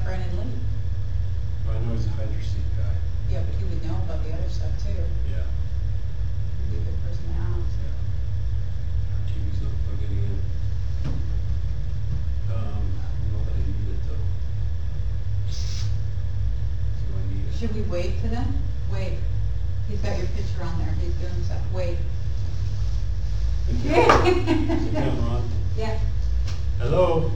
Brennan Lee. I know he's a hydro seat guy. Yeah, but he would know about the other stuff too. Yeah. He'd be a good person to ask. Yeah. Our TV's not plugging in. Not that I need it though. Do I need it? Should we wave to them? Wave. He's got your picture on there. He's doing stuff. Wave. Is the camera on? Yeah. Hello?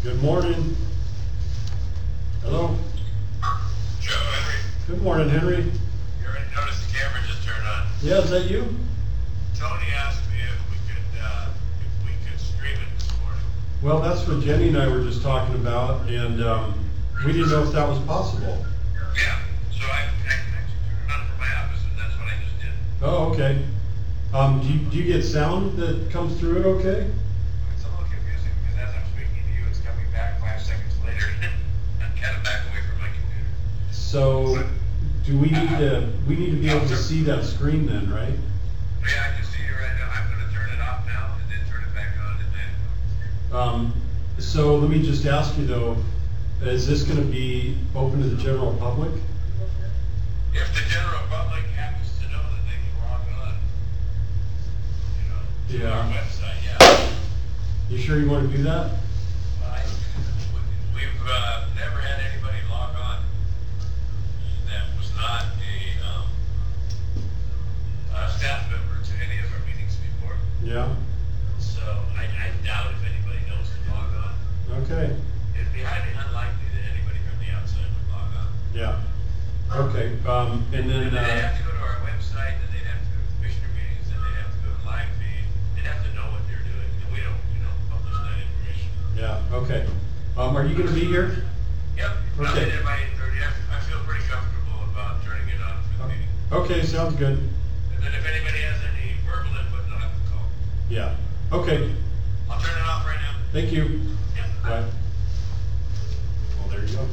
Good morning. Hello? Joe, Henry, Good morning, Henry. you already noticed the camera just turned on. Yeah, is that you? Tony asked me if we could stream it this morning. Well, that's what Jenny and I were just talking about, and we didn't know if that was possible. Yeah, so I actually turned it on from my office, and that's what I just did. Oh, okay. Do you get sound that comes through it okay? It's a little confusing, because as I'm speaking to you, it's coming back 5 seconds later. I'm kind of back away from my computer. So, do we need to be able to see that screen then, right? Yeah, I can see you right now. I'm gonna turn it off now, and then turn it back on, and then. So let me just ask you though, is this gonna be open to the general public? If the general public happens to know that they can log on, to our Yeah. website, yeah. You sure you wanna do that? We've never had anybody log on that was not a staff member to any of our meetings before. Yeah? So I doubt if anybody knows to log on. Okay. It'd be highly unlikely that anybody from the outside would log on. Yeah. Okay, and then, They'd have to go to our website, and they'd have to go to commissioner meetings, and they'd have to go to live feed. They'd have to know what they're doing, and we don't, publish that information. yeah, okay. Are you gonna be here? Yep. Okay. At my 8:30, I feel pretty comfortable about turning it on for the meeting. Okay, sounds good. And then if anybody has any verbal input, they'll have to call. Yeah. Okay, I'll turn it off right now. thank you. Yeah. Bye. Well, there you go.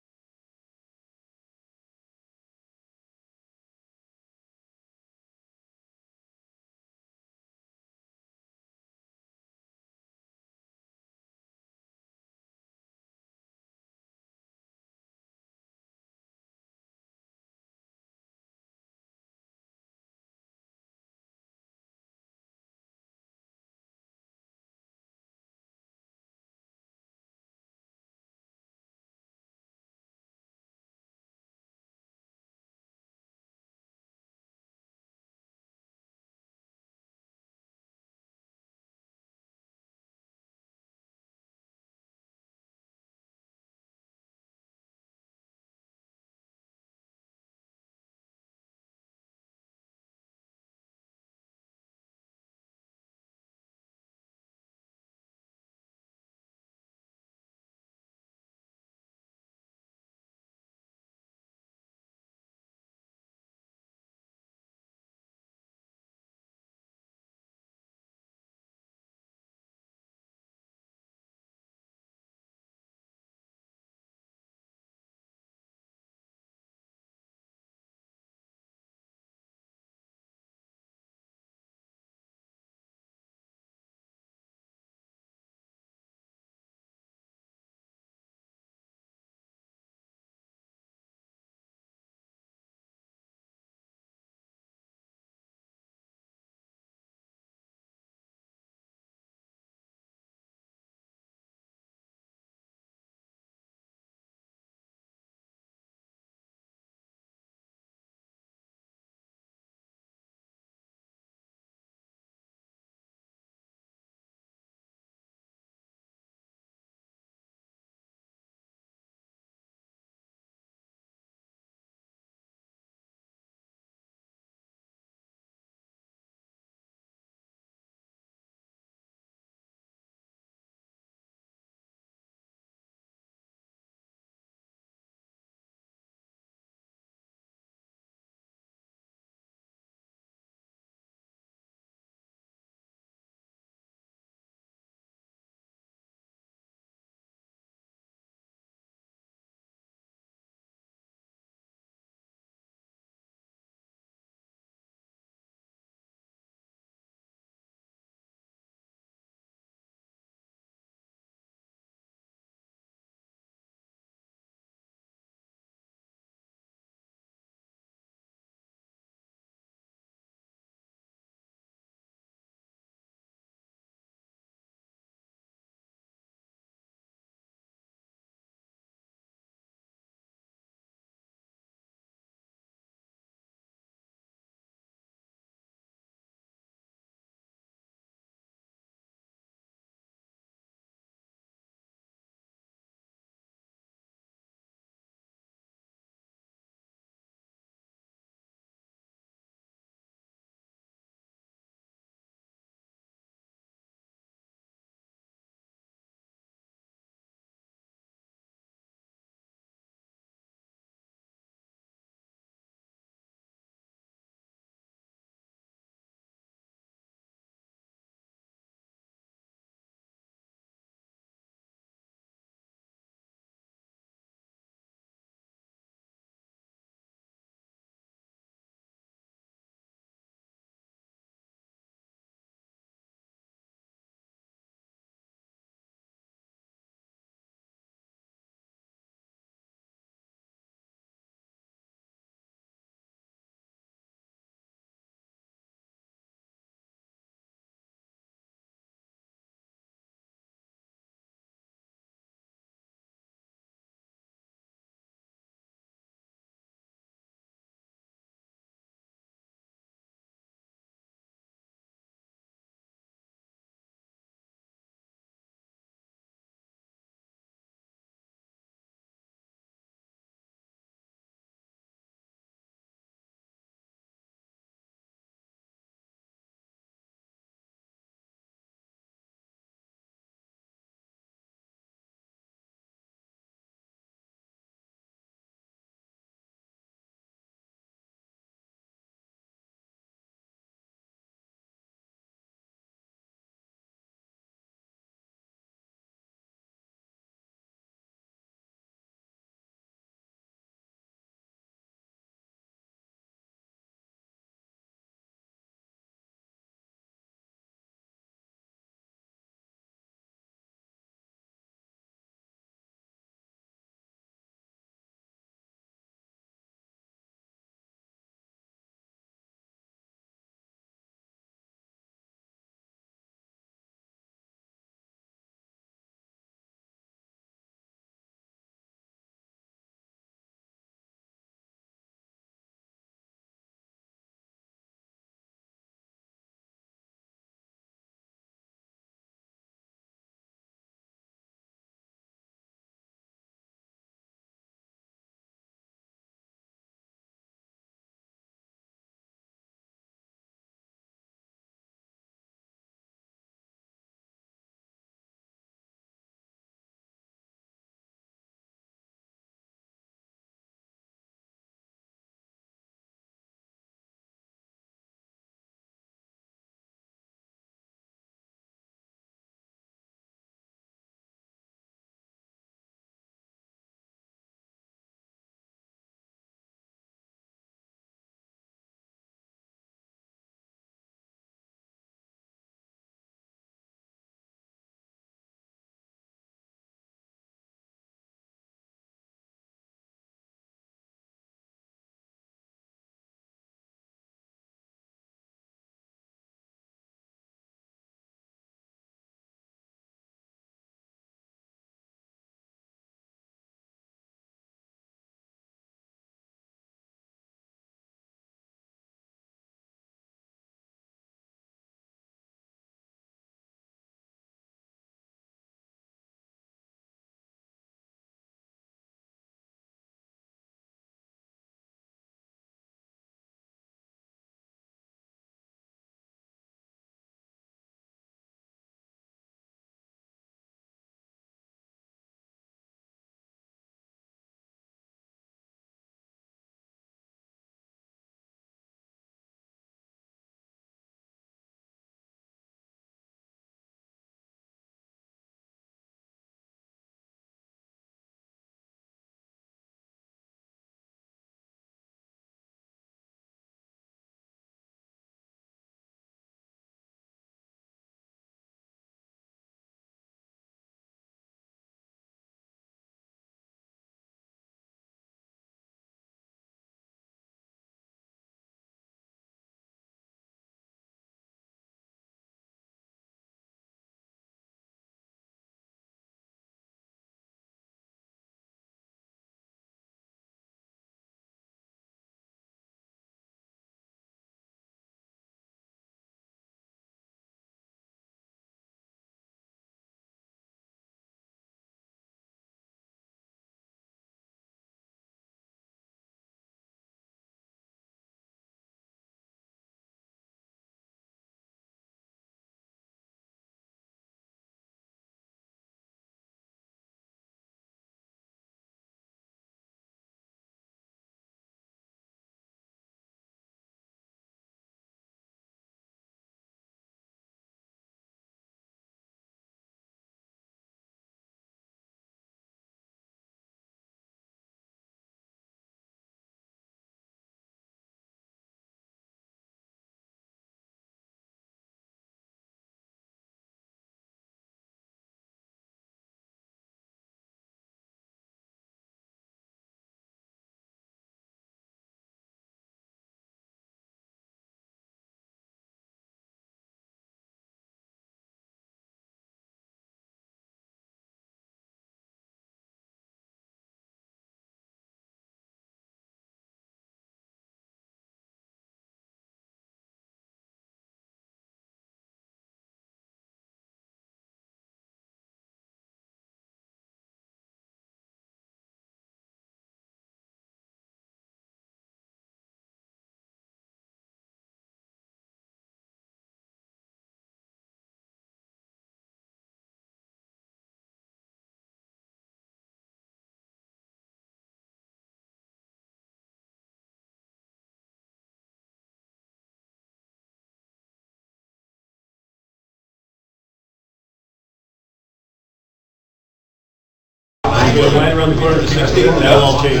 right around the corner to 16th, that'll all change.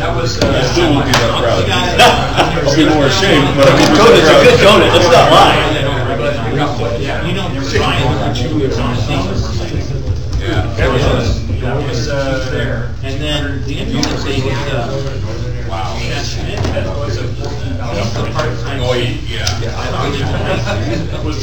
That was, Still won't be that proud. I'll be more ashamed, but I'll be Donut's a good donut, let's not lie. You know, Ryan, yeah. that was there. And then the interesting thing is, Wow. Chad Schmidt had the part-time. Oh, yeah. I thought he was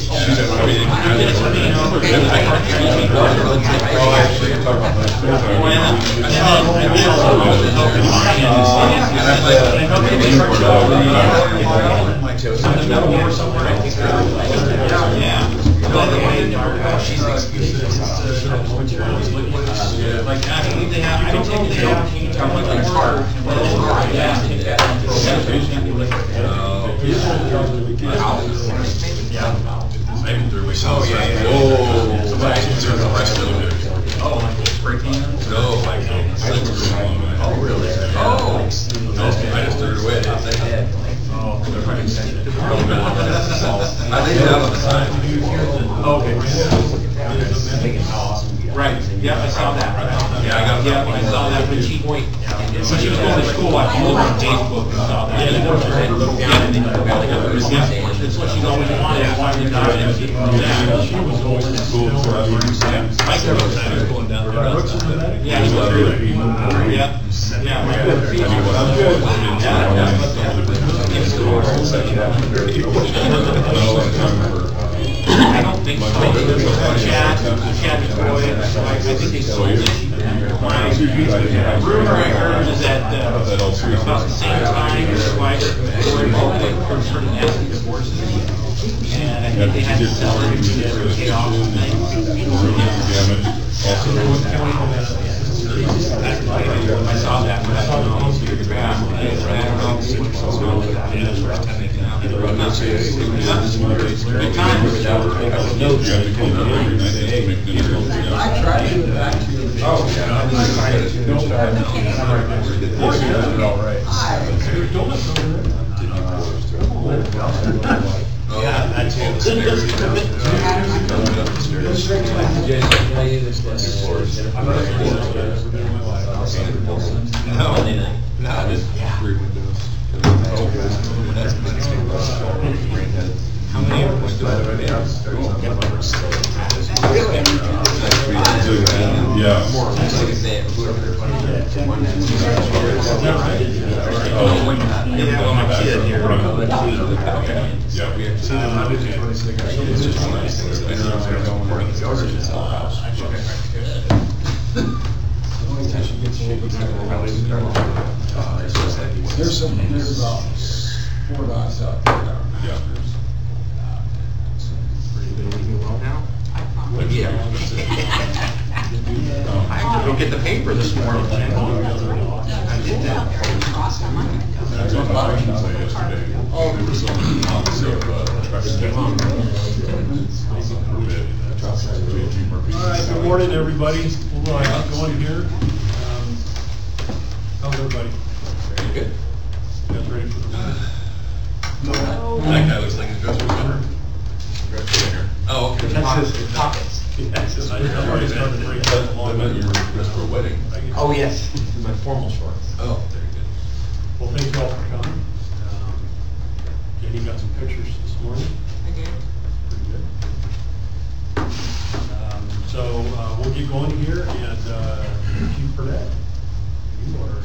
like, I think they have, Maybe through we saw. Oh, yeah. Oh, so I didn't turn the rest of it. oh, like spray cans? No, like, oh, really? Oh. No, I just threw it away. I think I laid it out on the side. Right, yeah, I saw that. Yeah, I got Yeah, I saw that when she was going to school, I looked on Facebook and saw that. That's what she's always wanted, why we got it. She was going to school forever. Mike was going down there. Yeah, he was. Yeah. I don't think so. Chad was going, so I think they sold it. Rumor I heard is that about the same time, his wife started asking divorces. And I think they had to sell it to pay off the thing. I saw that, but I don't know. Good times. I tried to do it actually. Oh, Yeah, that's No, just 3 windows. How many windows? Yeah. There's about 4 dots out there. Yeah. Yeah. I have to go get the paper this morning. I did that. All right, good morning, everybody. We'll get going here. How's everybody? Very good. You guys ready for the morning? That guy looks like his dress was better. Oh, okay. Pockets. Yes, I already started to break that I along. thought you were dressed for a wedding. Oh, yes, my formal shorts. Oh, very good. Well, thank you all for coming. Jenny got some pictures this morning. I did. Pretty good. So we'll get going here, and Chief Burnett, you are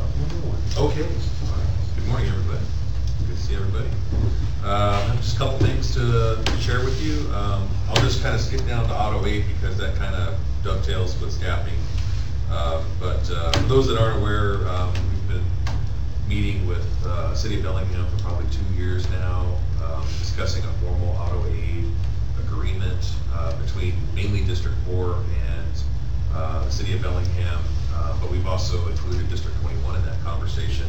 up number 1. Okay. Good morning, everybody. Good to see everybody. Just a couple things to share with you. I'll just kind of skip down to Auto 8 because that kind of dovetails with staffing. But for those that aren't aware, we've been meeting with City of Bellingham for probably 2 years now, discussing a formal Auto Aid agreement between mainly District 4 and the City of Bellingham, but we've also included District 21 in that conversation.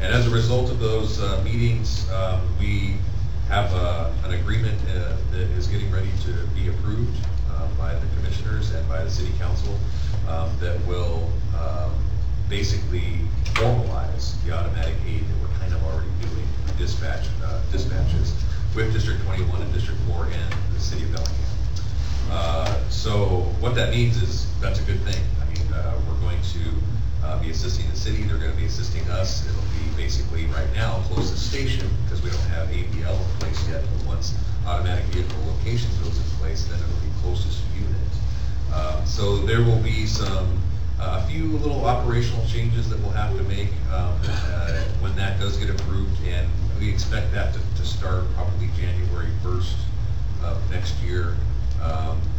And as a result of those meetings, we have an agreement that is getting ready to be approved by the commissioners and by the City Council that will basically formalize the automatic aid that we're kind of already doing dispatches with District 21 and District 4 and the City of Bellingham. So what that means is that's a good thing. I mean, going to be assisting the city, they're gonna be assisting us. It'll be basically right now closest station, because we don't have ABL in place yet, but once automatic vehicle location goes in place, then it'll be closest unit. So there will be a few little operational changes that we'll have to make when that does get approved, and we expect that to start probably January 1st of next year.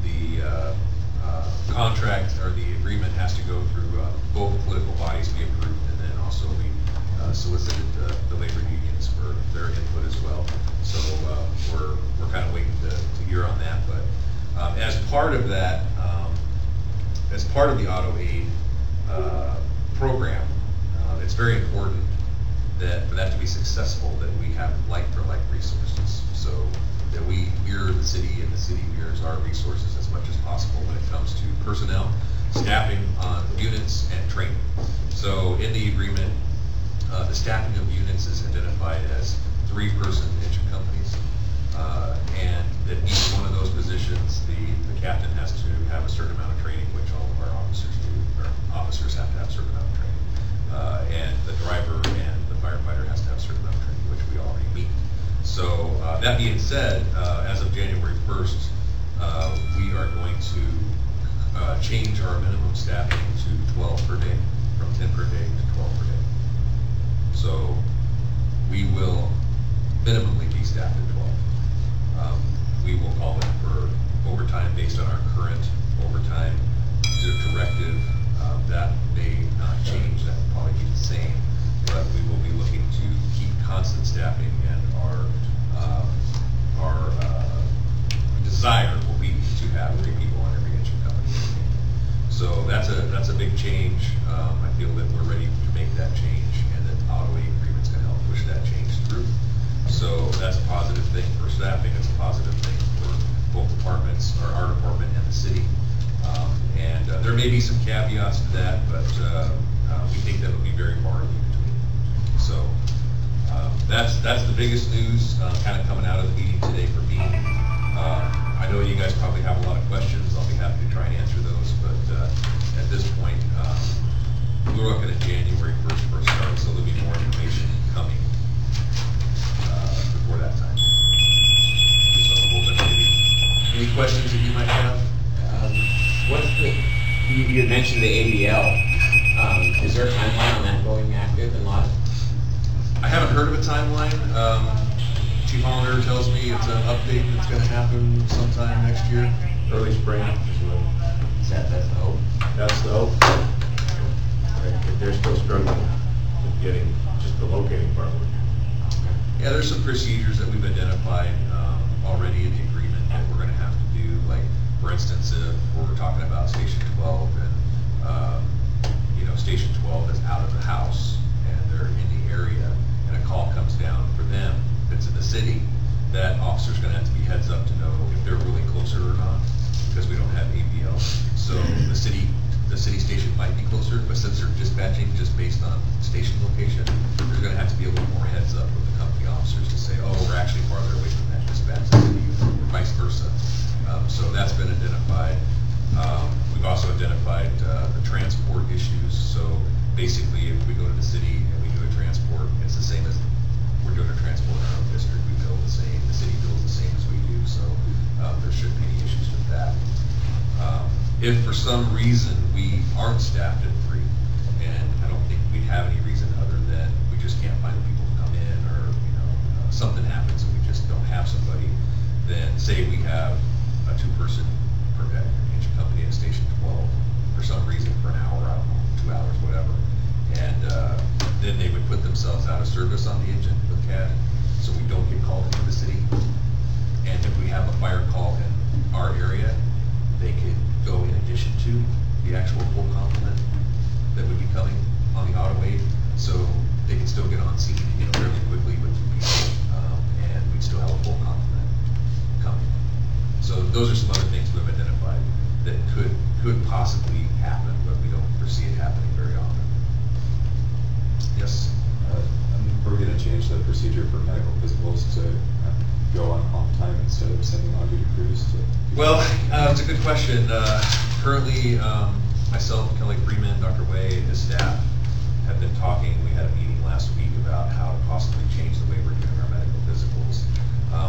The contract or the agreement has to go through both political bodies, be approved, and then also we solicited the labor unions for their input as well. So we're kind of waiting to hear on that. But as part of that, as part of the auto aid program, it's very important that for that to be successful, that we have like for like resources. So that we mirror the city and the city mirrors our resources as much as possible when it comes to personnel, staffing on units, and training. So in the agreement, the staffing of units is identified as 3-person engine companies, and that each one of those positions, the captain has to have a certain amount of training, which all of our officers do, or officers have to have a certain amount of training, and the driver and the firefighter has to have a certain amount of training, which we already meet. So that being said, as of January 1st, we are going to change our minimum staffing to 12 per day, from 10 per day to 12 per day. So we will minimally be staffed at 12. We will call it for overtime based on our current overtime directive. That may not change, that will probably be the same, but we will be looking to keep constant staffing, and our desire will be to have 3 people on every engine company. So that's a big change. I feel that we're ready to make that change, and that auto aid agreement's going to help push that change through. So that's a positive thing for staffing. It's a positive thing for both departments, or our department and the city. And there may be some caveats to that, but we think that will be very far in between. So that's the biggest news kind of coming out of the meeting today for me. I know you guys probably have a lot of questions. I'll be happy to try and answer those, but at this point, we're looking at January 1st for a start, so there'll be more information coming before that time. So I'm open to any questions that you might have. You had mentioned the ABL. Is there a timeline on that going active and live? I haven't heard of a timeline. Chief Hollander tells me it's an update that's going to happen sometime next year. Early spring is what. That's the hope. That's the hope. Right, they're still struggling with getting just the locating part working. Yeah, there's some procedures that we've identified already in the agreement that we're going to have to do. Like, for instance, if we're talking about Station 12 and Station 12 is out of the house and they're in the area, and a call comes down for them, if it's in the city, that officer's going to have to be heads up to know if they're really closer or not, because we don't have ABL. So the city station might be closer, but since they're dispatching just based on station location, there's going to have to be a little more heads up with the company officers to say, oh, we're actually farther away from that dispatch city, or vice versa. So that's been identified. We've also identified the transport issues. So basically, if we go to the city and we do a transport, it's the same as we're doing a transport in our own district. We bill the same, the city bills the same as we do. So there shouldn't be any issues with that. If for some reason we aren't staffed at 3, and I don't think we'd have any reason other than we just can't find people to come in, or something happens and we just don't have somebody, then say we have a 2-person per day engine company at Station 12 for some reason, for an hour, I don't know, 2 hours, whatever, and then they would put themselves out of service on the engine with CAD, so we don't get called into the city. And if we have a fire call in our area, they could go in addition to the actual full complement that would be coming on the auto aid, so they can still get on scene fairly quickly with 2 people, and we'd still have a full complement coming. So those are some other things we've identified that could possibly happen, but we don't foresee it happening very often. Yes? We're going to change the procedure for medical physicals to go on time instead of sending on-duty crews to... Well, it's a good question. Currently, myself, Kelly Freeman, Dr. Way, and his staff have been talking. We had a meeting last week about how to possibly change the way we're doing our medical physicals.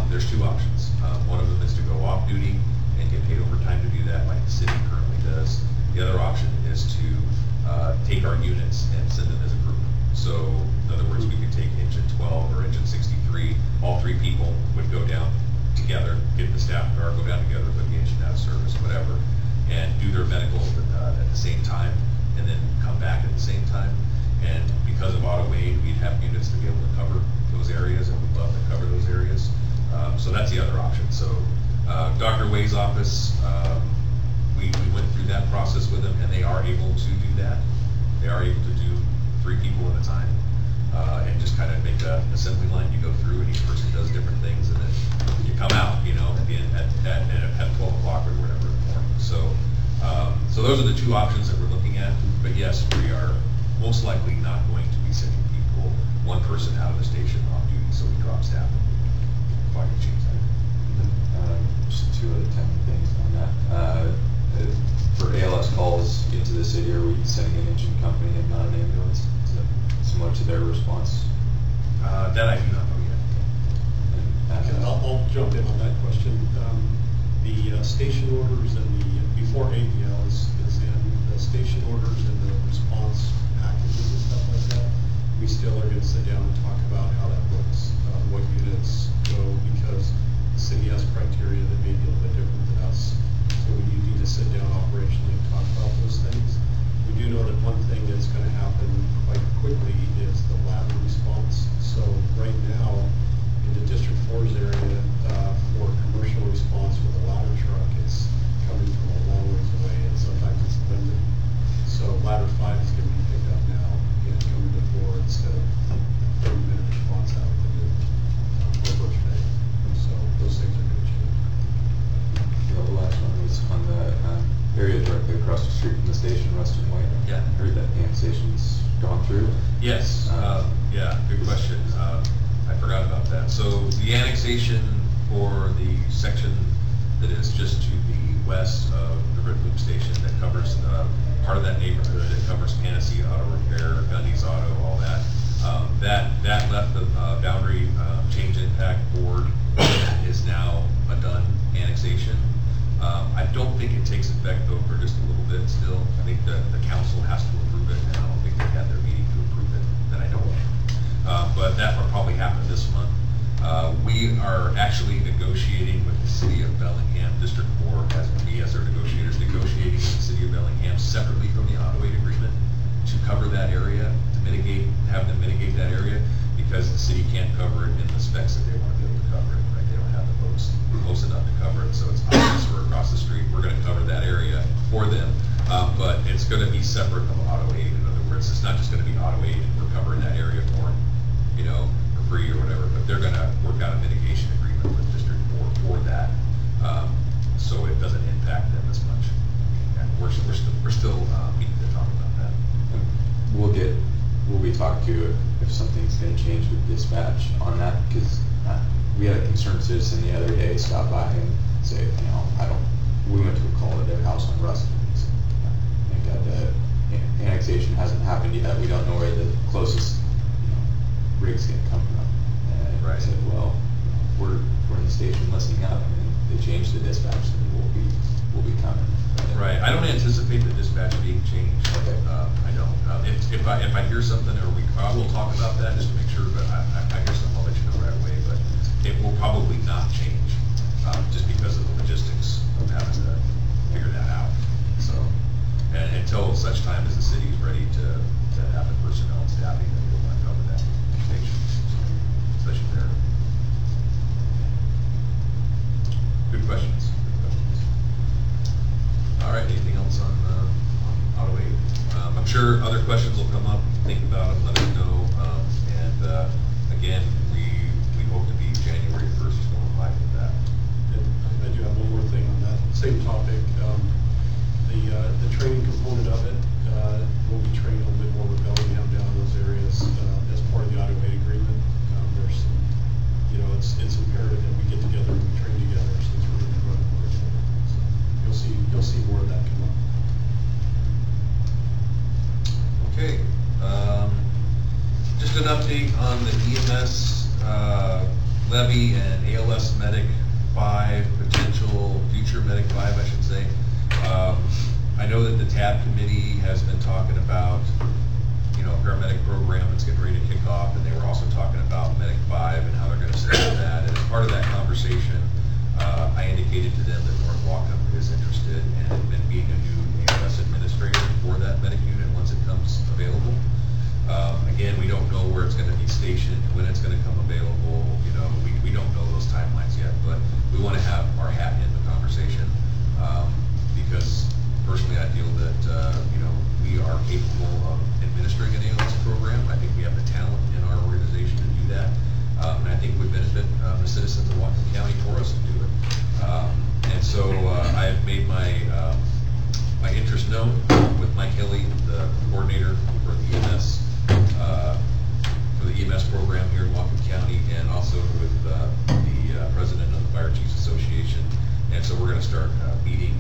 There's two options. One of them is to go off duty and get paid overtime to do that, like the city currently does. The other option is to take our units and send them as a group. So, in other words, we could take engine 12 or engine 63. All three people would go down together, get the staff car, go down together, put the engine out of service, whatever, and do their medical at the same time, and then come back at the same time. And because of auto aid, we'd have units to be able to cover those areas, and we'd love to cover those areas. So that's the other option. So Dr. Way's office, we went through that process with them, and they are able to do that. They are able to do 3 people at a time, and just kind of make an assembly line. You go through, and each person does different things, and then you come out, you know, at the end at 12 o'clock or whatever in the morning. So, so those are the two options that we're looking at. But yes, we are most likely not going to be sending people, one person out of the station off duty, so we drop staff. If I can change that. Just 2 other tiny things on that. For ALS calls into the city, are we sending an engine company and not an ambulance? Is that similar to their response? That I do not know yet. And, I'll jump in on that question. The station orders and before APL is in the station orders and the response packages and stuff like that. We still are going to sit down and talk about how that works, what units go, because the city has criteria that may be a little bit different than us. So we need to sit down operationally and talk about those things. We do know that one thing that's going to happen quite quickly is the ladder response. So right now, in the District 4's area, for commercial response with a ladder truck, it's coming from a long ways away, and sometimes it's limited. So ladder 5 is going to be picked up now and coming to 4 instead of 30-minute response out of the Birch Bay. So those things are going to change. The last one was on the area directly across the street from the station, Ruston Way. Yeah. I heard that annexation's gone through. Yes, yeah, good question. I forgot about that. So the annexation for the section that is just to the west of the Red Loop Station that covers part of that neighborhood, it covers Panacea Auto Repair, Gundy's Auto, all that. That left the boundary change impact board is now a done annexation. I don't think it takes effect though for just a little bit still. I think the council has to approve it, and I don't think they had their meeting to approve it, that I know of. But that will probably happen this month. We are actually negotiating with the city of Bellingham, District 4, as our negotiators, negotiating with the city of Bellingham separately from the auto aid agreement to cover that area, to mitigate, have them mitigate that area, because the city can't cover it in the specs that they want to be able to cover it, right? They don't have the votes close enough to cover it, so it's obvious we're across the street. We're going to cover that area for them, but it's going to be separate from auto aid. In other words, it's not just going to be auto aid and we're covering that area for them, you know, for free or whatever, but they're going to work out a mitigation agreement with District 4 for that, so it doesn't impact them as much. And we're still meeting to talk about that. We'll be talked to if something's going to change with dispatch on that, because we had a concerned citizen the other day stop by and say, you know, we went to a call at their house on Ruston. Thank God the annexation hasn't happened yet. We don't know where the closest, you know, rig's going to come from. And I said, well, we're in the station listening up, and they changed the dispatch, and we'll be coming. Right. I don't anticipate the dispatch being changed. Okay. I don't. If I hear something, or we'll talk about that just to make sure. But I hear something, I'll let you know right away. But it will probably not change, just because of the logistics of having to figure that out. So, and until such time as the city is ready to have the personnel and staffing, then we'll want to cover that station, especially there. Good questions. All right, anything else on auto aid? I'm sure other questions will come up. Think about them, let us know. And again, we hope to be January 1st going live with that. And I do have one more thing on that same topic. The training component of it, we'll be training a little bit more with Bellingham down in those areas as part of the auto aid agreement. There's some, you know, it's imperative that we get together and we train together since we're going to run more together. So you'll see more of that come up. know that the TAB committee has been talking about, you know, a paramedic program that's getting ready to kick off, and they were also talking about Medic 5 and how they're gonna start that. And as part of that conversation, I indicated to them that North Wacom is interested in being a new ALS administrator for that medic unit once it comes available. Again, we don't know where it's gonna be stationed, when it's gonna come available, you know, we don't know those timelines yet, but we wanna have our hat in the conversation, because personally I feel that, you know, we are capable of administering an ALS program. I think we have the talent in our organization to do that, and I think it would benefit the citizens of Whatcom County for us to do it. And so I have made my interest known with Mike Hilly, the coordinator for the EMS program here in Whatcom County, and also with the president of the Fire Chiefs Association. And so we're going to start meeting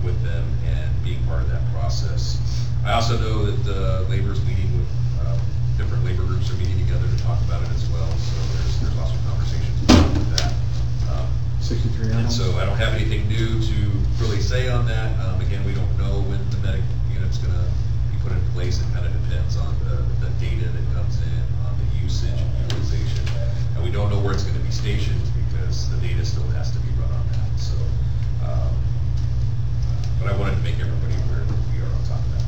with them and being part of that process. I also know that the labor's meeting with different labor groups are meeting together to talk about it as well. So there's also conversations about that. 63 And so I don't have anything new to really say on that. Again, we don't know when the medic unit's going to be put in place. It kind of depends on the data that comes in, on the usage and utilization. And we don't know where it's going to be stationed because the data still has to be run on that. So, but I wanted to make everybody aware that we are on top of that.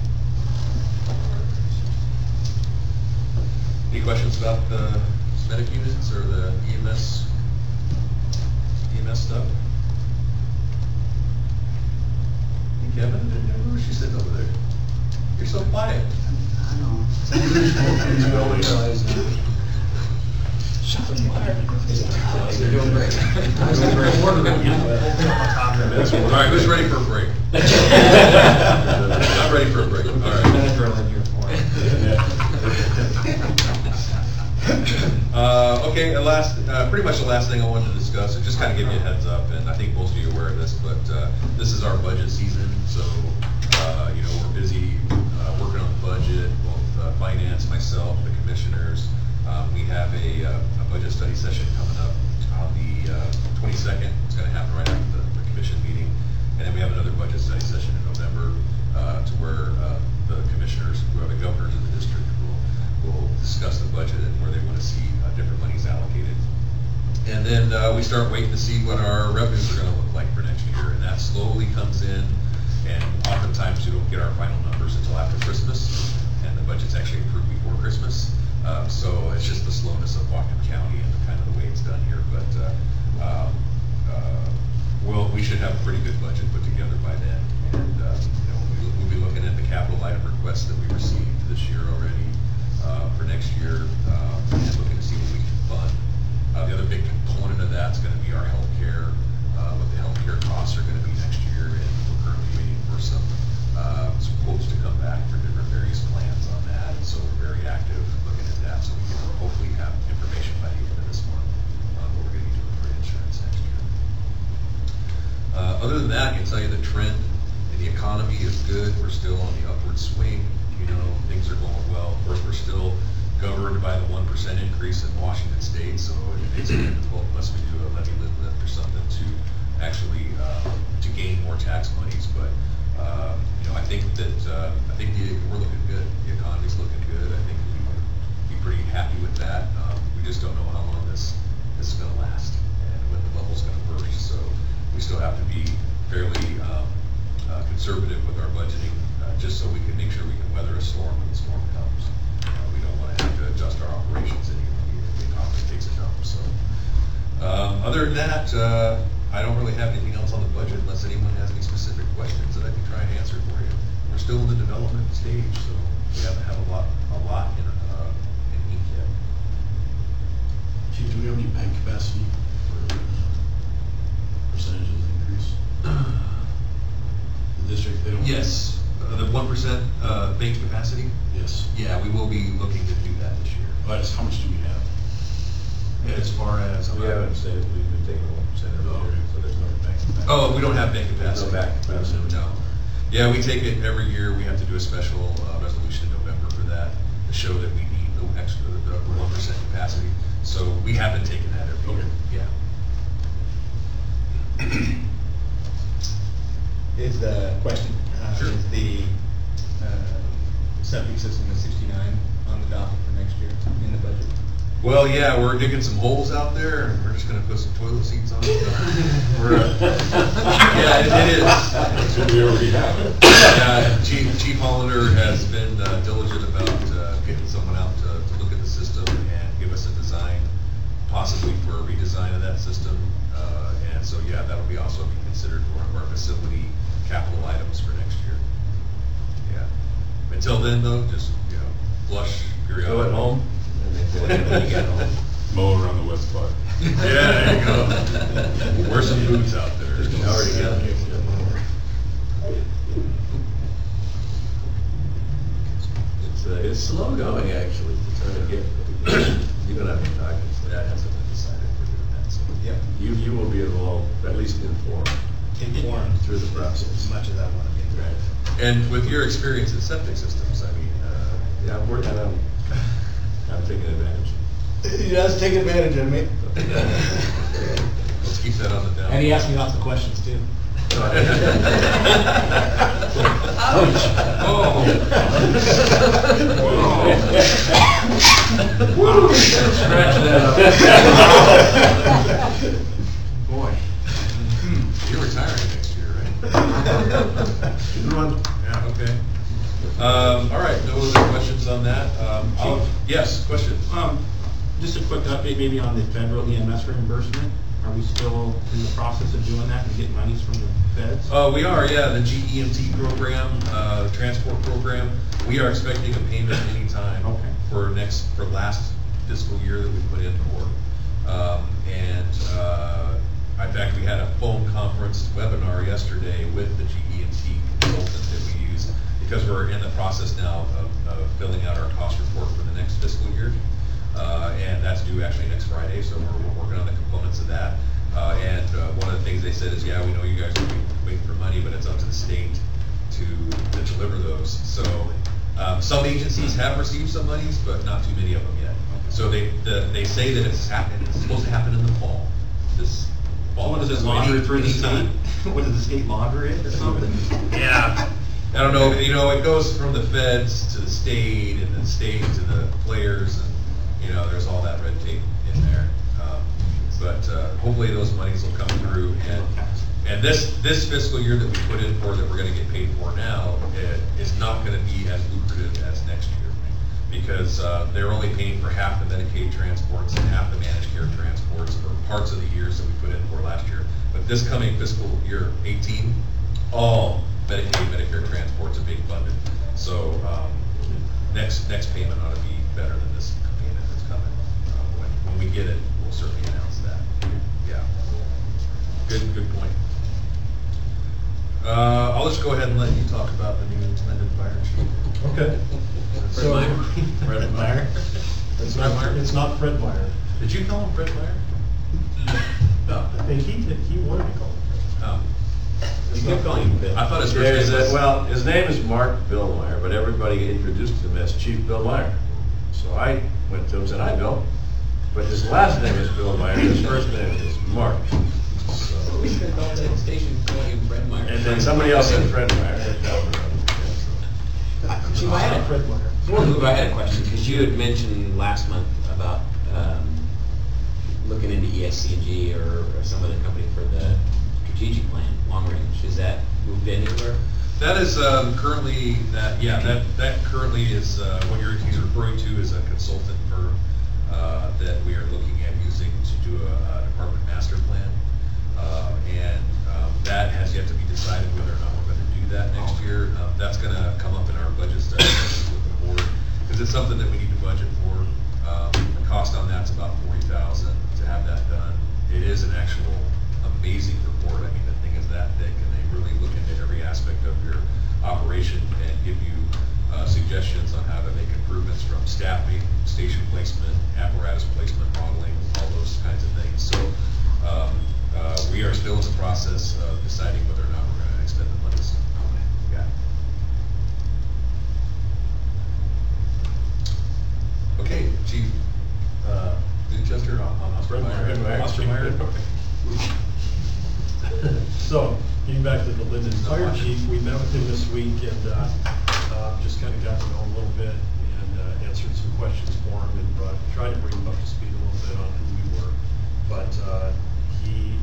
Any questions about the medic units or the EMS stuff? Hey, Kevin, I didn't know she's sitting over there. You're so quiet. I know. You're doing great. All right, who's ready for a break? I'm ready for a break. All right. Okay, pretty much the last thing I wanted to discuss, and just kind of give you a heads up, and I think most of you are aware of this, but this is our budget season, so you know, we're busy working on the budget, both finance, myself, the commissioners. We have a budget study session coming up on the 22nd. It's going to happen right after the commission meeting, and then we have another budget study session in November to where the commissioners, who are the governors of the district, will discuss the budget and where they want to see different monies allocated. And then we start waiting to see what our revenues are going to look like for next year, and that slowly comes in, and oftentimes we don't get our final numbers until after Christmas, and the budget's actually approved before Christmas. So it's just the slowness of Whatcom County and kind of the way it's done here, but well, we should have a pretty good budget put together by then, and you know, we'll be looking at the capital item requests that we received this year already for next year, and looking to see what we can fund. The other big component of that is going to be our healthcare, what the healthcare costs are going to be next year, and we're currently waiting for some quotes to come back for different various plans on that, and so we're very active looking at that, so we can hopefully have information by the end of this month on what we're going to be doing for insurance next year. Other than that, I can tell you the trend in the economy is good. We're still on the upward swing. You know, things are going well. Of course, we're still governed by the 1% increase in Washington State, so it makes it difficult unless we do a levy lift or something to actually to gain more tax monies. But you know, I think that we're looking good. The economy's looking good. I think we would be pretty happy with that. We just don't know how long this is going to last and when the bubble's going to burst. So we still have to be fairly conservative with our budgeting, just so we can make sure we can weather a storm when the storm comes. We don't want to have to adjust our operations anymore if the economy takes a dump. So other than that, I don't really have anything else on the budget unless anyone has any specific questions that I can try and answer for you. We're still in the development stage, so we haven't had a lot in ink yet. Chief, do we have any bank capacity for percentages increase? The district, they don't. Yes, the 1% bank capacity. Yes. Yeah, we will be looking to do that this year. But how much do we have? As far as We haven't said we've been taking 1% every year, so there's no bank capacity. oh, we don't have bank There's capacity. no bank capacity. No. Yeah, we take it every year. We have to do a special resolution in November for that to show that we need the extra, the 1% capacity. So we have been taking that every year. Yeah. is the question. Sure. Is the septic system at 69 on the docket for next year in the budget? Well, yeah, we're digging some holes out there, and we're just gonna put some toilet seats on it. We're, yeah, it is. That's what we already have. Yeah, Chief Hollander has been diligent about getting someone out to look at the system and give us a design, possibly for a redesign of that system. And so, yeah, that'll be also be considered one of our facility capital items for next year. Yeah. Until then, though, just, flush periodically. Go at home, and then when you get home. Mow around the west part. Yeah, there you go. Wear some boots out there. Already got it. It's slow going, actually, trying to get, you don't have any targets. That hasn't been decided we're doing that, so. Yep. You will be involved, at least informed. Informed Through the process. as much as I want to be. Right. And with your experience in septic systems, I mean, Yeah, I'm taking advantage. He does take advantage of me. let's keep that on the down. And he asked me lots of questions too. Scratch that up. Boy. You're retiring next year, right? Good one. Yeah, okay. All right, no other questions on that? Yes, question. Just a quick update maybe on the federal EMS reimbursement. Are we still in the process of doing that and getting monies from the feds? We are, yeah, the GEMT program, transport program. We are expecting a payment anytime Okay. for last fiscal year that we put in for. In fact, we had a phone conference webinar yesterday with the GEMT consultant that we use because we're in the process now of filling out our cost report for the next fiscal year. And that's due actually next Friday, so we're working on the components of that. One of the things they said is, yeah, we know you guys are waiting for money, but it's up to the state to deliver those. So some agencies have received some monies, but not too many of them yet. So they say that it's supposed to happen in the fall. This fall. What is it, launder through the state? What is the state launder it or something? Yeah. I don't know, it goes from the feds to the state and the state to the players and, there's all that red tape in there. But hopefully those monies will come through and this fiscal year that we put in for that we're gonna get paid for now is not gonna be as lucrative as next year because they're only paying for half the Medicaid transports and half the managed care transports for parts of the years that we put in for last year. But this coming fiscal year 18, all Medicaid, Medicare transports are being funded. So next payment ought to be better than this payment that's coming. When we get it, we'll certainly announce that. Yeah. Good point. I'll just go ahead and let you talk about the new amended fire chief. Okay. Fred Meyer. Fred Meyer. It's not Fred Meyer. Did you call him Fred Meyer? No. I think he wanted to call him Fred. Oh. You keep calling him Bill. I thought his first name was... Well, his name is Mark Billmeyer, but everybody introduced him as Chief Bill Meyer. So I went to him and said, "Hi, Bill." But his last name is Bill Meyer, his first name is Mark. So, We could call that station calling him Fred Meyer. and then somebody else said Fred Meyer. Chief, I had Fred Meyer. I had a question, because you had mentioned last month about looking into ESCG or some other company for the strategic plan, long range. Is that moved anywhere? That is currently, that currently is what he's referring to as a consultant firm that we are looking at using to do a department master plan. That has yet to be decided whether or not we're going to do that next year. That's going to come up in our budget study sessions with the board because it's something that we need to budget for. The cost on that's about $40,000 to have that done. It is an actual amazing report. I mean, the thing is that thick, and they really look into every aspect of your operation and give you suggestions on how to make improvements from staffing, station placement, apparatus placement, modeling, all those kinds of things. So we are still in the process of deciding whether or not we're going to expend the money. Yeah. Okay, Chief Winchester on Ostermeyer. So, getting back to the Linden Fire chief, we met with him this week and just kind of got to know him a little bit and answered some questions for him and tried to bring him up to speed a little bit on who we were. But he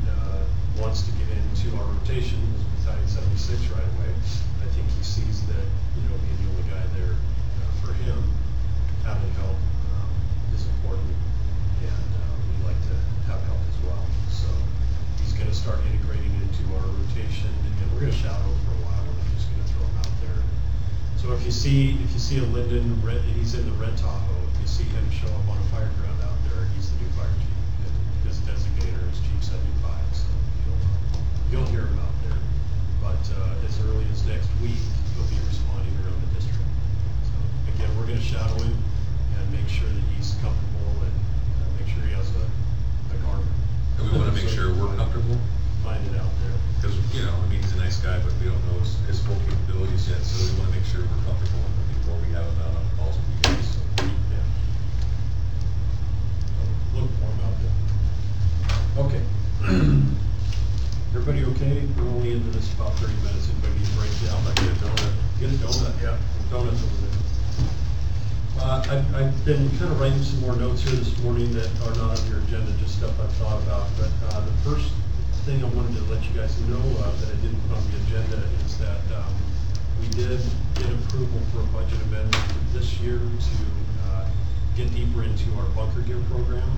wants to get into our rotation as Battalion 76 right away. I think he sees that, being the only guy there for him, having help is important, and we'd like to have help as well. So he's going to start integrating into our rotation, and we're going to shadow him for a while. We're not just going to throw him out there. So if you see a Lyndon, he's in the red Tahoe. If you see him show up on a fire ground out there, he's the new fire chief. His designator is Chief 75, so you'll hear him out there. But as early as next week, he'll be responding around the district. So again, we're going to shadow him and make sure that he's comfortable and make sure he has a garment. And we want to make sure we're comfortable. Find it out there. Because, he's a nice guy, but we don't know his full capabilities yet, so we want to make sure we're comfortable with him before we have him out on calls with you guys. So, yeah. Look for him out there. Okay. Everybody okay? We're only into this about 30 minutes. Anybody need to break down? Like get a donut. Get a donut. Yeah. Donuts over there. I've been kind of writing some more notes here this morning that are not on your agenda, just stuff I've thought about. But the first thing I wanted to let you guys know that I didn't put on the agenda is that we did get approval for a budget amendment this year to get deeper into our bunker gear program,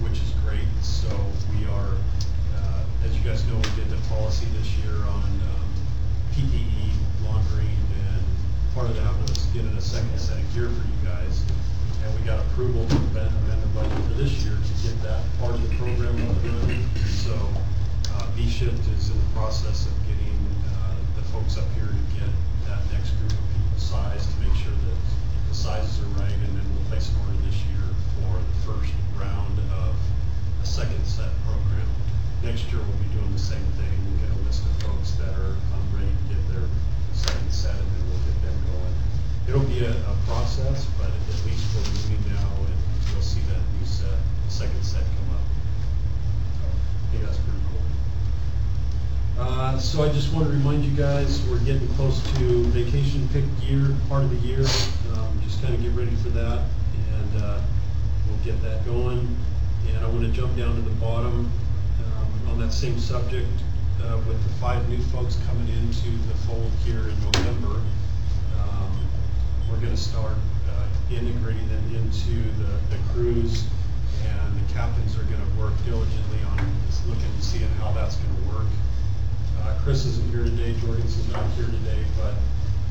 which is great. So we are, as you guys know, we did the policy this year on PPE laundering, and part of that was getting a second set of gear for you guys. And we got approval to amend the budget for this year to get that part of the program up and running. So B-Shift is in the process of getting the folks up here to get that next group of people sized to make sure that the sizes are right, and then we'll place an order this year for the first round of a second set program. Next year we'll be doing the same thing. We'll get a list of folks that are ready to get their second set, and then we'll get them going. It'll be a process, but at least we're moving now, and you'll see that new set, second set come up. So I think that's pretty cool. So I just want to remind you guys, we're getting close to vacation pick year, part of the year. Just kind of get ready for that, and we'll get that going. And I want to jump down to the bottom on that same subject with the 5 new folks coming into the fold here in November. We're going to start integrating them into the crews, and the captains are going to work diligently on looking and seeing how that's going to work. Chris isn't here today, Jorgensen's not here today, but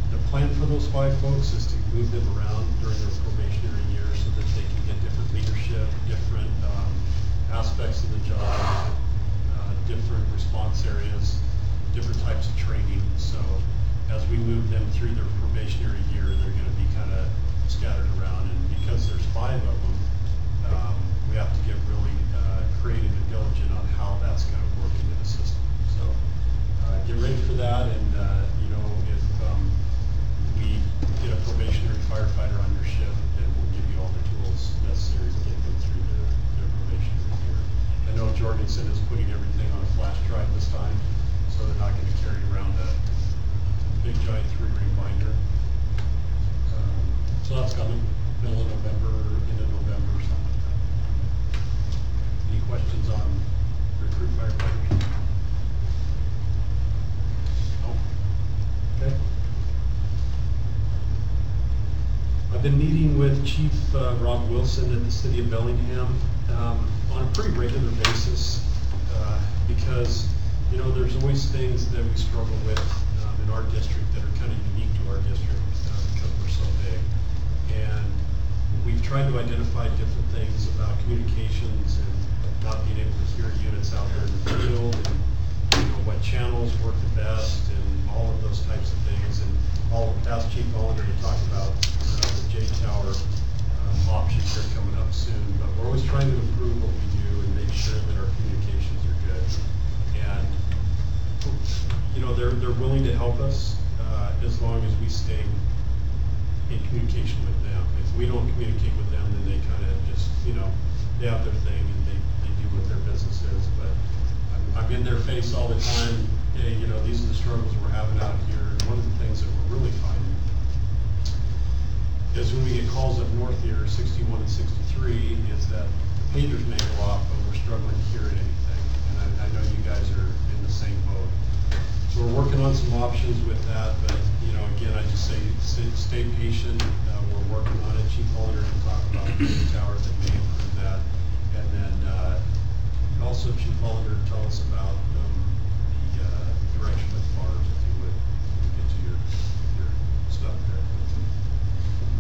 the plan for those 5 folks is to move them around during their probationary year so that they can get different leadership, different aspects of the job, different response areas, different types of training. So as we move them through their probationary year, they're going to be kind of scattered around, and because there's 5 of them, we have to get really creative and diligent on how that's going to work into the system. So get ready for that, and if we get a probationary firefighter on your ship, then we'll give you all the tools necessary to get them through their probationary year. I know Jorgensen is putting everything on a flash drive this time, so they're not going to carry around a big giant 3-ring binder. So that's coming middle of November, end of November, or something like that. Any questions on recruit firefighters? No? Okay. I've been meeting with Chief Rob Wilson at the City of Bellingham on a pretty regular basis because, there's always things that we struggle with in our district that are kind of unique to our district because we're so big. And we've tried to identify different things about communications and not being able to hear units out there in the field, and what channels work the best, and all of those types of things. And I'll ask Chief Hollander to talk about the J-Tower options here coming up soon. But we're always trying to improve what we do and make sure that our communications are good. And they're willing to help us as long as we stay in communication with them. If we don't communicate with them, then they kind of just, they have their thing and they do what their business is. But I'm in their face all the time, hey, you know, these are the struggles we're having out here. And one of the things that we're really finding is when we get calls up north here, 61 and 63, is that the pagers may go off, but we're struggling to hear anything. And I know you guys are in the same boat. So we're working on some options with that, but, you know, again, I just say, stay patient. We're working on it. Chief Hollander can talk about the tower that may improve that. And then, also Chief Hollander, tell us about the direction with bars, if you would, get to your stuff there.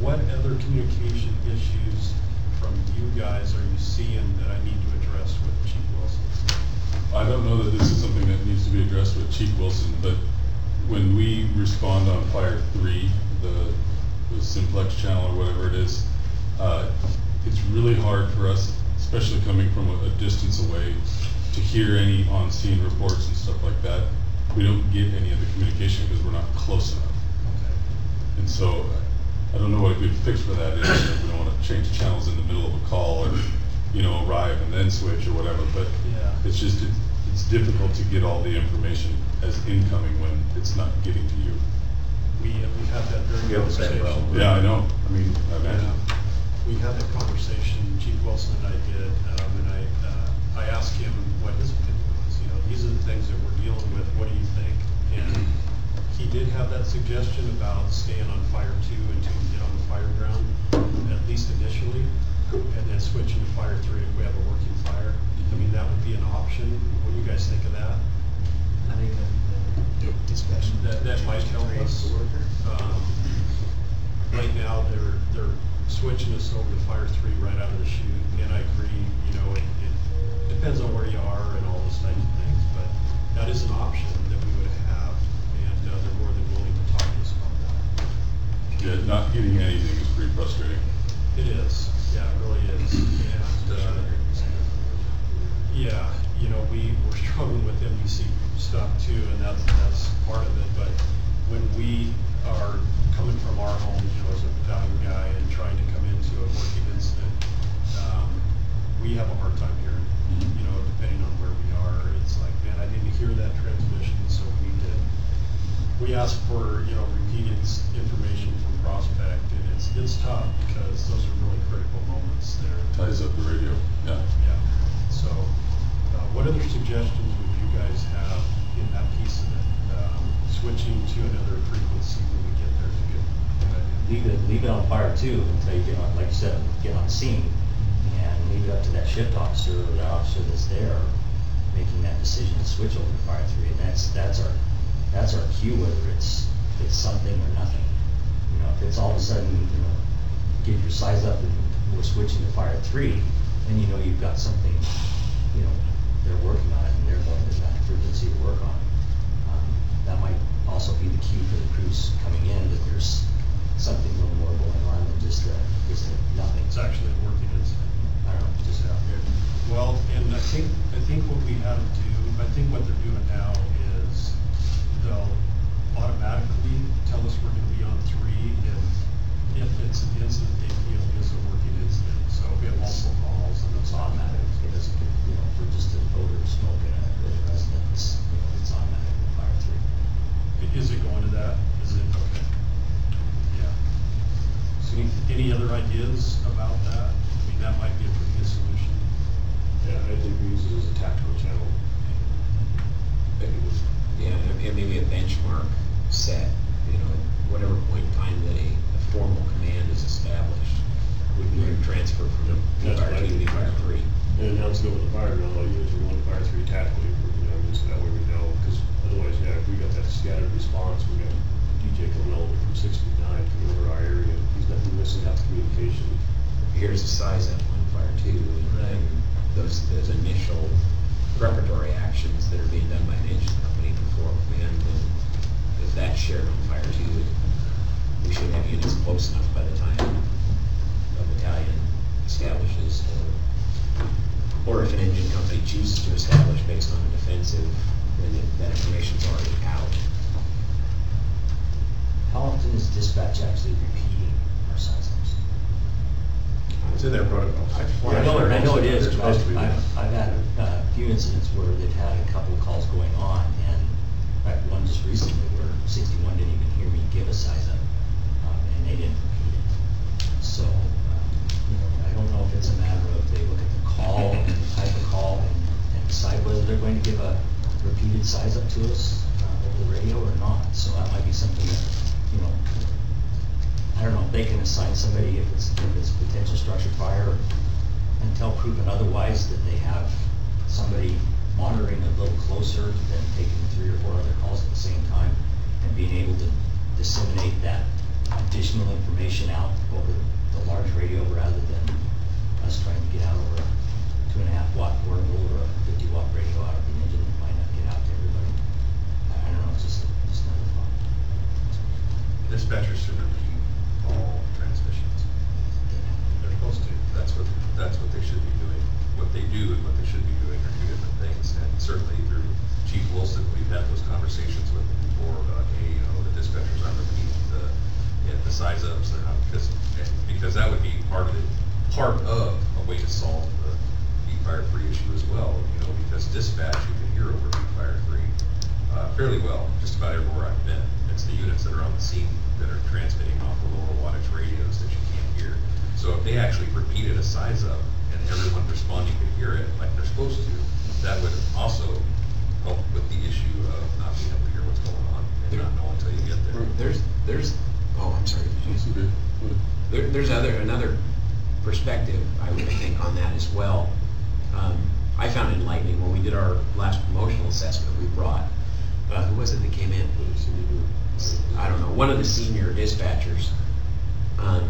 What other communication issues from you guys are you seeing that I need to address with Chief Wilson? I don't know that this is something that needs to be addressed with Chief Wilson, but when we respond on Fire 3, the simplex channel or whatever it is, it's really hard for us, especially coming from a distance away, to hear any on-scene reports and stuff like that. We don't get any of the communication because we're not close enough. And so, I don't know what a good fix for that is. If we don't want to change channels in the middle of a call, or, you know, arrive and then switch or whatever, but Yeah. it's just, it's difficult to get all the information as incoming when it's not getting to you. We had that very We have the same conversation. problem. Yeah, I know. I mean, I imagine. We had that conversation, Chief Wilson and I did, and I asked him what his opinion was. You know, these are the things that we're dealing with. What do you think? And he did have that suggestion about staying on Fire 2 until we get on the fire ground, at least initially, and then switching to Fire 3 if we have a working fire. I mean, that would be an option. What do you guys think of that? I think That might help us. Right now, they're switching us over to Fire 3 right out of the chute, and I agree, you know, it depends on where you are and all those types of things, but that is an option that we would have, and they're more than willing to talk to us about that. Yeah, not getting anything is pretty frustrating. It is, yeah, it really is, and, yeah, you know, we're struggling with MDC stuff too, and that's part of it, but when we are coming from our homes, you know, as a battalion guy and trying to come into a working incident, we have a hard time hearing, you know, depending on where we are. It's like, man, I didn't hear that transmission, so we ask for, you know, repeated information from Prospect, and it's tough because those are really critical moments there. Ties up the radio, yeah. Yeah, so, what other suggestions would you guys have in that piece of it? Switching to another frequency when we get there is a good idea. Leave it on Fire 2 until you get on, like you said, get on scene, and leave it up to that shift officer or the officer that's there making that decision to switch over to Fire 3, and that's our cue, whether it's something or nothing. You know, if it's all of a sudden, you know, get your size up and we're switching to Fire 3, then you know you've got something, you know, they're working on it and they're going to that frequency to work on. That might also be the cue for the crews coming in, that there's something a little more going on than just nothing. It's actually a working incident. I don't know, just out here. Well, and I think what we have to do, I think what they're doing now is they'll automatically tell us we're gonna be on 3 if it's an incident they feel is a working incident. So if we have multiple calls, and It's automatic. It doesn't, you know, for just an odor of smoke in a residence, you know, it's automatic in Fire 3. Is it going to that? Is it, okay. Yeah. So any other ideas about that? I mean, that might be a pretty good solution. Yeah, I think we use it as a tactical channel. Yeah, and maybe a benchmark set, you know, at whatever point in time that a formal command is established, would be a transfer from That's Fire what I 2 to think. Fire 3. And now let's go with the fire ground, like usually one Fire 3 tactically, you know, just that way we know, because otherwise, yeah, if we got that scattered response, we got DJ coming all the way from 69 coming over our area, he's not missing half the communication. Here's the size up on Fire 2, and those initial preparatory actions that are being done by an engine company before command, and if that's shared on Fire 2, we should have units close enough by the time a battalion establishes, or if an engine company chooses to establish based on a defensive, then that information's already out. How often is dispatch actually repeating our size ups? It's in their protocol. I know it is, They're but supposed to be. I've had a few incidents where they've had a couple of calls going on, and fact, one just recently where 61 didn't even hear me give a size up, and they didn't repeat it. So, I don't know if it's a matter of they look at the call and the type of call and decide whether they're going to give a repeated size up to us over the radio or not. So that might be something that, I don't know, if they can assign somebody if it's potential structure fire until proven otherwise that they have somebody monitoring a little closer than taking 3 or 4 other calls at the same time and being able to disseminate that additional information out over the large radio rather than us trying to get out over a 2.5 watt portable or a 50 watt radio out of the engine that might not get out to everybody. I don't know, it's just another thought. Dispatchers should repeat all transmissions. They're supposed to. That's what they should be doing. What they do and what they should be doing are 2 different things. And certainly through Chief Wilson, we've had those conversations with him before about, hey, the dispatchers aren't repeating the size ups. They're not, because that would be part of a way to solve the Beat Fire 3 issue as well. Because dispatch, you can hear over Beat Fire 3 fairly well, just about everywhere I've been. It's the units that are on the scene that are transmitting off the lower wattage radios that you can't hear. So if they actually repeated a size up and everyone responding could hear it like they're supposed to, that would also help with the issue of not being able to hear what's going on and not know until you get there. I'm sorry. There's another perspective, I would think, on that as well. I found it enlightening when we did our last promotional assessment. We brought, who was it that came in? I don't know, one of the senior dispatchers. I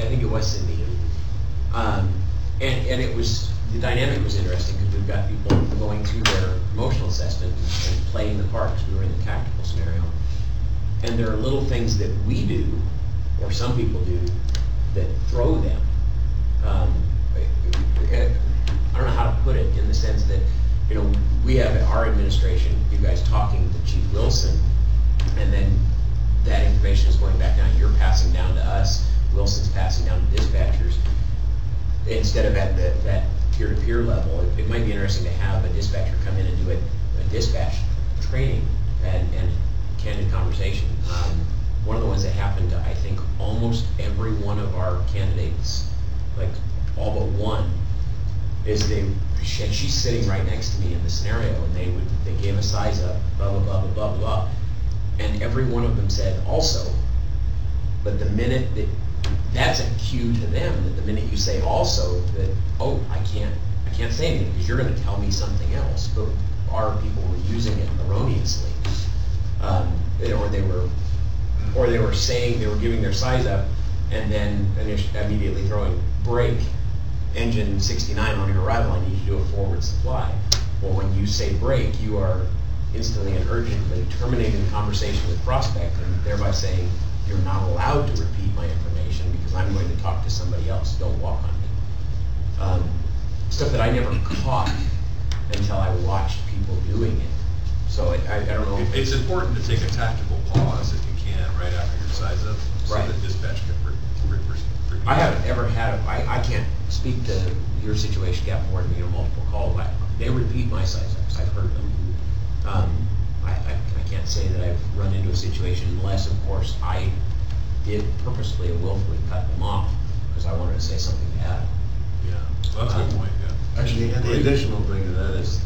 think it was Cindy. And it was, the dynamic was interesting because we've got people going through their promotional assessment and playing the part because we were in the tactical scenario. And there are little things that we do, or some people do, that throw them. I don't know how to put it in the sense that, we have our administration, you guys talking to Chief Wilson, and then that information is going back down. You're passing down to us. Wilson's passing down to dispatchers. Instead of at that peer-to-peer level, it might be interesting to have a dispatcher come in and do a dispatch training and candid conversation. One of the ones that happened to, I think, almost every one of our candidates, like all but one, is she's sitting right next to me in the scenario, and they gave a size up, blah blah blah blah blah blah, and every one of them said also. But the minute that's a cue to them that the minute you say also, that I can't say anything because you're going to tell me something else. But our people were using it erroneously, or they were saying they were giving their size up, and then immediately throwing break. Engine 69 on your arrival, I need you to do a forward supply. Well, when you say break, you are instantly and urgently terminating the conversation with prospect and thereby saying you're not allowed to repeat my information because I'm going to talk to somebody else. Don't walk on me. Stuff that I never caught until I watched people doing it. So I don't know. It's important to take a tactical pause if you can right after your size up, so right. that dispatch can repeat. I haven't ever had I can't speak to your situation, Captain Ward, multiple calls. They repeat my size ups. I've heard them. I can't say that I've run into a situation unless, of course, I did purposefully and willfully cut them off because I wanted to say something to Adam. Yeah, well, that's a good point. Yeah. Actually, and the additional thing to that is,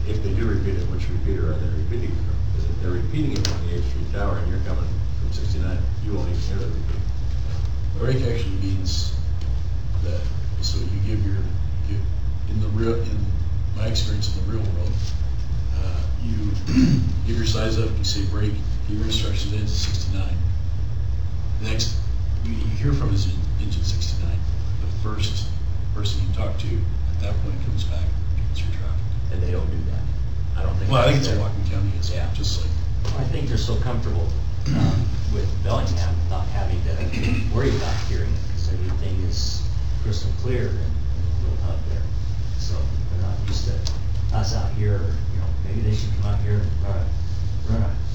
if they do repeat it, which repeater are they repeating it from? Because if they're repeating it from the 8th Street Tower and you're coming from 69, you won't even hear the repeat. Break actually means that, so you in my experience in the real world, you give your size up, you say break, give your instructions into 69. The next you hear from is engine 69. The first person you talk to at that point comes back and gets your traffic. And they don't do that. I don't think. Well, I think it's a Whatcom County. It's just like. I think they're so comfortable with Bellingham not having to worry about hearing it because everything is crystal clear and real out there. So they're not used to us out here. Maybe they should come out here and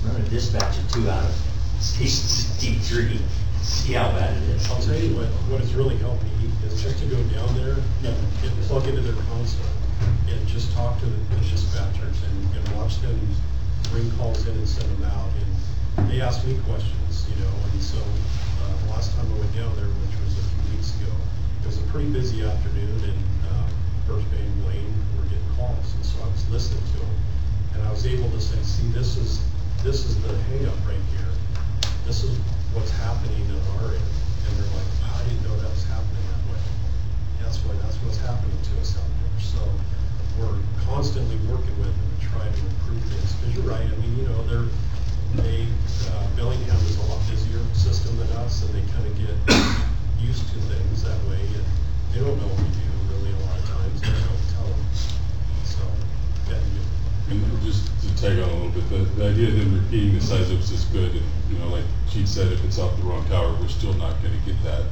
run a dispatch or two out of Station 63. See how bad it is. I'll tell you what has really helped me is just to go down there and plug into their console and just talk to the dispatchers and watch them bring calls in and send them out. And they asked me questions, you know, and so the last time I went down there, which was a few weeks ago, it was a pretty busy afternoon, and First Bay and Wayne were getting calls, and so I was listening to them. And I was able to say, see, this is the hang up right here. This is what's happening in our end. And they're like, I didn't know that was happening that way. That's what's happening to us out there. So we're constantly working with them to try to improve things. Because you're right, I mean, you know, Bellingham is a lot busier system than us, and they kind of get used to things that way, and they don't know what we do really a lot of times. They don't tell them. So, yeah, And just to tag on a little bit, the idea of them repeating the size ups is good, and, you know, like Chief said, if it's off the wrong tower, we're still not gonna get that.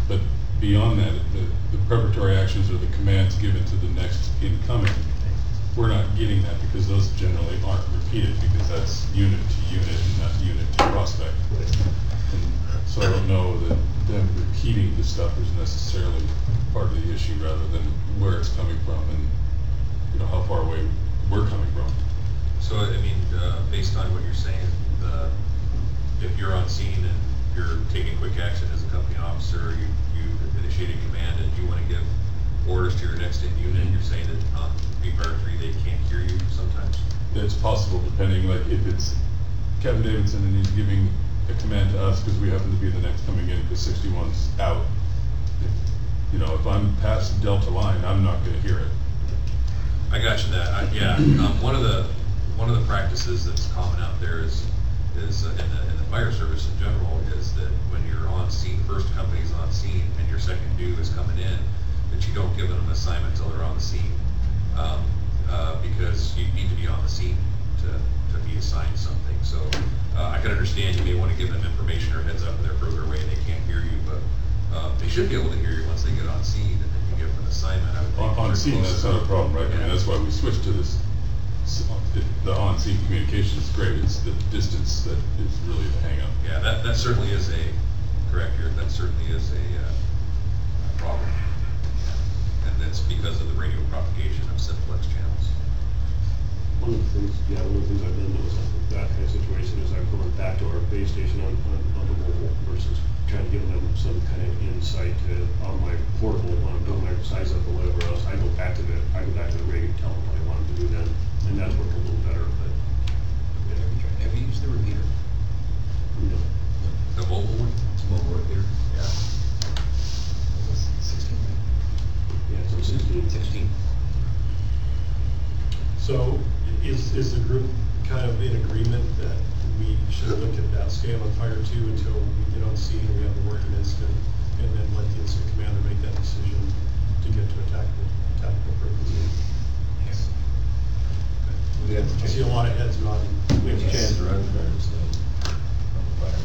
But beyond that, the preparatory actions or the commands given to the next incoming, we're not getting that because those generally aren't repeated because that's unit to unit and not unit to prospect. And so I don't know that them repeating the stuff is necessarily part of the issue rather than where it's coming from and, you know, how far away we're coming from. So, I mean, based on what you're saying, if you're on scene and you're taking quick action as a company officer, you initiate a command and you want to give orders to your next in unit, you're saying that on BPR 3 they can't hear you sometimes? It's possible depending, like if it's Kevin Davidson and he's giving a command to us because we happen to be the next coming in because 61's out. You know, if I'm past Delta line, I'm not going to hear it. I got you that. One of the practices that's common out there is in the fire service in general is that when you're on scene, first company's on scene and your second due is coming in, that you don't give them an assignment until they're on the scene, because you need to be on the scene to be assigned something. So I can understand you may want to give them information or heads up if they're further away and they can't hear you, but they should be able to hear you once they get on scene, and then you give them an assignment. I would think On scene, that's not a problem, right? Yeah. I mean, that's why we switched to this. The on-scene communication is great. It's the distance that is really the hang-up. Yeah, that certainly is that certainly is a problem. And that's because of the radio propagation of simplex channels. One of the things I've done notice with that kind of situation is I'm going back to our base station on the mobile versus trying to give them some kind of insight on my portable when I'm doing my size up or whatever else. I go back to the radio and tell them what I want them to do then, and that's worked a little better, but. Have you used the repeater? No. The mobile one? It's a mobile repeater? Yeah. 16. Yeah, so 16. So is the group kind of in agreement that we should look at that, stay on fire 2 until we get on scene and we have a working incident, and then let the incident commander make that decision to get to a tactical frequency? Yes. We have to I see a lot of heads nodding. We have to change the run curves then, on the fire.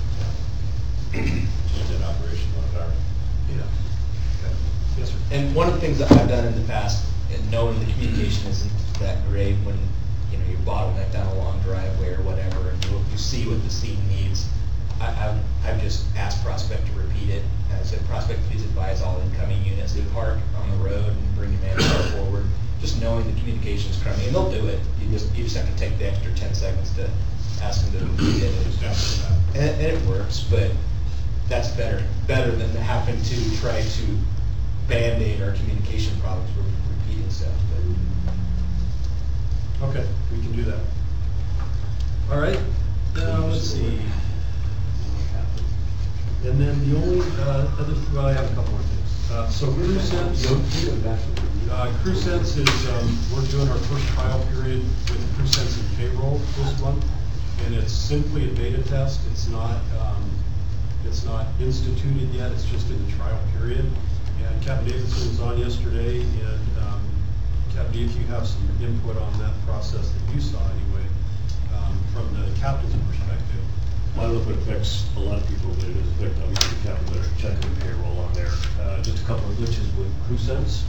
Change that operation on fire. Yeah. Yes, sir. And one of the things that I've done in the past, and knowing the communication isn't that great when, you know, you're bottlenecked down a long driveway or whatever, and you see what the scene needs, I've just asked Prospect to repeat it. And I said, Prospect, please advise all incoming units to park on the road and bring your man forward. Just knowing the communication is crummy, and they'll do it. You just have to take the extra 10 seconds to ask them to repeat it. And it works, but that's better than having to try to band-aid our communication problems with repeating stuff. Okay, we can do that. All right, now let's see. And then the only other, well, I have a couple more things. So CrewSense, CrewSense is, we're doing our first trial period with CrewSense and payroll this month, and it's simply a beta test. It's not instituted yet. It's just in the trial period. And Captain Davidson was on yesterday, and Captain, if you have some input on that process that you saw anyway, from the captain's perspective. I don't know if it affects a lot of people, but it does affect obviously the captain that are checking the payroll on there. Just a couple of glitches with CrewSense,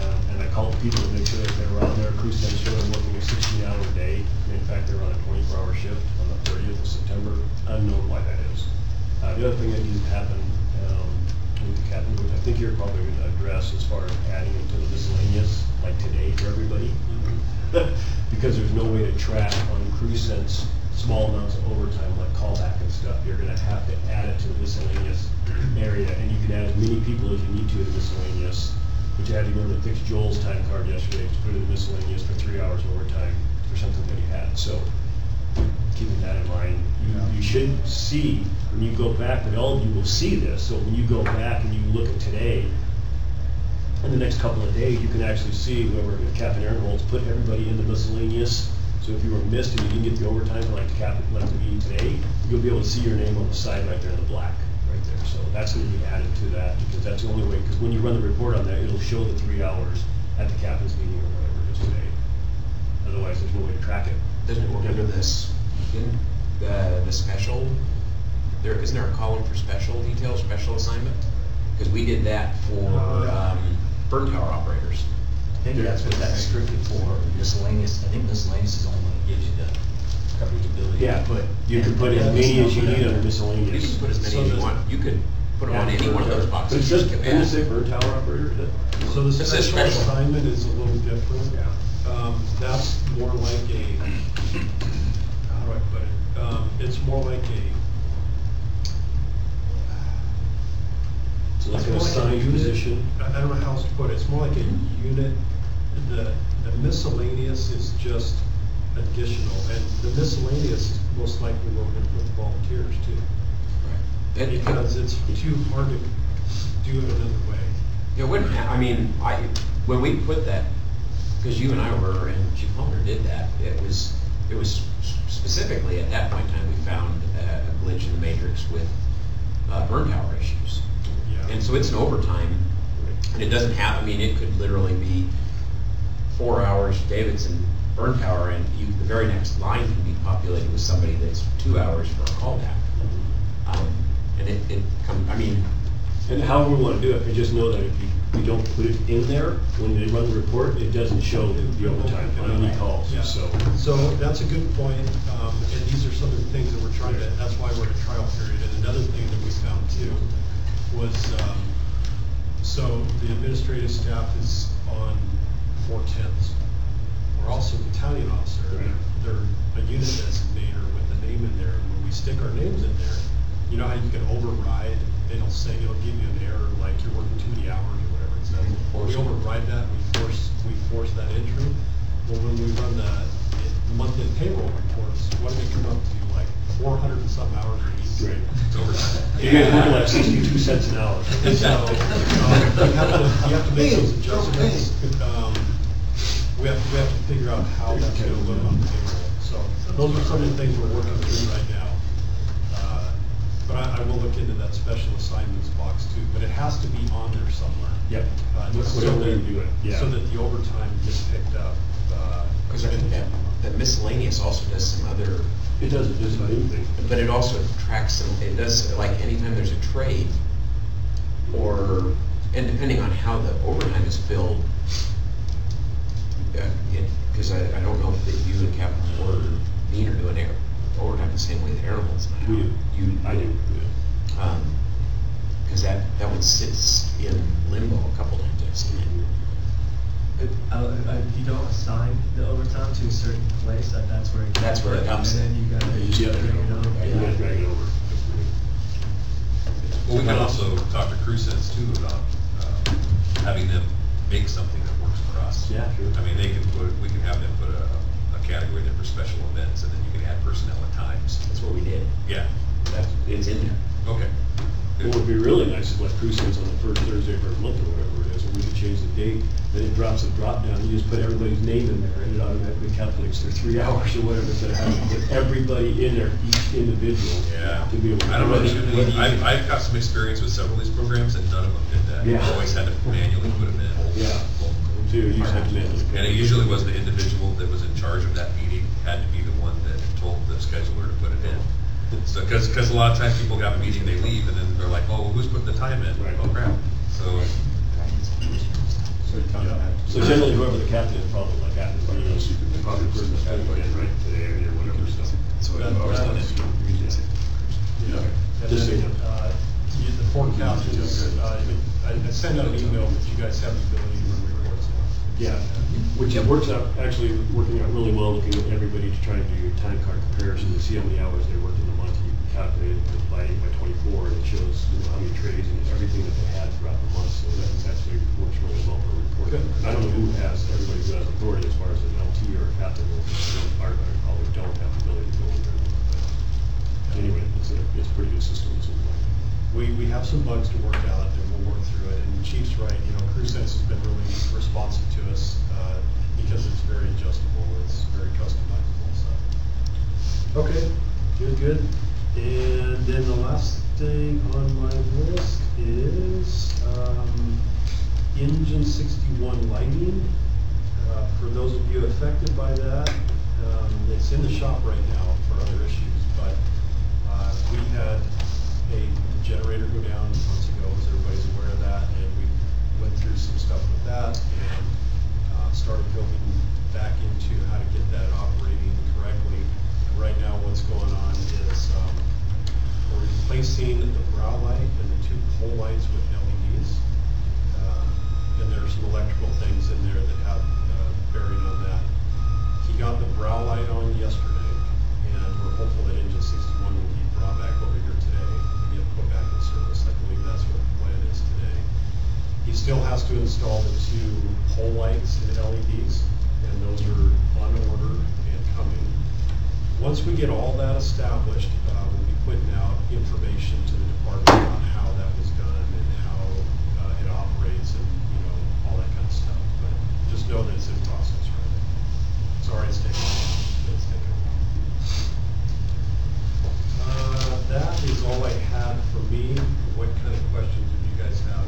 and I called the people to make sure that they were on there. CrewSense showed them working a 16-hour day. In fact, they were on a 24-hour shift on the 30th of September. Unknown why that is. The other thing that needs to happen with the captain, which I think you're probably going to address as far as adding into the miscellaneous, like today for everybody. because there's no way to track on crew sense small amounts of overtime like callback and stuff. You're gonna have to add it to the miscellaneous area, and you can add as many people as you need to in miscellaneous, which I had to go to fix Joel's time card yesterday to put it in miscellaneous for 3 hours overtime for something that he had. So keeping that in mind, you should see when you go back, but all of you will see this. So when you go back and you look at today, in the next couple of days, you can actually see whoever Captain Aaronholtz put everybody in the miscellaneous. So if you were missed and you didn't get the overtime for like the meeting today, you'll be able to see your name on the side right there in the black, right there. So that's going to be added to that, because that's the only way, because when you run the report on that, it'll show the 3 hours at the captain's meeting or whatever it is today. Otherwise, there's no way to track it. Doesn't it work under this, in the special, isn't there a column for special details, special assignment? Because we did that for burn tower operators. I think that's what that's strictly for, miscellaneous. I think miscellaneous is only gives you the coverage ability. Yeah, but you can put as many as you need under miscellaneous. You can put as many as you want. You could put them on any one of those boxes. But it's just, didn't it say burn tower operator? So the It says special special. assignment is a little different. That's more like a, how do I put it? It's more like a, So like it's an more like a assigned unit. position. I don't know how else to put it. It's more like a unit. The miscellaneous is just additional, and the miscellaneous is most likely working with volunteers too. Because it's too hard to do it another way. It wouldn't, I mean, when we put that, because you and I were, and Chief Palmer did that, it was specifically at that point in time, we found a glitch in the matrix with burn tower issues. Yeah. And so it's an overtime, and it doesn't have, I mean, it could literally be 4 hours Davidson burn tower, and the very next line can be populated with somebody that's 2 hours for a callback. And it comes, I mean. And however we want to do it, I just know that if you don't put it in there, when they run the report, it doesn't show the overtime on any calls, Yeah. so. So that's a good point, and these are some of the things that we're trying to, that's why we're in a trial period. And another thing that we found too was, so the administrative staff is on 410s. We're also battalion officer, they're a unit designator with a name in there, and when we stick our names in there, you know how you can override, it'll give you an error, like you're working too many hours or whatever it says. When we override that, we force that entry. Well, when we run the monthly payroll reports, what do they come up to, like 400 and some hours a week? Right. It's overtime. You guys work like 62 cents an hour. And so, you have to make those adjustments. We have to figure out how that's gonna live on payroll. So those are some of the things we're working through right now. But I will look into that special assignments box too, but it has to be on there somewhere. Yep. So Whatever way that- you do it, yeah. So that the overtime gets picked up. Because I think that miscellaneous also does some other, It doesn't just about anything. but it also tracks some, it does, like anytime there's a trade, and depending on how the overtime is billed, because I don't know if you and Captain Ward or Dean are doing overtime the same way that Aaronholtz and I do. I do. Because that one sits in limbo a couple times I've seen it. You don't assign the overtime to a certain place, that's where it comes. That's where it comes And in. then you gotta Yeah. bring it over. You gotta drag it over. Well, we can also talk to crew sets too about having them make something that works for us. Yeah, sure. I mean, we can have them put a category there for special events, and then you can add personnel at times. That's what we did. Yeah, It's in there. okay. What would be really nice is what Crew says on the first Thursday of every month or whatever it is, and we could change the date, then it drops a drop down, you just put everybody's name in there, and it automatically calculates their 3 hours or whatever, instead of having to put everybody in there, each individual. Yeah. To be able to. I don't know, whether you- I've got some experience with several of these programs, and none of them did that. Yeah. We always had to manually put them in. Yeah, so you just have to manually. And it usually was the individual that was in charge of that meeting, had to be the one that told the scheduler to put it in. So, because a lot of times people have a meeting, they leave, and then they're like, oh, well, who's putting the time in? Right. Oh, crap. So, So generally, whoever the captain is, probably like that, you know, so you could probably put this everybody in right today or whatever, so. So I've always done it. Yeah. And Just then, so you know. the forecast is, I sent out an email that you guys have the ability to run reports now. Yeah, which works out, actually working out really well, looking at everybody to try to do your time card comparison to see how many hours they worked in the month. You calculate it by 24, and it shows how many trades and everything that they had throughout the month. So that actually works really well for reporting. I don't know who has, everybody who has authority as far as an LT or a captain. Firefighters probably don't have the ability to go in there. But anyway, it's a pretty good system. It seems like. We have some bugs to work out, and we'll work through it. And Chief's right, CrewSense has been really responsive to us because it's very adjustable. It's very customizable. So. Okay, good. And then the last thing on my list is Engine 61 lighting. For those of you affected by that, it's in the shop right now for other issues, but we had a generator go down months ago, as everybody's aware of that, and we went through some stuff with that and started building back into how to get that operating correctly. And right now what's going on is we're replacing the brow light and the two pole lights with LEDs. And there's some electrical things in there that have bearing on that. He got the brow light on yesterday, and we're hopeful that Engine 61 will be brought back over here today and get put back in service. I believe that's what the plan is today. He still has to install the two pole lights and LEDs, and those are on order and coming. Once we get all that established, we'll be putting out information to the department on how that was done and how it operates and all that kind of stuff. But just know that it's in process right now. Sorry it's taking a while. That is all I had for me. What kind of questions do you guys have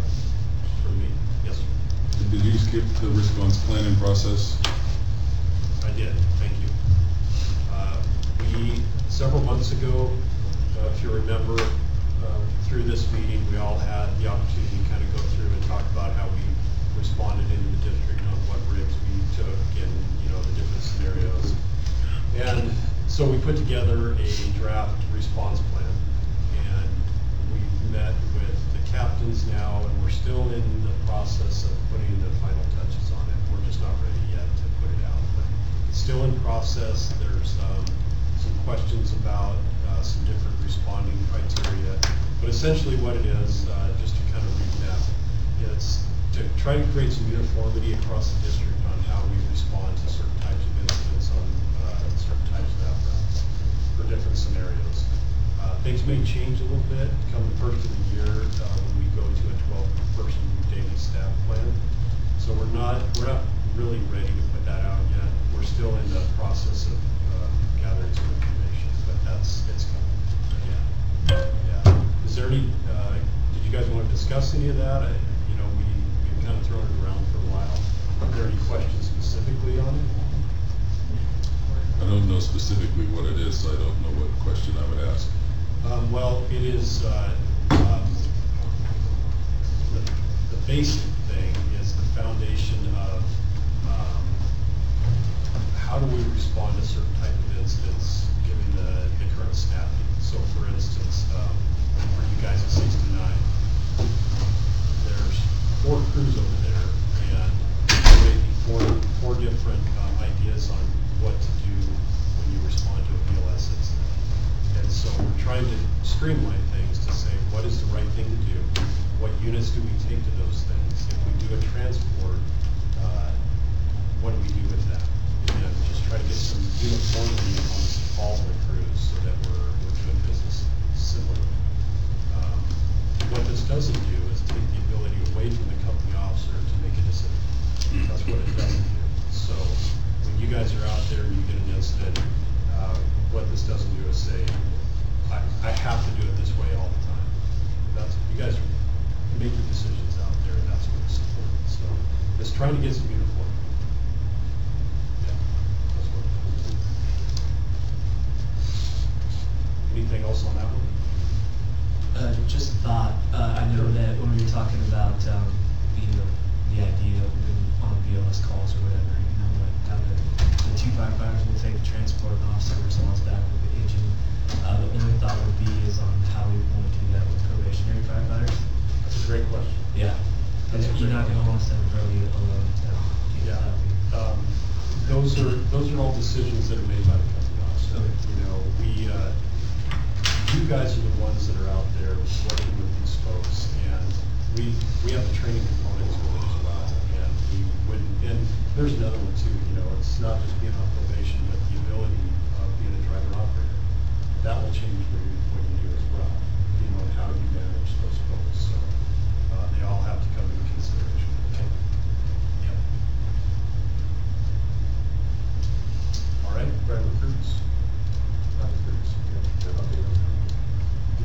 for me? Yes, sir. Did you skip the response planning process? I did, thank you. Several months ago, if you remember, through this meeting, we all had the opportunity to kind of go through and talk about how we responded in the district on what rigs we took and, the different scenarios. And so we put together a draft response plan, and we met with the captains now, and we're still in the process of putting the final touches on it. We're just not ready yet to put it out, but it's still in process. There's some questions about some different responding criteria, but essentially what it is, just to kind of recap, it's to try to create some uniformity across the district on how we respond to certain types of incidents on certain types of apparatus for different scenarios. Things may change a little bit come the first of the year when we go to a 12-person daily staff plan. So we're not really ready to put that out yet. We're still in the process of gathering some information, but it's coming. Yeah. Is there any? Did you guys want to discuss any of that? We've kind of thrown it around for a while. Are there any questions specifically on it? I don't know specifically what it is, so I don't know what question I would ask. Well, it is the basic thing is the foundation of how do we respond to certain type of incidents given the current staffing. So for instance, for you guys at 69, there's 4 crews over there, and there may be four different ideas on what to do when you respond to a BLS incident. And so we're trying to streamline things to say what is the right thing to do, what units do we take to those things, if we do a transport, what do we do with that? And just try to get some uniformity amongst all the crews so that we're doing business similarly. What this doesn't do is take the ability away from the company officer to make a decision. That's what it doesn't do. So when you guys are out there and you get an incident, what this doesn't do is say, I have to do it this way all the time. You guys are making decisions out there, and that's what it's important. So it's trying to get some uniformity. Anything else on that one? Just a thought. I know that when we were talking about the idea of doing on BLS calls or whatever, like how the 2 firefighters will take the transport and officer response back with the engine. The only thought would be is on how we want to do that with probationary firefighters. That's a great question. Yeah, because you're not going to want to send a pro unit alone to Yeah. Those are all decisions that are made by the company, honestly. You know, you guys are the ones that are out there working with these folks, and we have the training component to it as well. And there's another one too, you know, it's not just being on probation, but the ability of being a driver operator. That will change what you do as well, you know, and how you manage those folks. So they all have to come into consideration. Okay. Yep. All right, driver recruits.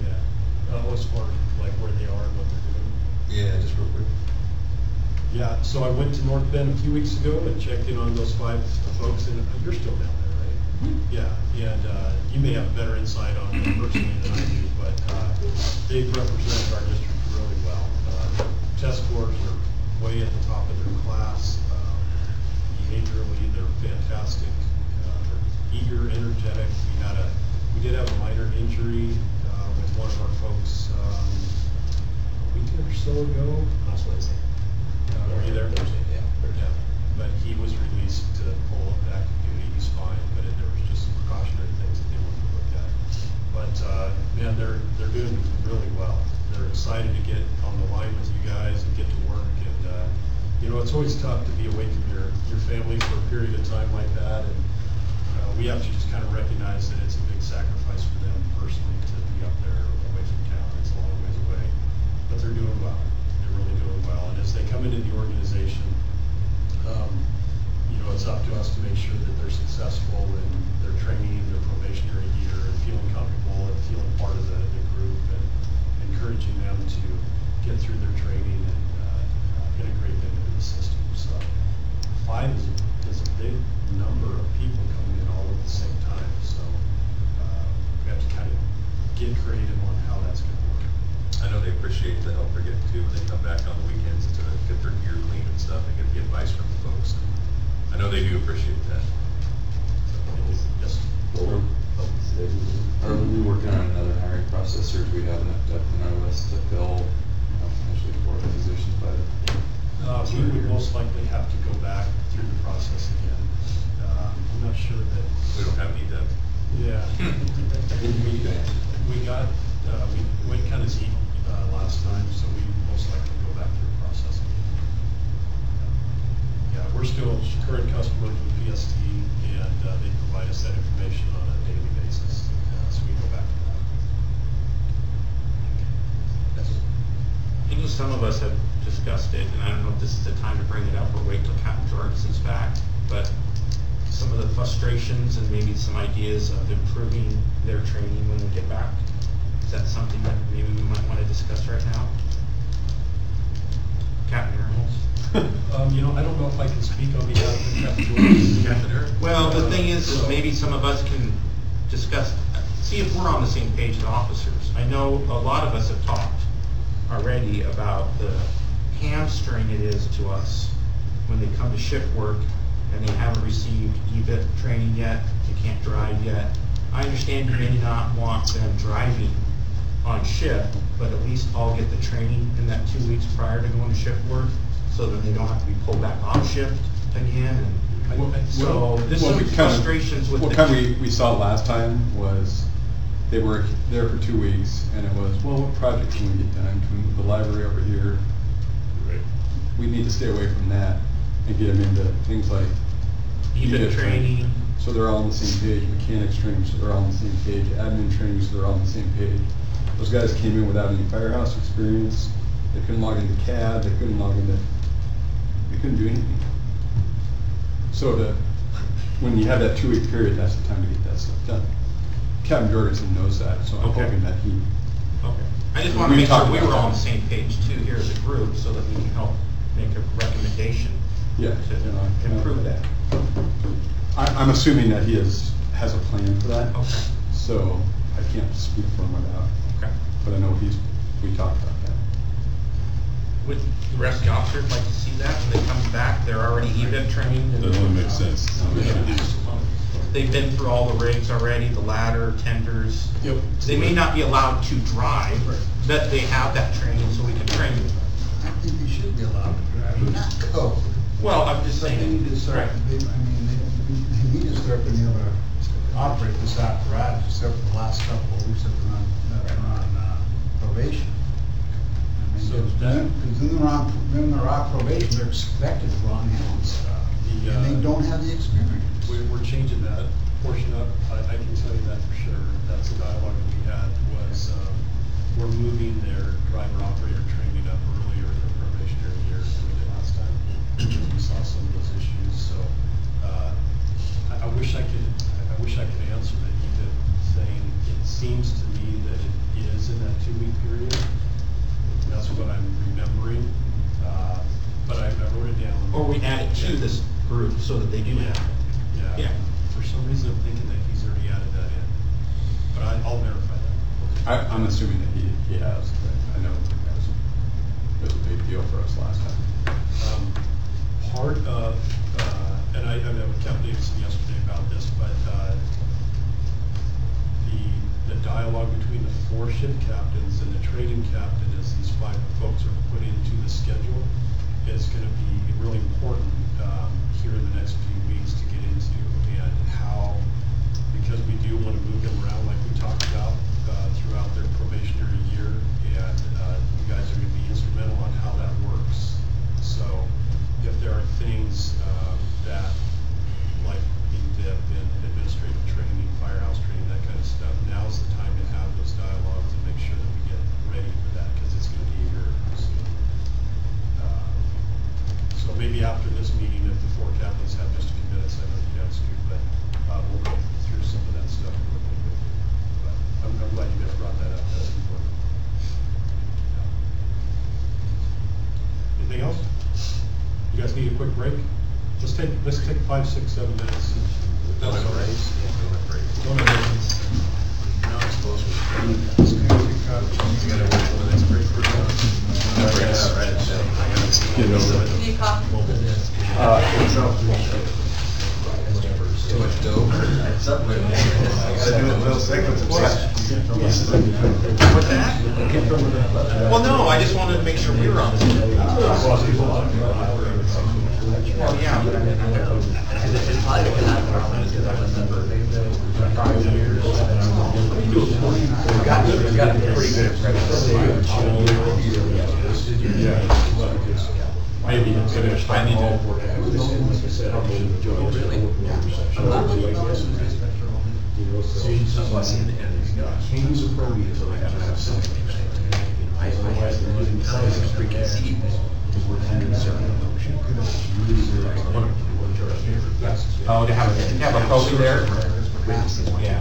Yeah. As far as like where they are and what they're doing. Yeah, just real quick. Yeah, so I went to North Bend a few weeks ago and checked in on those 5 folks, and you're still down there, right? Yeah, and you may have better insight on them personally than I do, but they've represented our district really well. Test scores are way at the top of their class. Behaviorally, they're fantastic. They're eager, energetic. We did have a minor injury with one of our folks a weekend or so ago. Last Wednesday. Were you there? Thursday, yeah. Yeah, but he was released to pull back to duty. He's fine, but there was just some precautionary things that they wanted to look at. But man, they're doing really well. They're excited to get on the line with you guys and get to work. And you know, it's always tough to be away from your family for a period of time like that. And we have to just kind of recognize that it's a big sacrifice for them personally to be up there away from town. It's a long ways away, but they're doing well. They're really doing well. And as they come into the organization, you know, it's up to us to make sure that they're successful in their training, their probationary year, and feeling comfortable and feeling part of the group, and encouraging them to get through their training and integrate them into the system. So 5 is a big number of people coming in all at the same time. So we have to kind of get creative on how that's going to work. I know they appreciate the help they're getting too when they come back on the weekends to get their gear clean and stuff and get the advice from the folks. I know they do appreciate that. Yes. Are we working on another hiring process, or do we have enough depth in our list to fill, potentially 4 positions by the? We would most likely have to go back through the process again. I'm not sure that. We don't have any depth. Yeah. we went kind of deep last time, so we most likely go back through the process again. Yeah, we're still current customers with PST, and they provide us that information on a daily basis, so we go back to that. I know some of us have discussed it, and I don't know if this is the time to bring it up or wait till Captain Jorgensen's back, but some of the frustrations and maybe some ideas of improving their training when we get back. Is that something that maybe we might want to discuss right now? Captain Earls? You know, I don't know if I can speak on behalf of Captain Jorgensen. Captain Earl? Well, the thing is maybe some of us can discuss, see if we're on the same page as officers. I know a lot of us have talked already about the hamstring it is to us when they come to shift work and they haven't received EBIT training yet, they can't drive yet. I understand you may not want them driving on shift, but at least I'll get the training in that 2 weeks prior to going to shift work, so that they don't have to be pulled back off shift again. And so there's some frustrations with what we saw last time was they were there for 2 weeks, and it was, well, what project can we get done? Can we move the library over here? Right. We need to stay away from that and get them into things like EBIT training. So they're all on the same page. Mechanics training, so they're all on the same page. Admin training, so they're all on the same page. Those guys came in without any firehouse experience. They couldn't log into CAD. They couldn't do anything. So when you have that 2 week period, that's the time to get that stuff done. Captain Jorgensen knows that, so I'm hoping that he. Okay. I just want to make sure we were all on the same page too here as a group, so that we can help make a recommendation to improve that. I'm assuming that he has a plan for that. Okay. So I can't speak for him without. Okay. But I know we talked about that. Would the rest of the officers like to see that when they come back? They're already EBIT trained. That only makes sense. They've been through all the rigs already, the ladder, tenders. Yep. They may not be allowed to drive, but they have that training, so we can train them. I think you should be allowed to drive. Go. Well, I'm just saying. They need to start, they need to start being able to operate this apparatus, except for the last couple of weeks that they're on probation. I mean, So because that- when they're on probation, they're expected to run hands, and they don't have the experience. We're changing that portion up, I can tell you that for sure. That's the dialogue that we had was, we're moving their driver operator training up earlier in their probationary year than we did last time. We saw some of those issues, so, I wish I could answer that even saying it seems to me that it is in that 2-week period. That's what I'm remembering, but I wrote it down. Or we add it to this group so that they do have it. Yeah. For some reason, I'm thinking that he's already added that in, but I'll verify that. I'm assuming that he has, but I know it was a big deal for us last time. Part of, and I met with Captain Davidson yesterday about this, but the dialogue between the 4 shift captains and the training captain as these 5 folks are put into the schedule is going to be really important here in the next few weeks to get into, and how, because we do want to move them around like we talked about throughout their probationary year, and you guys are going to be instrumental on how that works. So if there are things that, like BDIP and administrative training, firehouse training, that kind of stuff, now's the time to have those dialogues and make sure that we get ready for that, because it's going to be here soon. So maybe after this meeting, if the 4 captains have just a few minutes, I know you guys do, but we'll go through some of that stuff quickly with you. But I'm glad you guys brought that up. That's important. Yeah. Anything else? You guys need a quick break? Let's take 5, 6, 7 minutes. Don't have breaks. Don't have breaks. Now I'm supposed to. You gotta wait for the next break. You need coffee? Too much dough. I gotta do a little segment of What's that? Well, no, I just wanted to make sure we were on the same. Well, yeah, but I mean, it's probably what happened because I remember 5 years. We've got a pretty good impression. Maybe it's finished. I need to. Oh, to have a coach there? Yeah.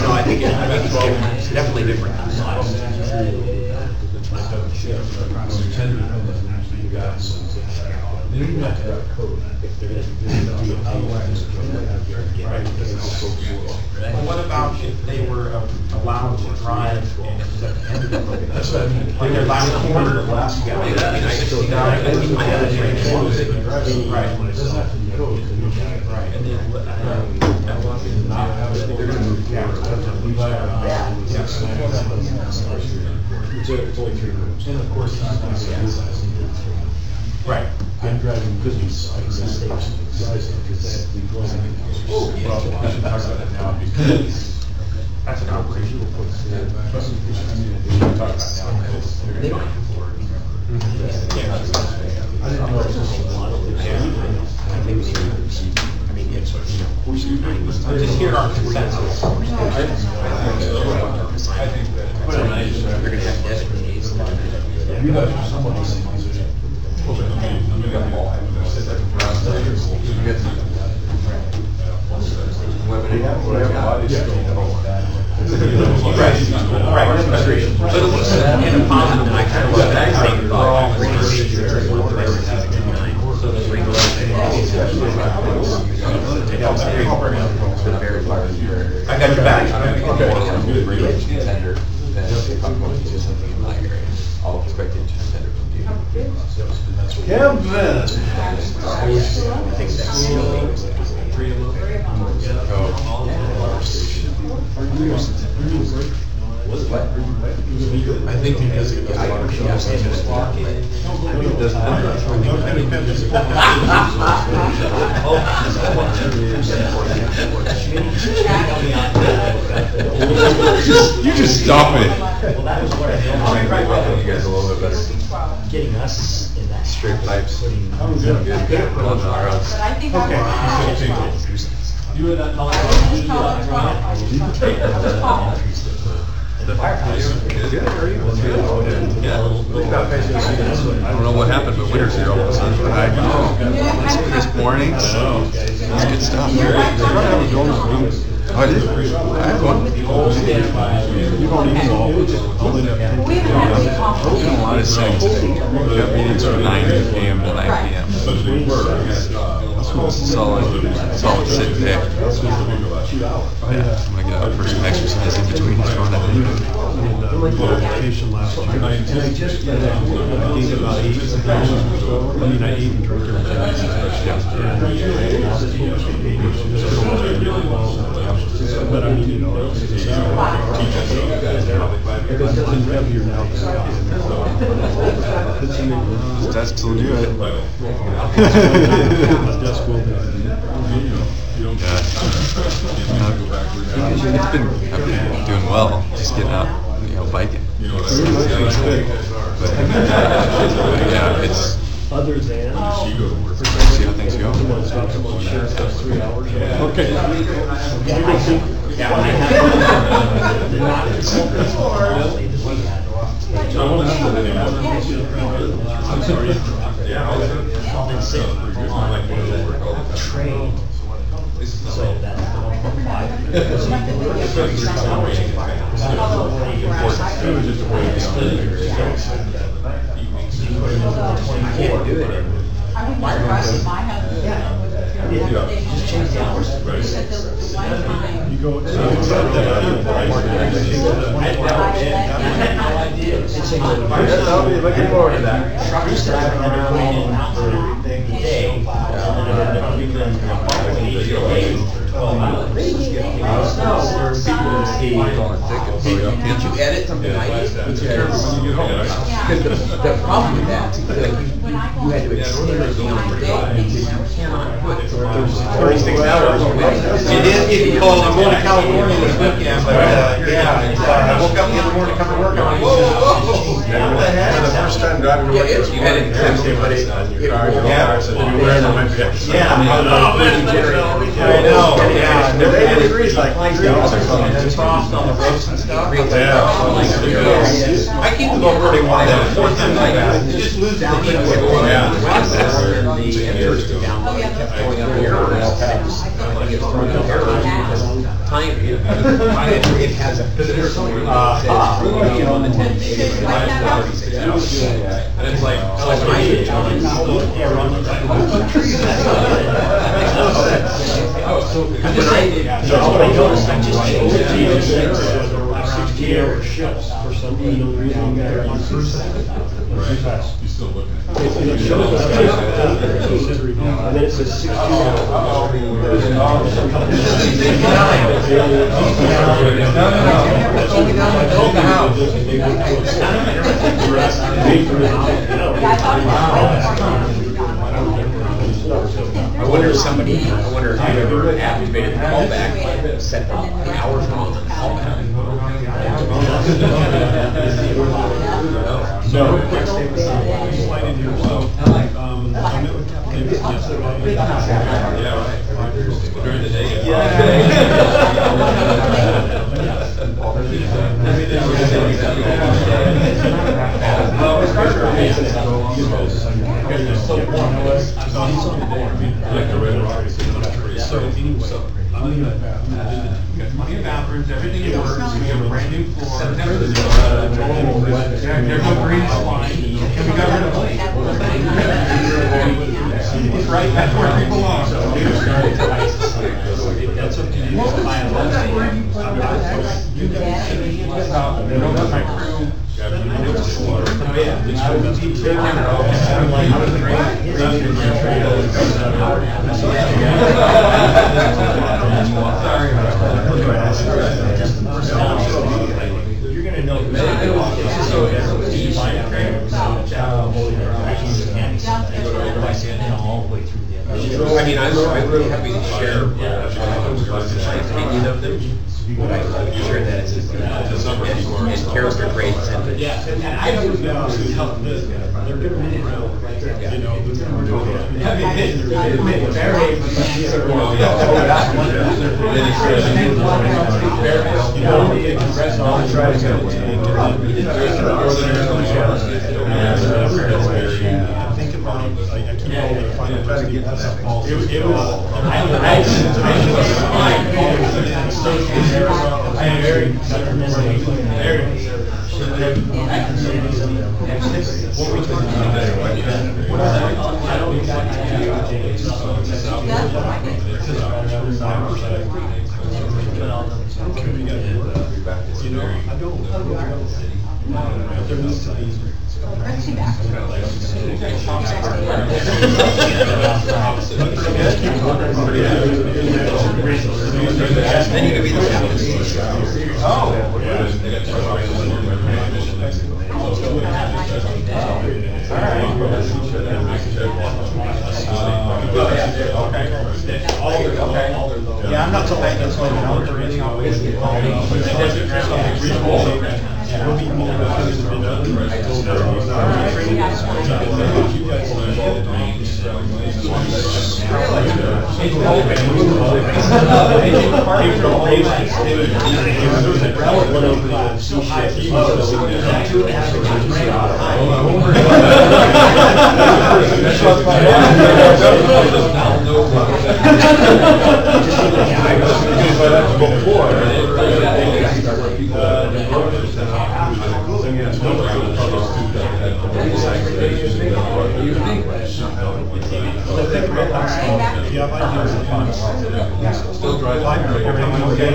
No, I think it's definitely different. Well, what about if they were allowed to drive and it was at the end of the road? That's what I mean. Like their last quarter, last guy. Right. Right. And then, they're gonna move It's only 3 rooms. And of course, right. I'm driving because I can see because that we go in. Oh, yeah. Well, I should talk about that now because That's an operation. we should talk about now because they're going to be for it. I didn't know it was a lot of things. I think we need, I mean, it's, Just hear our consensus. I think that. they're gonna have designates. You guys are somewhat in the same position. Right. But it was in a positive, and I kind of love that thing. I got your back. All expected to tender from you. Kevin! I think that's really Three of them. I think because it You just stop it. Well, that was what I You guys a little bit better. getting us in that. Straight pipes. Putting. Good. Put on the roads. But I think I want. You and that knowledge. I was told tall. The firehouse. Yeah. I don't know what happened, but winter's here all of a sudden. This morning. That's good stuff. Oh, I did. I had one. We haven't had any A conflict. lot of things. We got meetings from 9 a.m. to 9 p.m. Solid sit day. I'm gonna get out for some exercise in between this one, I think. Vacation last year. I ate about 8 pounds. I mean, I ate and drank every day. But I mean, you know, it's heavier now. That's still do it. Desk will be. I've been doing well, just getting out, biking. But, yeah, it's. Other than. See how things go. Okay. I'm sorry. Trade. So that's 1.5. I would be surprised if my husband was Just change the hours. Because the one time. You go. I'll be looking forward to that. Trucks driving around everything today. Did you edit something like this? Because the problem with that, you had to extend it beyond the day, because you cannot put 36 hours. It is getting cold. I'm going to California this weekend, but, yeah, I woke up the other morning to come to work, I'm like, whoa. For the first time driving to Yeah, work. it's, you had it, but it. Yeah. So you wear them, might be extra. Yeah. I know, yeah. The 80 degrees like 3 hours or something. It's frost on the roads and stuff. Yeah. I keep the boat running one day, fourth time like that. You just lose the heat quick. Yeah. Oh, yeah, those It has a position where it says, on the 10 days. And it's like, Hour shifts for some unknown reason. You still looking at And then it says 16 hours. I wonder if you ever activated the callback, set the hours wrong on the callback. So, slide in here, so, I met with David yesterday. Yeah. During the day. So anyway, I'm gonna, we got plenty of bathrooms, everything works, we have a brand new floor. There's no grease line, and we got rid of plate. It's right back where we belong. That's up to you. That's where you put you can stop, you don't have my crew. I would be taking it all the way through the end. I mean, I'm really happy to share my opinion of them, but I share that as a character traits and. Yeah, and I don't know how they're gonna move around, you know, think about, I keep on finding trying to get that ball. It was, I am very what we talking you know, I don't. There needs to be. Then you could be the captain. Yeah, I'm not so bad at slowing down or anything, I'll always get called. Still driving. Everything okay?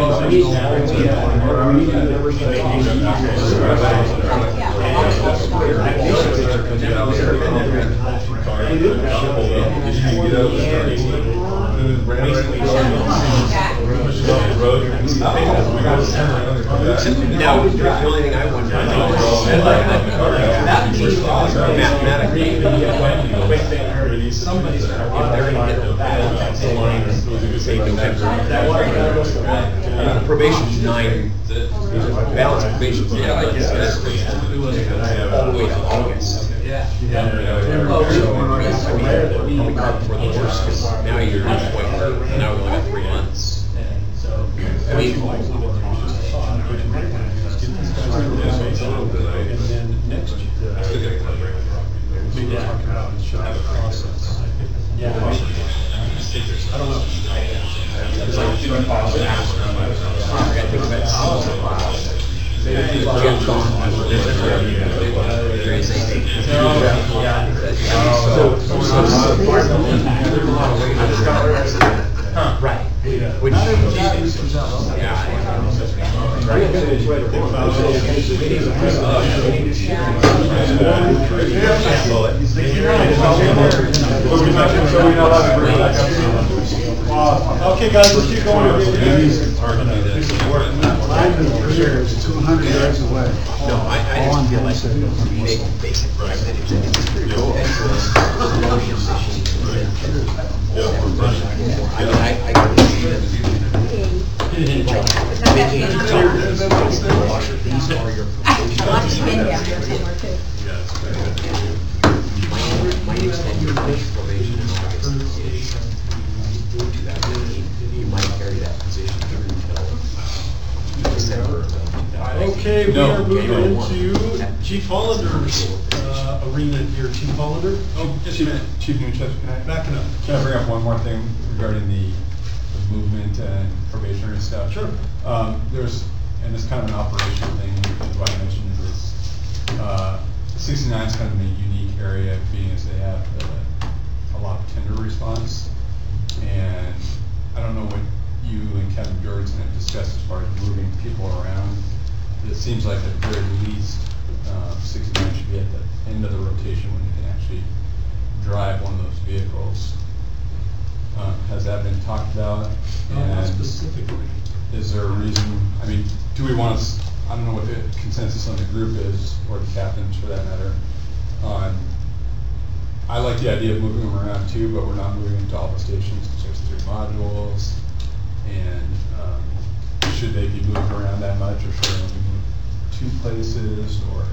Now, the only thing I wonder mathematically, somebody's if they're gonna hit the line, say November, probation's 9, balance probation's all the way to August. For the worst, because now you're at the point where now we only got 3 months. I mean, And then next year, we talk about the process. Yeah. I don't know. Right. Which, Okay, guys, let's keep going. I'm 3 years, 200 yards away. no, I just feel like basic drive that it's pretty cool. I mean, I can see that. These are your might extend your probation in August is 2018. You might carry that position through until December. Okay, we are moving into Chief Hollander's arena here. Chief Hollander? Oh, just a minute. Chief Nunez, Backing up. can I bring up one more thing regarding the movement and probationary stuff? Sure. There's, and it's kind of an operational thing, which is why I mentioned is 69 is kind of a unique area, being as they have a lot of tender response. And I don't know what you and Kevin Jorgensen have discussed as far as moving people around. It seems like at the very least, 69 should be at the end of the rotation when you can actually drive one of those vehicles. Has that been talked about? Not specifically. Is there a reason, I mean, do we want to, I don't know what the consensus on the group is, or the captains for that matter, on I like the idea of moving them around too, but we're not moving them to all the stations, because there's 3 modules. And, should they be moved around that much, or should they only move 2 places, or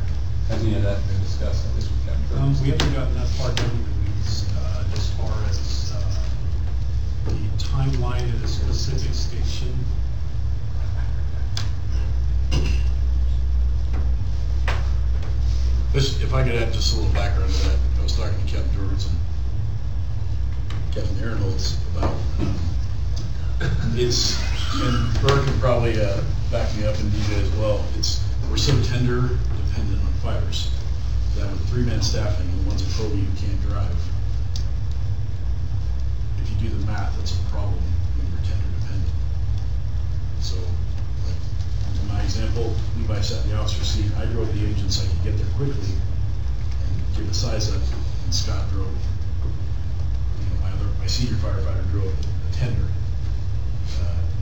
has any of that been discussed, at least with Captain? We haven't gotten that far down in the weeds, as far as, the timeline at a specific station. If I could add just a little background to that, I was talking to Captain Jorgensen, Captain Aaronholtz about, it's, and Bert could probably back me up and DJ as well, we're so tender dependent on fires that with 3-man staffing and one's a Kobe who can't drive, if you do the math, that's a problem when you're tender dependent. So, like, in my example, Levi sat in the officer's seat, I drove the engine so I could get there quickly and give a size up, and Scott drove, my senior firefighter drove a tender,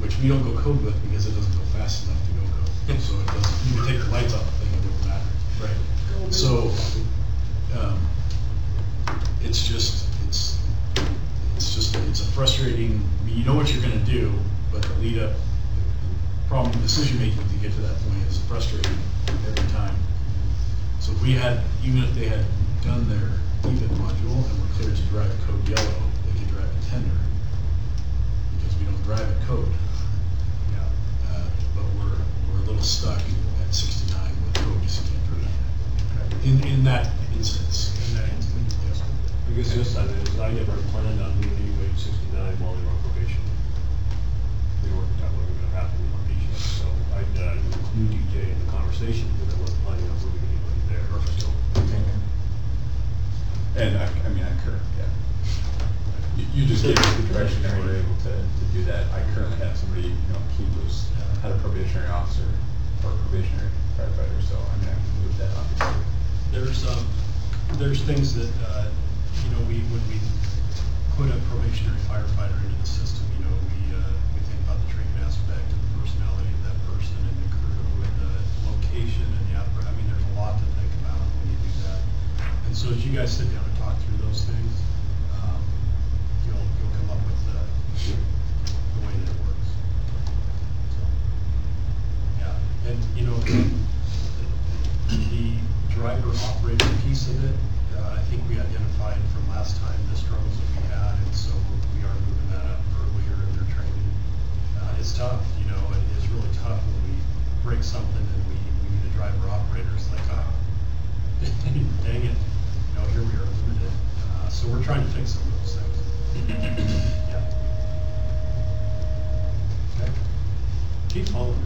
which we don't go code with because it doesn't go fast enough to go code. So it doesn't, you can take the lights off the thing, it wouldn't matter. Right. So, it's a frustrating, I mean, you know what you're gonna do, but the lead up, the problem, decision making to get to that point is frustrating every time. So if we had, even if they had done their EVIT module and were cleared to drive code yellow, they could drive a tender, because we don't drive at code. But we're a little stuck at 69 with code because you can't drive. In that instance. Yes. Because this time is, I never planned on moving anybody to 69 while they were on probation. They weren't that wasn't going to happen on probation, so I knew DJ in the conversation, but I wasn't planning on moving anybody there. So. And I concur, yeah. You just gave us the direction that we're able to do that. I currently have somebody, Keith was, had a probationary officer or probationary firefighter, so I can move that obviously. There's things that, when we put a probationary firefighter into the system, we think about the training aspect and the personality of that person and the crew and the location and there's a lot to think about when you do that. And so as you guys sit down and talk through those things, you'll come up with the way that it works. So, yeah, and the driver operator piece of it, I think we identified from last time the struggles that we had, and so we are moving that up earlier in their training. It's tough, it is really tough when we break something and we need a driver operator. It's like, dang it, here we are limited. So we're trying to fix some of those things. Yeah. Okay. Keep following.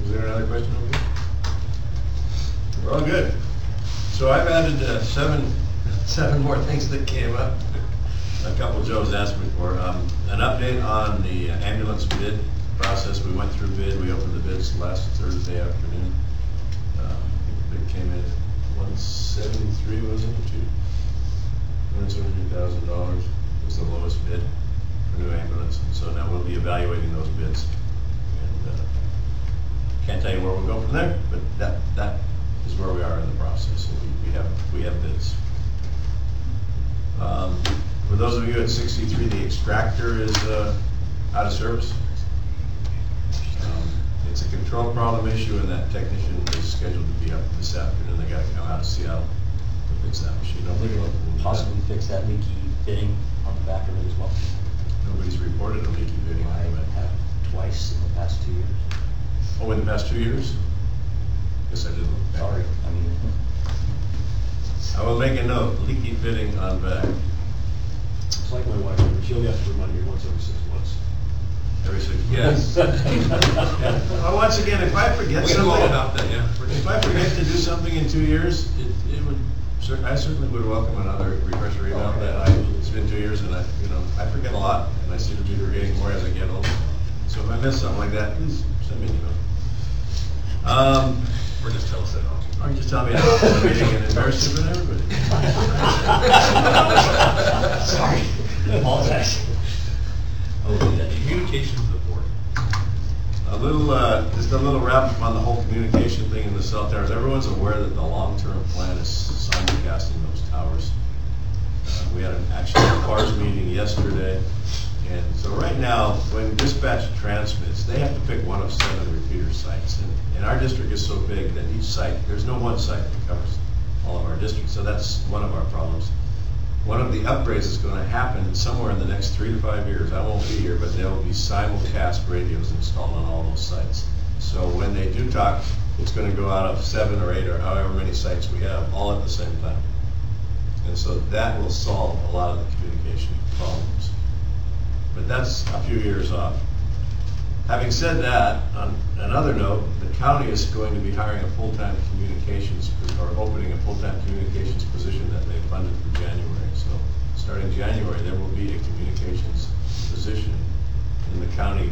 Is there another question over here? We're all good. So I've added 7 more things that came up. A couple Joe's asked me for. An update on the ambulance bid process. We went through bid. We opened the bids last Thursday afternoon. The bid came in at 173, wasn't it, Chief? $173,000 was the lowest bid for new ambulance. And so now we'll be evaluating those bids. And can't tell you where we'll go from there, but that is where we are in the process. So we have bids. For those of you at 63, the extractor is out of service. It's a control problem issue, and that technician is scheduled to be up this afternoon. They got to come out of Seattle to fix that machine. They could possibly fix that leaky fitting on the back of it as well. Nobody's reported a leaky fitting on it. I have twice in the past 2 years. Oh, in the past 2 years? Guess I didn't look back. Sorry, I will make a note, leaky fitting on back. It's like my wife, she only has to remind me once every 6 months. Every 6 months? Yes. Well, once again, if I forget something, about that, yeah. If I forget to do something in 2 years, I certainly would welcome another refresher email. It's been 2 years, and I forget a lot, and I seem to be forgetting more as I get older. So if I miss something like that, please send me an email. Or just tell us that. Or just tell me I'm meeting and embarrassing for everybody. Sorry, I apologize. Communication to the board. Just a little wrap up on the whole communication thing in the cell towers. Everyone's aware that the long-term plan is simulcasting those towers We had actually a PARS meeting yesterday. And so right now, when dispatch transmits, they have to pick one of 7 repeater sites. And our district is so big that each site, there's no one site that covers all of our districts. So that's one of our problems. One of the upgrades is going to happen somewhere in the next 3 to 5 years. I won't be here, but there will be simulcast radios installed on all those sites. So when they do talk, it's going to go out of 7 or 8 or however many sites we have, all at the same time. And so that will solve a lot of the communication problems. But that's a few years off. Having said that, on another note, the county is going to be hiring a full-time communications, or opening a full-time communications position that they funded for January. So starting January, there will be a communications position in the county,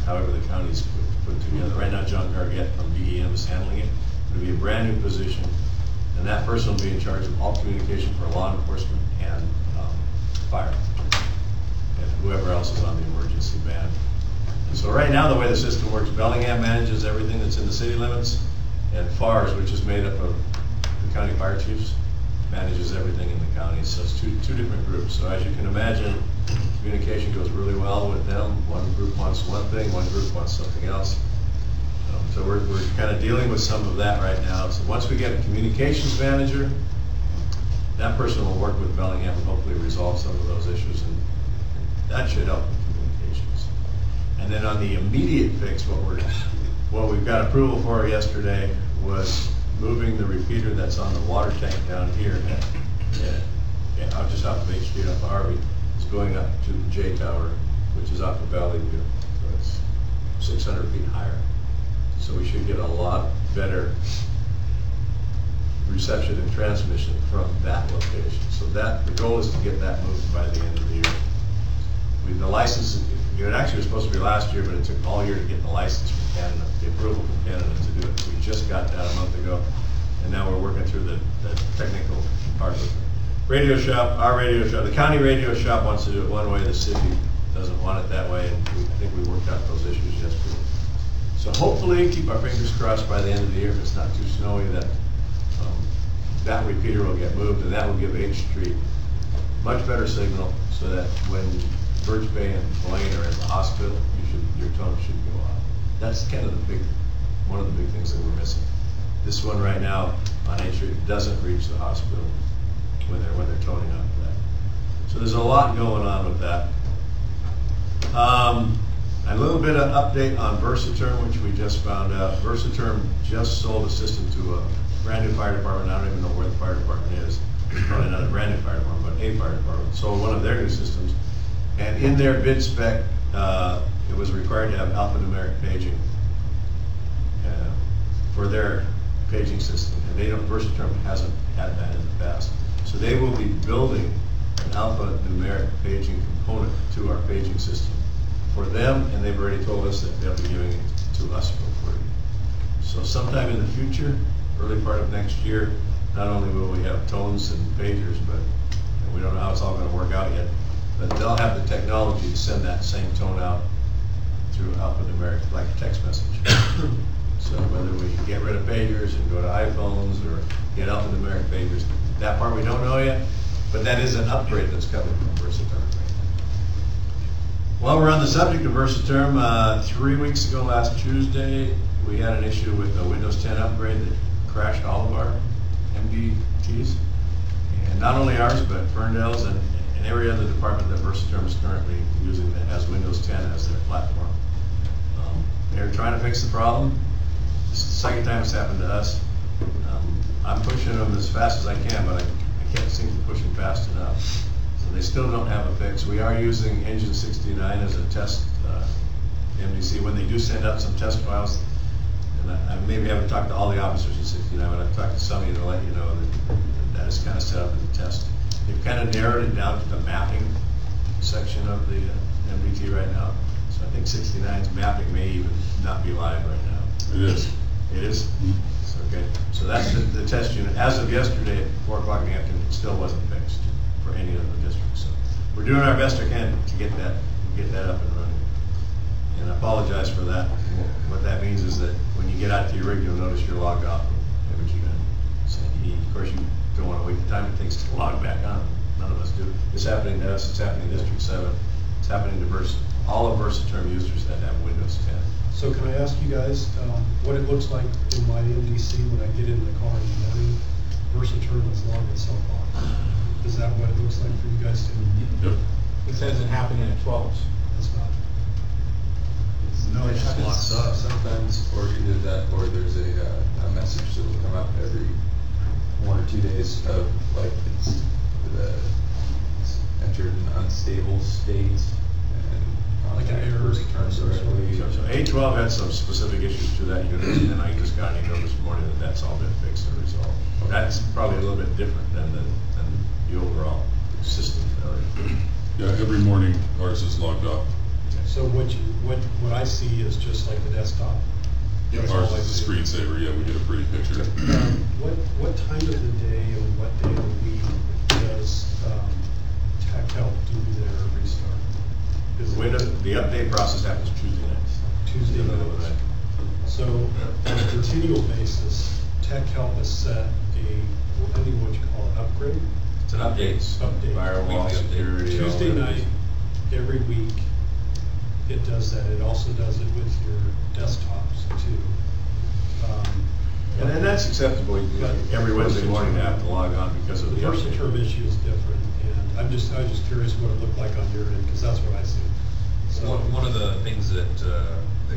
however the county's put together. Right now, John Gargett from DEM is handling it. It'll be a brand new position, and that person will be in charge of all communication for law enforcement and fire, and whoever else is on the emergency band. And so right now, the way the system works, Bellingham manages everything that's in the city limits, and FARS, which is made up of the county fire chiefs, manages everything in the county. So it's two different groups. So as you can imagine, communication goes really well with them. One group wants one thing, one group wants something else. So we're kind of dealing with some of that right now. So once we get a communications manager, that person will work with Bellingham and hopefully resolve some of those issues, and that should help with communications. And then on the immediate fix, what we've got approval for yesterday was moving the repeater that's on the water tank down here, just off of H Street, off of Harvey, is going up to the J Tower, which is off of Valley View. So it's 600 feet higher. So we should get a lot better reception and transmission from that location. So the goal is to get that moved by the end of the year. The license, it actually was supposed to be last year, but it took all year to get the license from Canada, the approval from Canada to do it. We just got that a month ago, and now we're working through the technical part of it. Radio shop, our radio shop, the county radio shop wants to do it one way, the city doesn't want it that way, and I think we worked out those issues yesterday. So hopefully, keep our fingers crossed by the end of the year, if it's not too snowy, that repeater will get moved, and that will give H Street much better signal, so that when Birch Bay and Blaine are at the hospital, your tone should go out. That's kind of one of the big things that we're missing. This one right now on H Street doesn't reach the hospital when they're toning up for that. So there's a lot going on with that. A little bit of update on Versaterm, which we just found out. Versaterm just sold a system to a brand new fire department. I don't even know where the fire department is. Probably not a brand new fire department, but a fire department. Sold one of their new systems. And in their bid spec, it was required to have alphanumeric paging for their paging system. And Versaterm hasn't had that in the past. So they will be building an alphanumeric paging component to our paging system for them, and they've already told us that they'll be giving it to us for free. So sometime in the future, early part of next year, not only will we have tones and pagers, but we don't know how it's all going to work out yet, but they'll have the technology to send that same tone out through alphanumeric, like text message. So whether we can get rid of pagers and go to iPhones or get alphanumeric pagers, that part we don't know yet, but that is an upgrade that's coming from Versaterm. While we're on the subject of Versaterm, 3 weeks ago, last Tuesday, we had an issue with a Windows 10 upgrade that crashed all of our MDTs. And not only ours, but Ferndale's and every other department that Versaterm is currently using that has Windows 10 as their platform. They're trying to fix the problem. This is the second time it's happened to us. I'm pushing them as fast as I can, but I can't seem to push them fast enough. So they still don't have a fix. We are using Engine 69 as a test MDC when they do send out some test files. And I maybe haven't talked to all the officers in 69, but I've talked to some of you to let you know that is kind of set up as a test. They've kind of narrowed it down to the mapping section of the MDT right now. So I think 69's mapping may even not be live right now. It is. It is? Okay. So that's the test unit. As of yesterday at 4 o'clock in the afternoon, it still wasn't fixed for any of the districts. So we're doing our best we can to get that up and running. And I apologize for that. What that means is that when you get out to your rig, you'll notice you're logged off of Imaging and Sandy. Of course, you don't want to wait the time it takes to log back on. None of us do. It's happening to us, it's happening to District 7, it's happening to all of Versaterm users that have Windows 10. So can I ask you guys, what it looks like in my MDC when I get in the car in the morning? Versaterm has logged itself off. Is that what it looks like for you guys too? Yep. It says it happening at 12. That's not. No, it just locks up. Sometimes, or either that, or there's a message that will come up every 1 or 2 days of like it's entered in unstable state and Like an error returns directly. So A12 had some specific issues to that unit, and I just got an email this morning that that's all been fixed and resolved. That's probably a little bit different than the overall system failure. Yeah, every morning ours is logged off. So what I see is just like the desktop. That's all Ours I is a see. screensaver, yeah, we get a pretty picture. What time of the day and what day of the week does Tech Help do their restart? Is it Windows, the update process happens Tuesday nights. Tuesday In the middle of the night? night. So on a continual basis, Tech Help has set I think what you call it, upgrade? It's an updates, Update. firewall, Weekly update. security. all Tuesday that. night, every week, it does that. It also does it with your desktops too. And that's acceptable, you But every Wednesday morning to have to log on because of The the update. Versaterm issue is different, and I was just curious what it looked like on your end, because that's what I see. So, One of the things that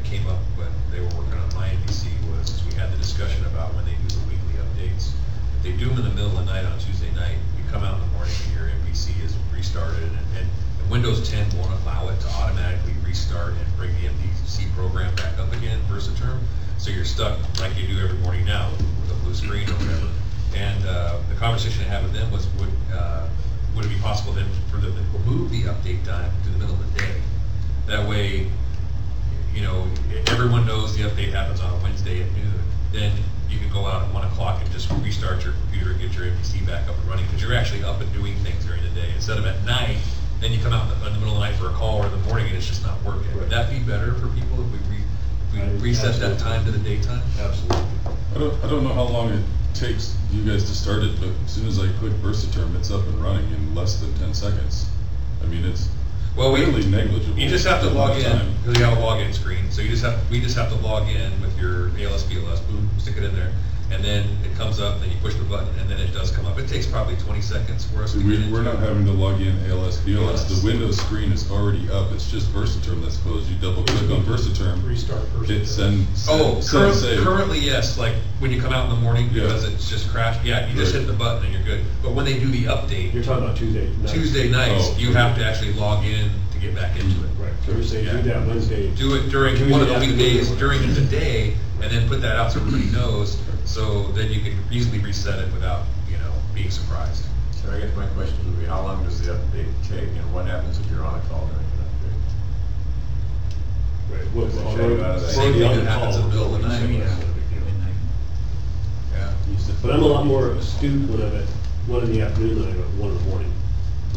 came up when they were working on my NBC was we had the discussion about when they do the weekly updates. If they do them in the middle of the night on Tuesday night, you come out in the morning and your NBC is restarted, and Windows 10 won't allow it to automatically restart and bring the NBC program back up again, Versaterm. So you're stuck like you do every morning now with a blue screen or whatever. And the conversation I had with them was, would it be possible then for them to move the update time to the middle of the day? That way, you know, everyone knows the update happens on a Wednesday at noon. Then you can go out at 1 o'clock and just restart your computer and get your NBC back up and running, because you're actually up and doing things during the day. Instead of at night, then you come out in the middle of the night for a call, or in the morning and it's just not working. Would that be better for people if we reset that time to the daytime? Absolutely. I don't know how long it takes you guys to start it, but as soon as I click Versaterm, it's up and running in less than 10 seconds. I mean, it's really negligible. You just have to log in, Time. because you have a login screen, so we just have to log in with your ALS, BLS, boom, stick it in there, and then it comes up, and then you push the button, and then it does come up. It takes probably 20 seconds for us to get into We're not it. having to log in ALS, BLS. BLS. The Windows screen is already up. It's just Versaterm that's closed. You double click on Versaterm. Restart Versaterm. Hit send save. Currently, yes, like when you come out in the morning, because it's just crashed, yeah, you just hit the button and you're good. But when they do the update, You're talking about Tuesday nights. you have to actually log in to get back into it. Right, so you're saying do that Wednesday. Do it during Tuesday one of the afternoon. weekdays during the day, and then put that out so everybody knows, so then you can easily reset it without, being surprised. So I guess my question would be, how long does the update take, and what happens if you're on a call during an update? Right, what, Does it well, show you out of that? Same thing on that the happens in the middle of the call, night. it's not a big deal. Yeah. But I'm a lot more astute when I'm at 1 in the afternoon than I am at 1 in the morning.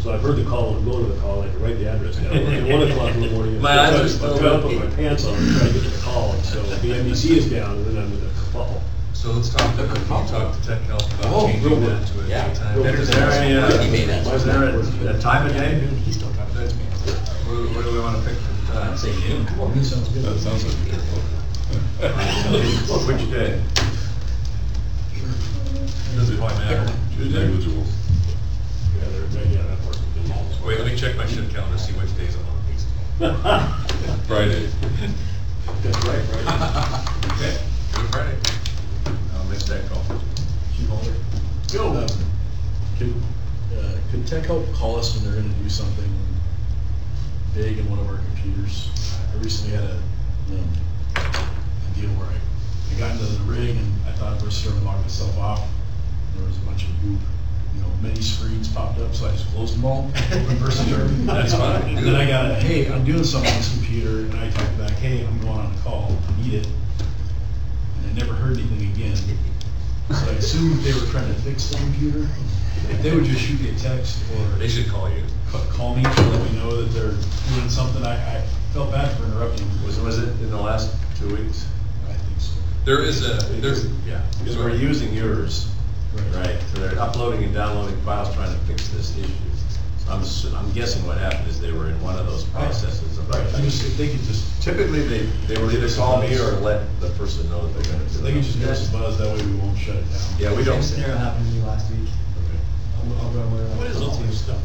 So I've heard the call, and I'm going to the call, I can write the address down, at 1 o'clock in the morning. My eyes are still I'm trying to open. put my pants on and try to get to the call, and so the NBC is down, and then I'm in the call. So let's talk to Tech Help about real changing good. that to a Yeah. daytime. Is there a time of day? He's still talking to me. What do we want to pick for the time? Say noon. That sounds like a Which day? Doesn't quite matter. negligible. Yeah, that part's been all. Wait, let me check my shift calendar, see which days I'm on. Friday. That's right, right? Okay, Good Friday. I'll miss that call. Chief Holder? Go. Could Tech Help call us when they're gonna do something big in one of our computers? I recently had a deal where I got into the rig and I thought Versaterm logged itself off. There was a bunch of goop, many screens popped up, so I just closed them all, opened Versaterm. That's fine. And then I got a, hey, I'm doing something on this computer, and I typed back, hey, I'm going on a call, I need it. And I never heard anything again. So I assumed they were trying to fix the computer. If they would just shoot me a text or They should call you. call me to let me know that they're doing something, I felt bad for interrupting. Was it in the last 2 weeks? I think so. Yeah. Because we're using yours, right? So they're uploading and downloading files trying to fix this issue. I'm guessing what happened is they were in one of those processes of. Right, if they could just, Typically, they will either call me or let the person know that they're gonna do it. they could just give us a buzz, that way we won't shut it down. Yeah, we don't. Same scenario happened to me last week. I'll go where. What is all this stuff?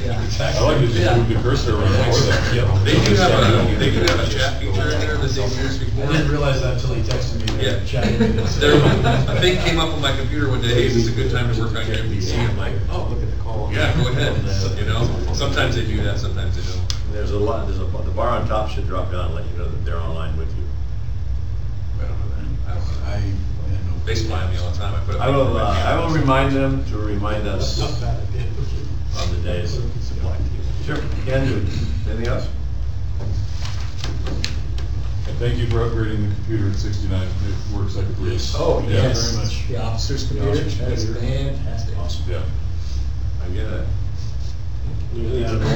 Yeah. I like to just move the cursor around for that. They do have a chat feature in there that they've used before. I didn't realize that until he texted me. Yeah. Chatting with us. A thing came up on my computer one day, hey, is this a good time to work on MVC? I'm like, Oh, look at the call. yeah, go ahead, you know? Sometimes they do that, sometimes they don't. There's a lot, the bar on top should drop down and let you know that they're online with you. I don't know that. I had no. They spy on me all the time. I put it I will remind them to remind us Not bad, I did. on the days. Sure, can do. Anything else? And thank you for upgrading the computer at 69, it works like a breeze. Oh, Yeah, yes. very much. The officer's computer, that's fantastic. Awesome. Yeah. I get it.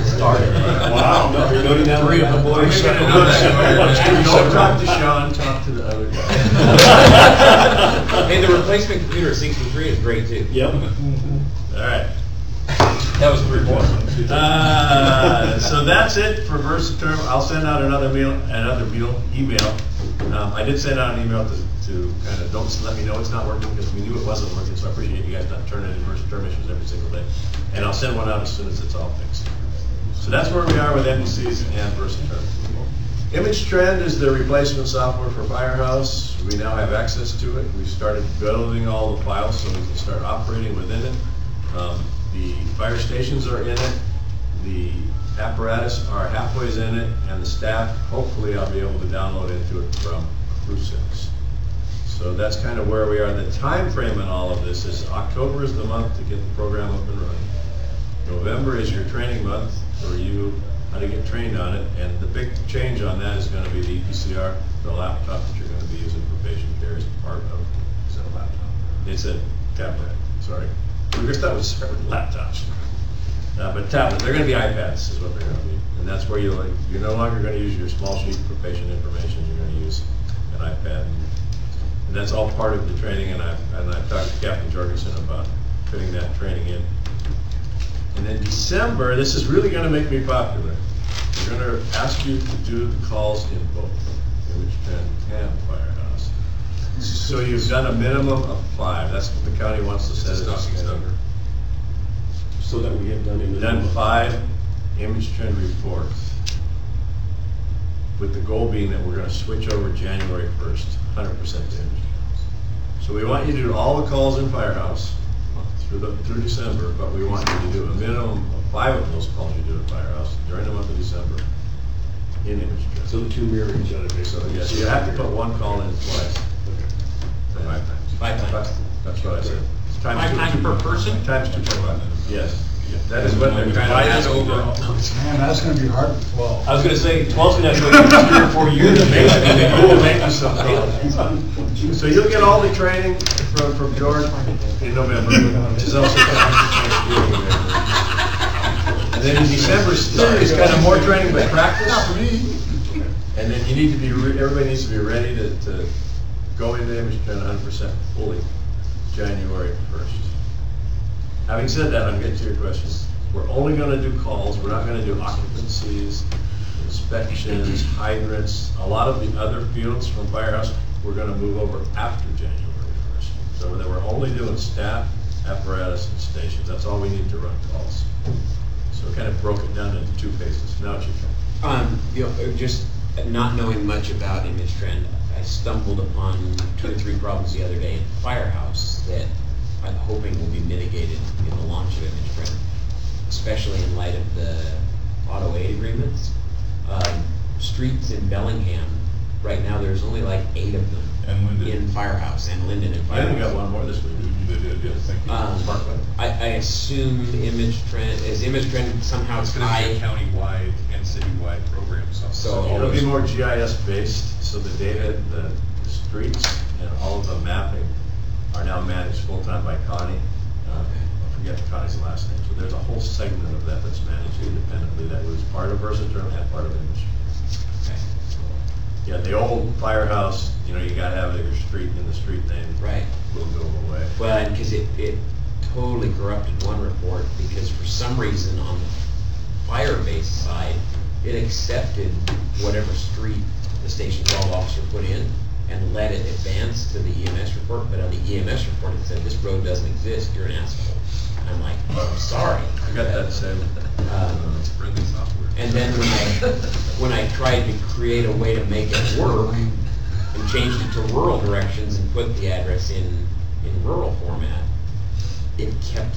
Started. Wow. No, you're going down. Three of them boys. Don't talk to Sean, talk to the other guy. Hey, the replacement computer at 63 is great too. Yep. All right. That was 3 more. So that's it for Versaterm. I'll send out another email. I did send out an email to kind of, don't let me know it's not working, because we knew it wasn't working, so I appreciate you guys not turning in Versaterm issues every single day. And I'll send one out as soon as it's all fixed. So that's where we are with NBCs and Versaterm. Image Trend is the replacement software for Firehouse. We now have access to it. We've started building all the files so we can start operating within it. The fire stations are in it. The apparatus are halfway in it, and the staff, hopefully I'll be able to download into it from Crucix. So that's kind of where we are. The time frame in all of this is October is the month to get the program up and running. November is your training month for you, how to get trained on it, and the big change on that is going to be the EPCR, the laptop that you're going to be using for patient care as part of. Is it a laptop? It's a tablet, sorry. We just thought it was laptops. But tablet, they're going to be iPads is what they're going to be. And that's where you're no longer going to use your small sheet for patient information, you're going to use an iPad. And that's all part of the training, and I've talked to Captain Jorgensen about fitting that training in. And in December, this is really going to make me popular. We're going to ask you to do the calls in both Image Trend and Firehouse. So you've done a minimum of 5. That's what the county wants to set as a standard. So that we have done in the. Done 5 Image Trend reports, with the goal being that we're going to switch over January 1st, 100% to Image Trend. So we want you to do all the calls in Firehouse through December, but we want you to do a minimum of 5 of those calls you do at Firehouse during the month of December in Image Trend. So the two mirror each other, basically. Yes, you have to put one call in twice. 5 times. 5 times. That's what I said. Five times per person? Times 2.5. Yes. That is what they're trying to do. Man, that's gonna be hard with 12. I was gonna say, 12's gonna have to go 3 or 4 years, basically, they will make you something. So you'll get all the training from George in November, which is also Thanksgiving. And then in December, it's kind of more training but practice. Not for me. And then you need to be, everybody needs to be ready to go into Image Trend 100% fully January 1st. Having said that, I'm getting to your questions. We're only going to do calls. We're not going to do occupancies, inspections, hydrants. A lot of the other fields from Firehouse, we're going to move over after January 1st. So that we're only doing staff, apparatus, and stations. That's all we need to run calls. So we kind of broke it down into 2 phases. Now it's your turn. Just not knowing much about Image Trend, I stumbled upon 2 or 3 problems the other day in Firehouse that I'm hoping will be mitigated in the launch of Image Trend, especially in light of the auto aid agreements. Streets in Bellingham, right now there's only like 8 of them in Firehouse, and Linden in I Firehouse. think we got one more this week. They did, yes, thank you. I assume Image Trend, is Image Trend somehow It's going to be a tied? countywide and citywide program, So It'll be more GIS based, so the data, the streets, and all of the mapping are now managed full-time by Connie. I forget Connie's last name. So there's a whole segment of that that's managed independently that was part of Versaterm and part of Image. Okay. Yeah, the old Firehouse, you gotta have your street in the street name. Right. We'll go away. Well, because it totally corrupted one report because for some reason on the fire base side, it accepted whatever street the Station 12 officer put in and let it advance to the EMS report, but on the EMS report it said, this road doesn't exist, you're an asshole. I'm like, I'm sorry. I got that same. It's friendly software. And then when I tried to create a way to make it work and changed it to rural directions and put the address in rural format, it kept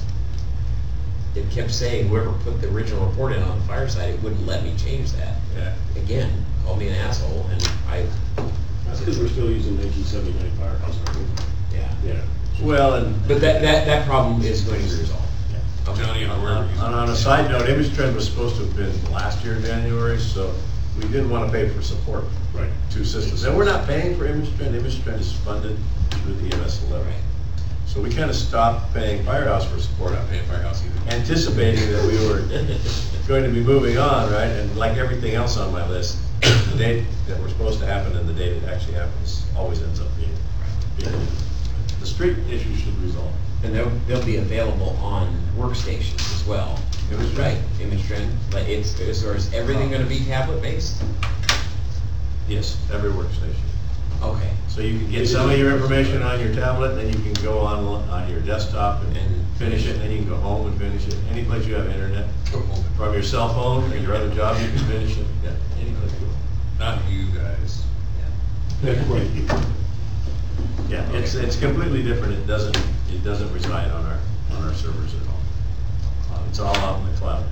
saying whoever put the original report in on the fire side, it wouldn't let me change that. Yeah. Again, called me an asshole, and That's because we're still using 1979 firehouse, aren't we? yeah. Yeah. Well, and But that problem is going to be resolved. Okay. Johnny, on a side note, Image Trend was supposed to have been last year, January, so we didn't want to pay for support. Right. Two systems. And we're not paying for Image Trend. Image Trend is funded through the EMS 11. Right. So we kind of stopped paying Firehouse for support. Not paying Firehouse either. Anticipating that we were going to be moving on, right? And like everything else on my list, the date that we're supposed to happen and the date it actually happens always ends up being the street issue should resolve. And they'll be available on workstations as well. Image Trend? Right, Image Trend, but or is everything gonna be tablet based? Yes, every workstation. Okay. So you can get some of your information on your tablet, then you can go on your desktop and finish it, and then you can go home and finish it. Any place you have internet, from your cell phone or your other job, you can finish it. Yeah, any place you want. Not you guys. Yeah, it's completely different. It doesn't reside on our servers at all. It's all out in the cloud.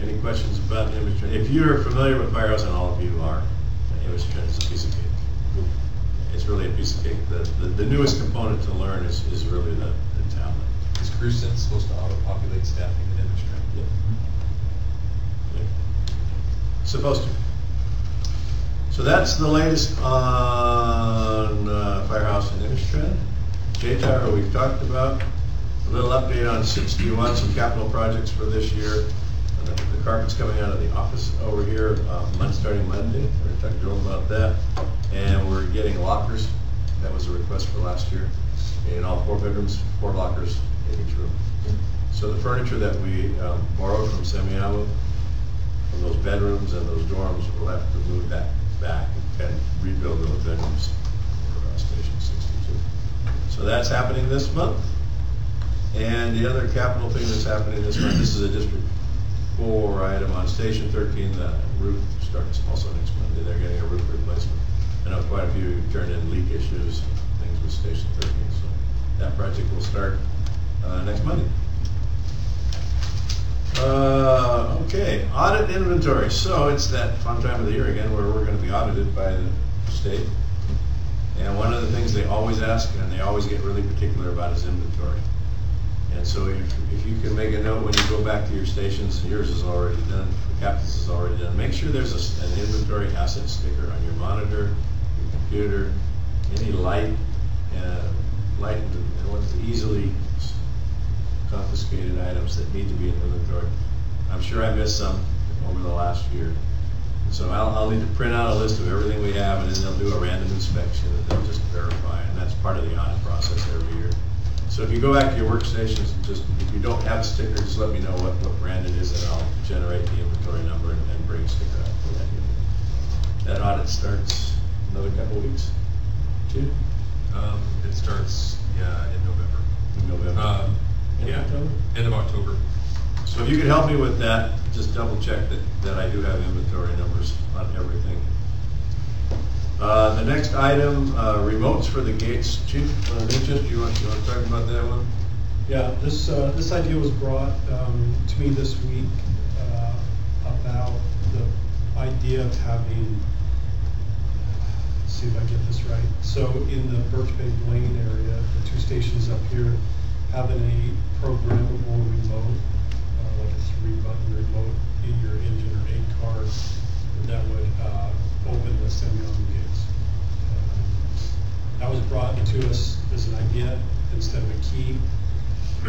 Any questions about Image Trend? If you're familiar with Firehouse, and all of you are, Image Trend is a piece of cake. It's really a piece of cake. The newest component to learn is really the tablet. Is CrewSense supposed to auto-populate staffing in Image Trend? Yeah. Supposed to. So that's the latest on Firehouse and Image Trend. J-Tower we've talked about. A little update on 61, some capital projects for this year. The carpet's coming out of the office over here starting Monday. We're going to talk to Joel about that. And we're getting lockers. That was a request for last year. In all 4 bedrooms, 4 lockers in each room. So the furniture that we borrowed from Semiahmoo, from those bedrooms and those dorms, we'll have to move that back and rebuild those bedrooms for Station 62. So that's happening this month. And the other capital thing that's happening this month, this is a District 4 item on Station 13, the roof starts also next Monday. They're getting a roof replacement. I know quite a few who turned in leak issues and things with Station 13, so that project will start next Monday. Okay, audit inventory. So it's that fun time of the year again where we're going to be audited by the state. And one of the things they always ask, and they always get really particular about, is inventory. And so if you can make a note when you go back to your stations, yours is already done, the captain's is already done, make sure there's an inventory asset sticker on your monitor, your computer, any light and one's easily confiscated items that need to be in inventory. I'm sure I missed some over the last year. And so I'll need to print out a list of everything we have, and then they'll do a random inspection and they'll just verify, and that's part of the audit process every year. So if you go back to your workstations, and if you don't have a sticker, just let me know what brand it is, and I'll generate the inventory number and bring a sticker out for that unit. That audit starts another couple of weeks. June? It starts, in November. In November? End of October. So if you could help me with that, just double check that I do have inventory numbers on everything. The next item, remotes for the gates. Chief Ninchas, do you want to talk about that one? Yeah, this idea was brought to me this week about the idea of having, let's see if I get this right. So in the Birch Bay Blaine area, the 2 stations up here, having a programmable remote, like a 3-button remote in your engine or 8 car, that would open the Semiahmoo gates. That was brought to us as an idea instead of a key. I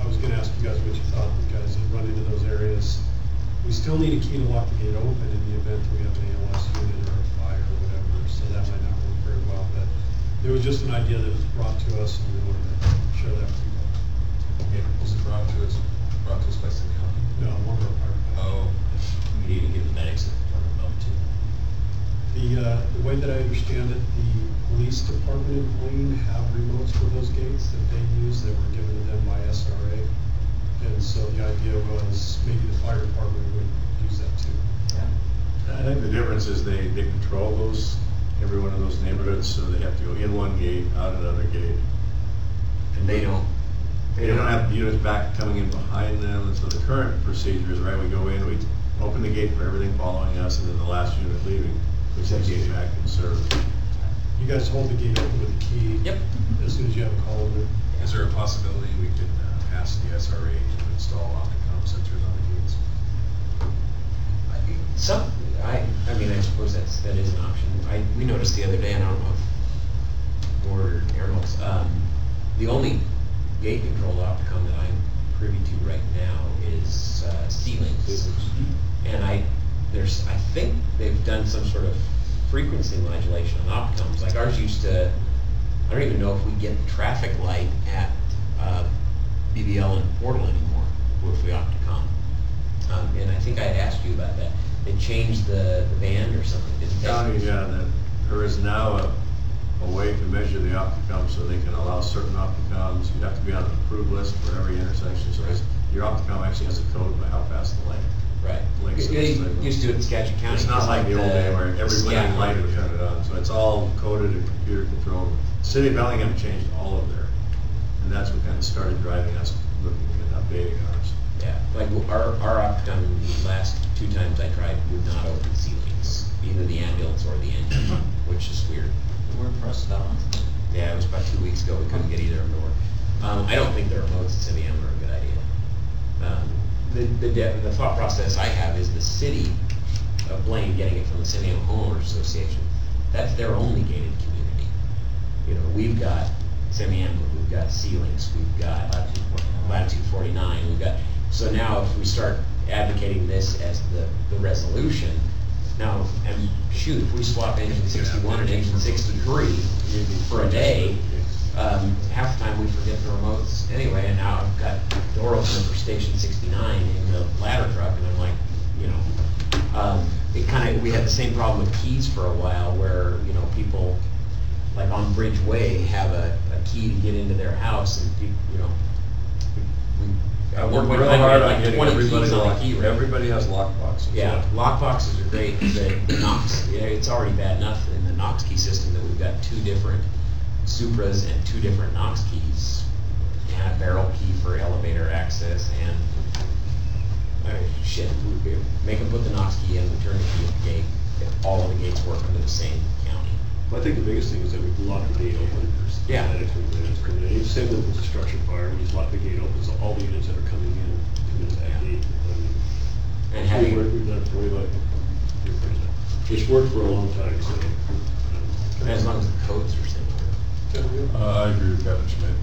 was going to ask you guys what you thought, you guys that run into those areas. We still need a key to lock the gate open in the event we have an ALS unit or a fire or whatever, so that might not work very well. But It was just an idea that was brought to us, and we wanted to share that with you guys. Okay, was it brought to us by Simeon? No, one of our firefighters. Oh, We need to give the medics a remote too. The way that I understand it, the police department in Blaine have remotes for those gates that they use that were given to them by SRA. And so the idea was maybe the fire department would use that too. I think the difference is they control those, every one of those neighborhoods, so they have to go in one gate, out another gate. And they don't. They don't have units back coming in behind them, and so the current procedure is, right, we go in, we open the gate for everything following us, and then the last unit leaving, we send the gate back and serve. You guys hold the gate open with a key. Yep. As soon as you have a call over. is there a possibility we could ask the SRA to install Opticom sensors on the gates? I mean, I suppose that is an option. We noticed the other day, and I don't know if Ward or Aaron knows, the only gate controlled Opticom that I'm privy to right now is Ceilings. And I think they've done some sort of frequency modulation on Opticoms. Like ours used to, I don't even know if we get the traffic light at BBL and Portal anymore with the Opticom. And I think I had asked you about that. They changed the band or something, didn't they? County, there is now a way to measure the Opticom so they can allow certain Opticoms. You have to be on an approved list for every intersection, so your Opticom actually has a code by how fast the light. Right. Blinks. They used to do it in Skagit County. It's not like the old day where every blinking light would turn it on, so it's all coded and computer controlled. City of Bellingham changed all of their, and that's what kind of started driving us looking at updating ours. Yeah, like our Opticom, the last 2 times I tried, would not open Ceilings, either the ambulance or the engine, which is weird. We're impressed with that one. Yeah, it was about 2 weeks ago, we couldn't get either of them to work. I don't think the remotes at Simeon are a good idea. The thought process I have is the city of Blaine getting it from the Simeon Homeowners Association, that's their only gated community. You know, we've got Simeon, we've got Ceilings, we've got Latitude 49, we've got, so now if we start advocating this as the resolution, now, and shoot, if we swap engine 61 and engine 63 for a day, half the time we forget the remotes anyway, and now I've got door opener for station 69 in the ladder truck, and I'm like, you know, we had the same problem with keys for a while, where, you know, people, like on Bridge Way, have a key to get into their house, and people, you know, I worked real hard on getting everybody locked. Everybody has lock boxes. Yeah, lock boxes are great. The Knox, yeah, it's already bad enough in the Knox key system that we've got 2 different Supras and 2 different Knox keys, and a barrel key for elevator access, and we make them put the Knox key in, we turn the key at the gate, if all of the gates work under the same county. Well, I think the biggest thing is that we lock the gate open. Yeah. Same with the structure fire, we just lock the gate open, so all the units that are coming in come into that gate. And having, We've done it for about, it's worked for a long time, so. as long as the codes are similar. I agree with Captain Schmidt.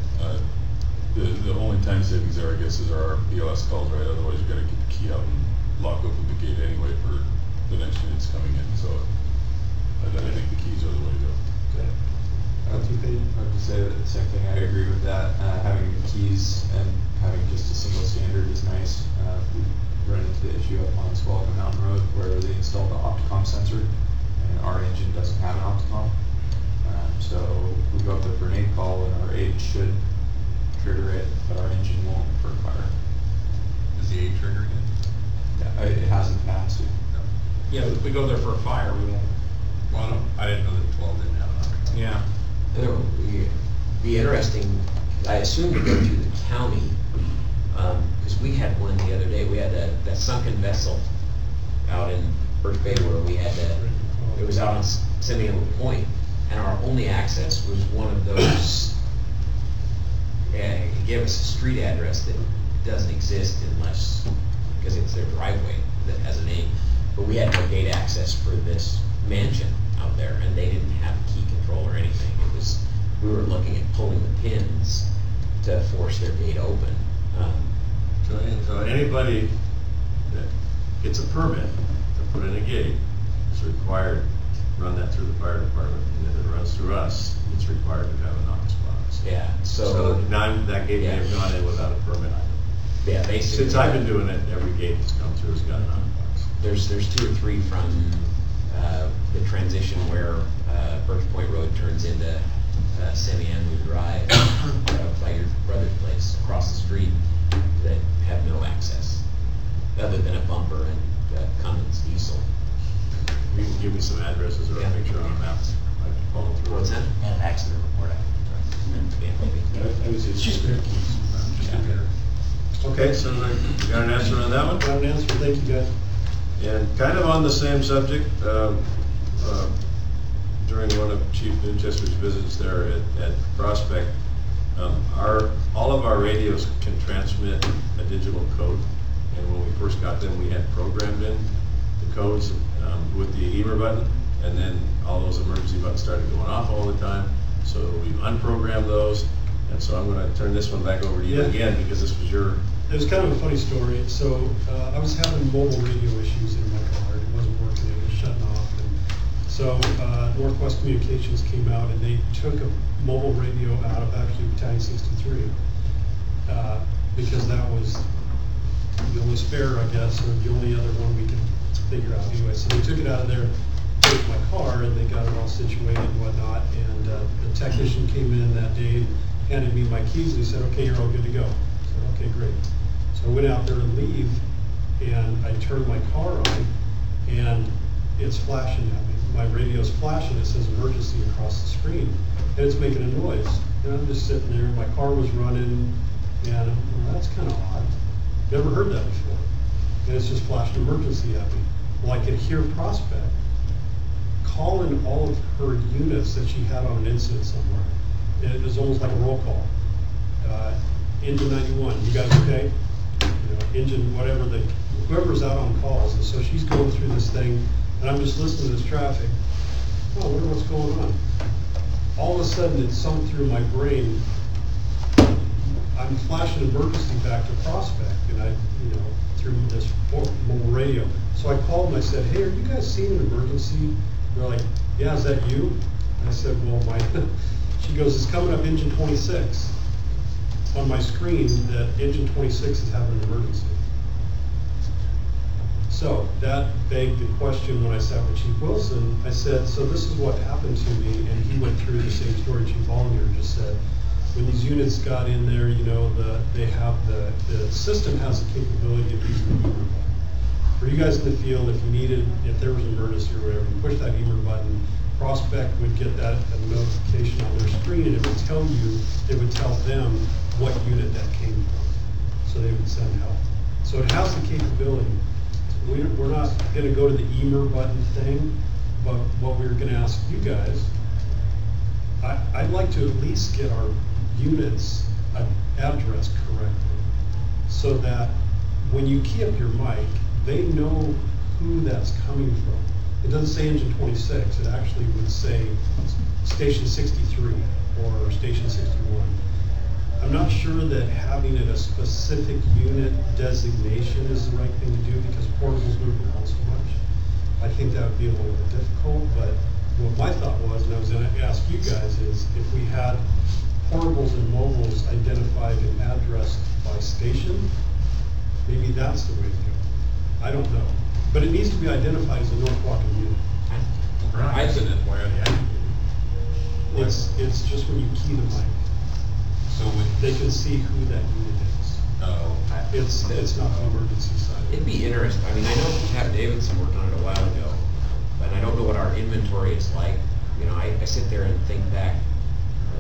The only time savings there, I guess, is our BOS calls, right? Otherwise, you gotta get the key out and lock open the gate anyway for the next units coming in, so I think the keys are the way to go. I would just say the same thing. I agree with that. Having keys and having just a single standard is nice. We run into the issue up on Squalicum Mountain Road where they installed the Opticom sensor, and our engine doesn't have an Opticom. So we go up there for an 8 call, and our 8 should trigger it, but our engine won't for fire. Is the 8 trigger again? Yeah, it hasn't passed. Yeah, if we go there for a fire, we won't. Well, no, I didn't know that 12 didn't have an Opticom. Yeah. It'll be interesting, I assume to go to the county, because we had one the other day, we had that sunken vessel out in Birch Bay where we had it was out on Simeon Point, and our only access was one of those, it gave us a street address that doesn't exist unless, because it's their driveway that has a name, but we had no gate access for this mansion out there, and they didn't have a key control or anything. It was, we were looking at pulling the pins to force their gate open. So anybody that gets a permit to put in a gate is required run that through the fire department, and if it runs through us, it's required to have a Knox box. Yeah, So that gate may have gone in without a permit. Yeah, basically. Since I've been doing it, every gate that's come through has got a Knox box. There's 2 or 3 from the transition where Birch Point Road turns into Semi-Annu Drive by your brother's place across the street that have no access, other than a bumper and Cummins diesel. You can give me some addresses or a picture on a map. I can follow through. What's that? And an accident report. Yeah, maybe. I would say it's just their keys. Okay, so you got an answer on that one? Got an answer, thank you guys. And kind of on the same subject, during one of Chief Winchester's visits there at Prospect, all of our radios can transmit a digital code. And when we first got them, we had programmed in the codes with the EMER button, and then all those emergency buttons started going off all the time. So we unprogrammed those, and so I'm going to turn this one back over to you again, because this was your... It was kind of a funny story. So I was having mobile radio issues in my car. It wasn't working. It was shutting off. And so Northwest Communications came out and they took a mobile radio out of actually Battalion 63 because that was the only spare, I guess, or the only other one we could figure out anyway. So they took it out of there, put it in my car, and they got it all situated and whatnot. And the technician came in that day and handed me my keys and he said, "Okay, you're all good to go." I said, "Okay, great." So I went out there to leave, and I turned my car on, and it's flashing at me. My radio's flashing, it says emergency across the screen, and it's making a noise. And I'm just sitting there, my car was running, and I'm, well, that's kind of odd. Never heard that before. And it's just flashing emergency at me. Well, I could hear Prospect calling all of her units that she had on an incident somewhere. And it was almost like a roll call. Engine 91, you guys okay? Engine whatever, whoever's out on calls. And so she's going through this thing, and I'm just listening to this traffic. Oh, I wonder what's going on. All of a sudden, it sunk through my brain. I'm flashing emergency back to Prospect, and through this mobile radio. So I called and I said, "Hey, are you guys seeing an emergency?" They're like, "Yeah, is that you?" And I said, "Well, she goes, "It's coming up engine 26 on my screen that engine 26 is having an emergency." So that begged the question when I sat with Chief Wilson. I said, "So this is what happened to me," and he went through the same story Chief Vollinger just said. When these units got in there, the system has the capability of using the EMER button. For you guys in the field, if you needed, if there was an emergency or whatever, you push that EMER button, Prospect would get that notification on their screen, and it would tell them what unit that came from. So they would send help. So it has the capability. We're not going to go to the EMER button thing, but what we were going to ask you guys, I'd like to at least get our units addressed correctly, so that when you key up your mic, they know who that's coming from. It doesn't say engine 26, it actually would say station 63 or station 61. I'm not sure that having it a specific unit designation is the right thing to do, because portables move around so much. I think that would be a little bit difficult, but what my thought was, and I was going to ask you guys, is if we had portables and mobiles identified and addressed by station, maybe that's the way to go. I don't know. But it needs to be identified as a North Walken unit. Accident, where are the accident? It's just when you key the mic. So they can see who that unit is. Oh. It's not the emergency side. It'd be interesting. I mean, I know Pat Davidson worked on it a while ago, but I don't know what our inventory is like. I sit there and think back,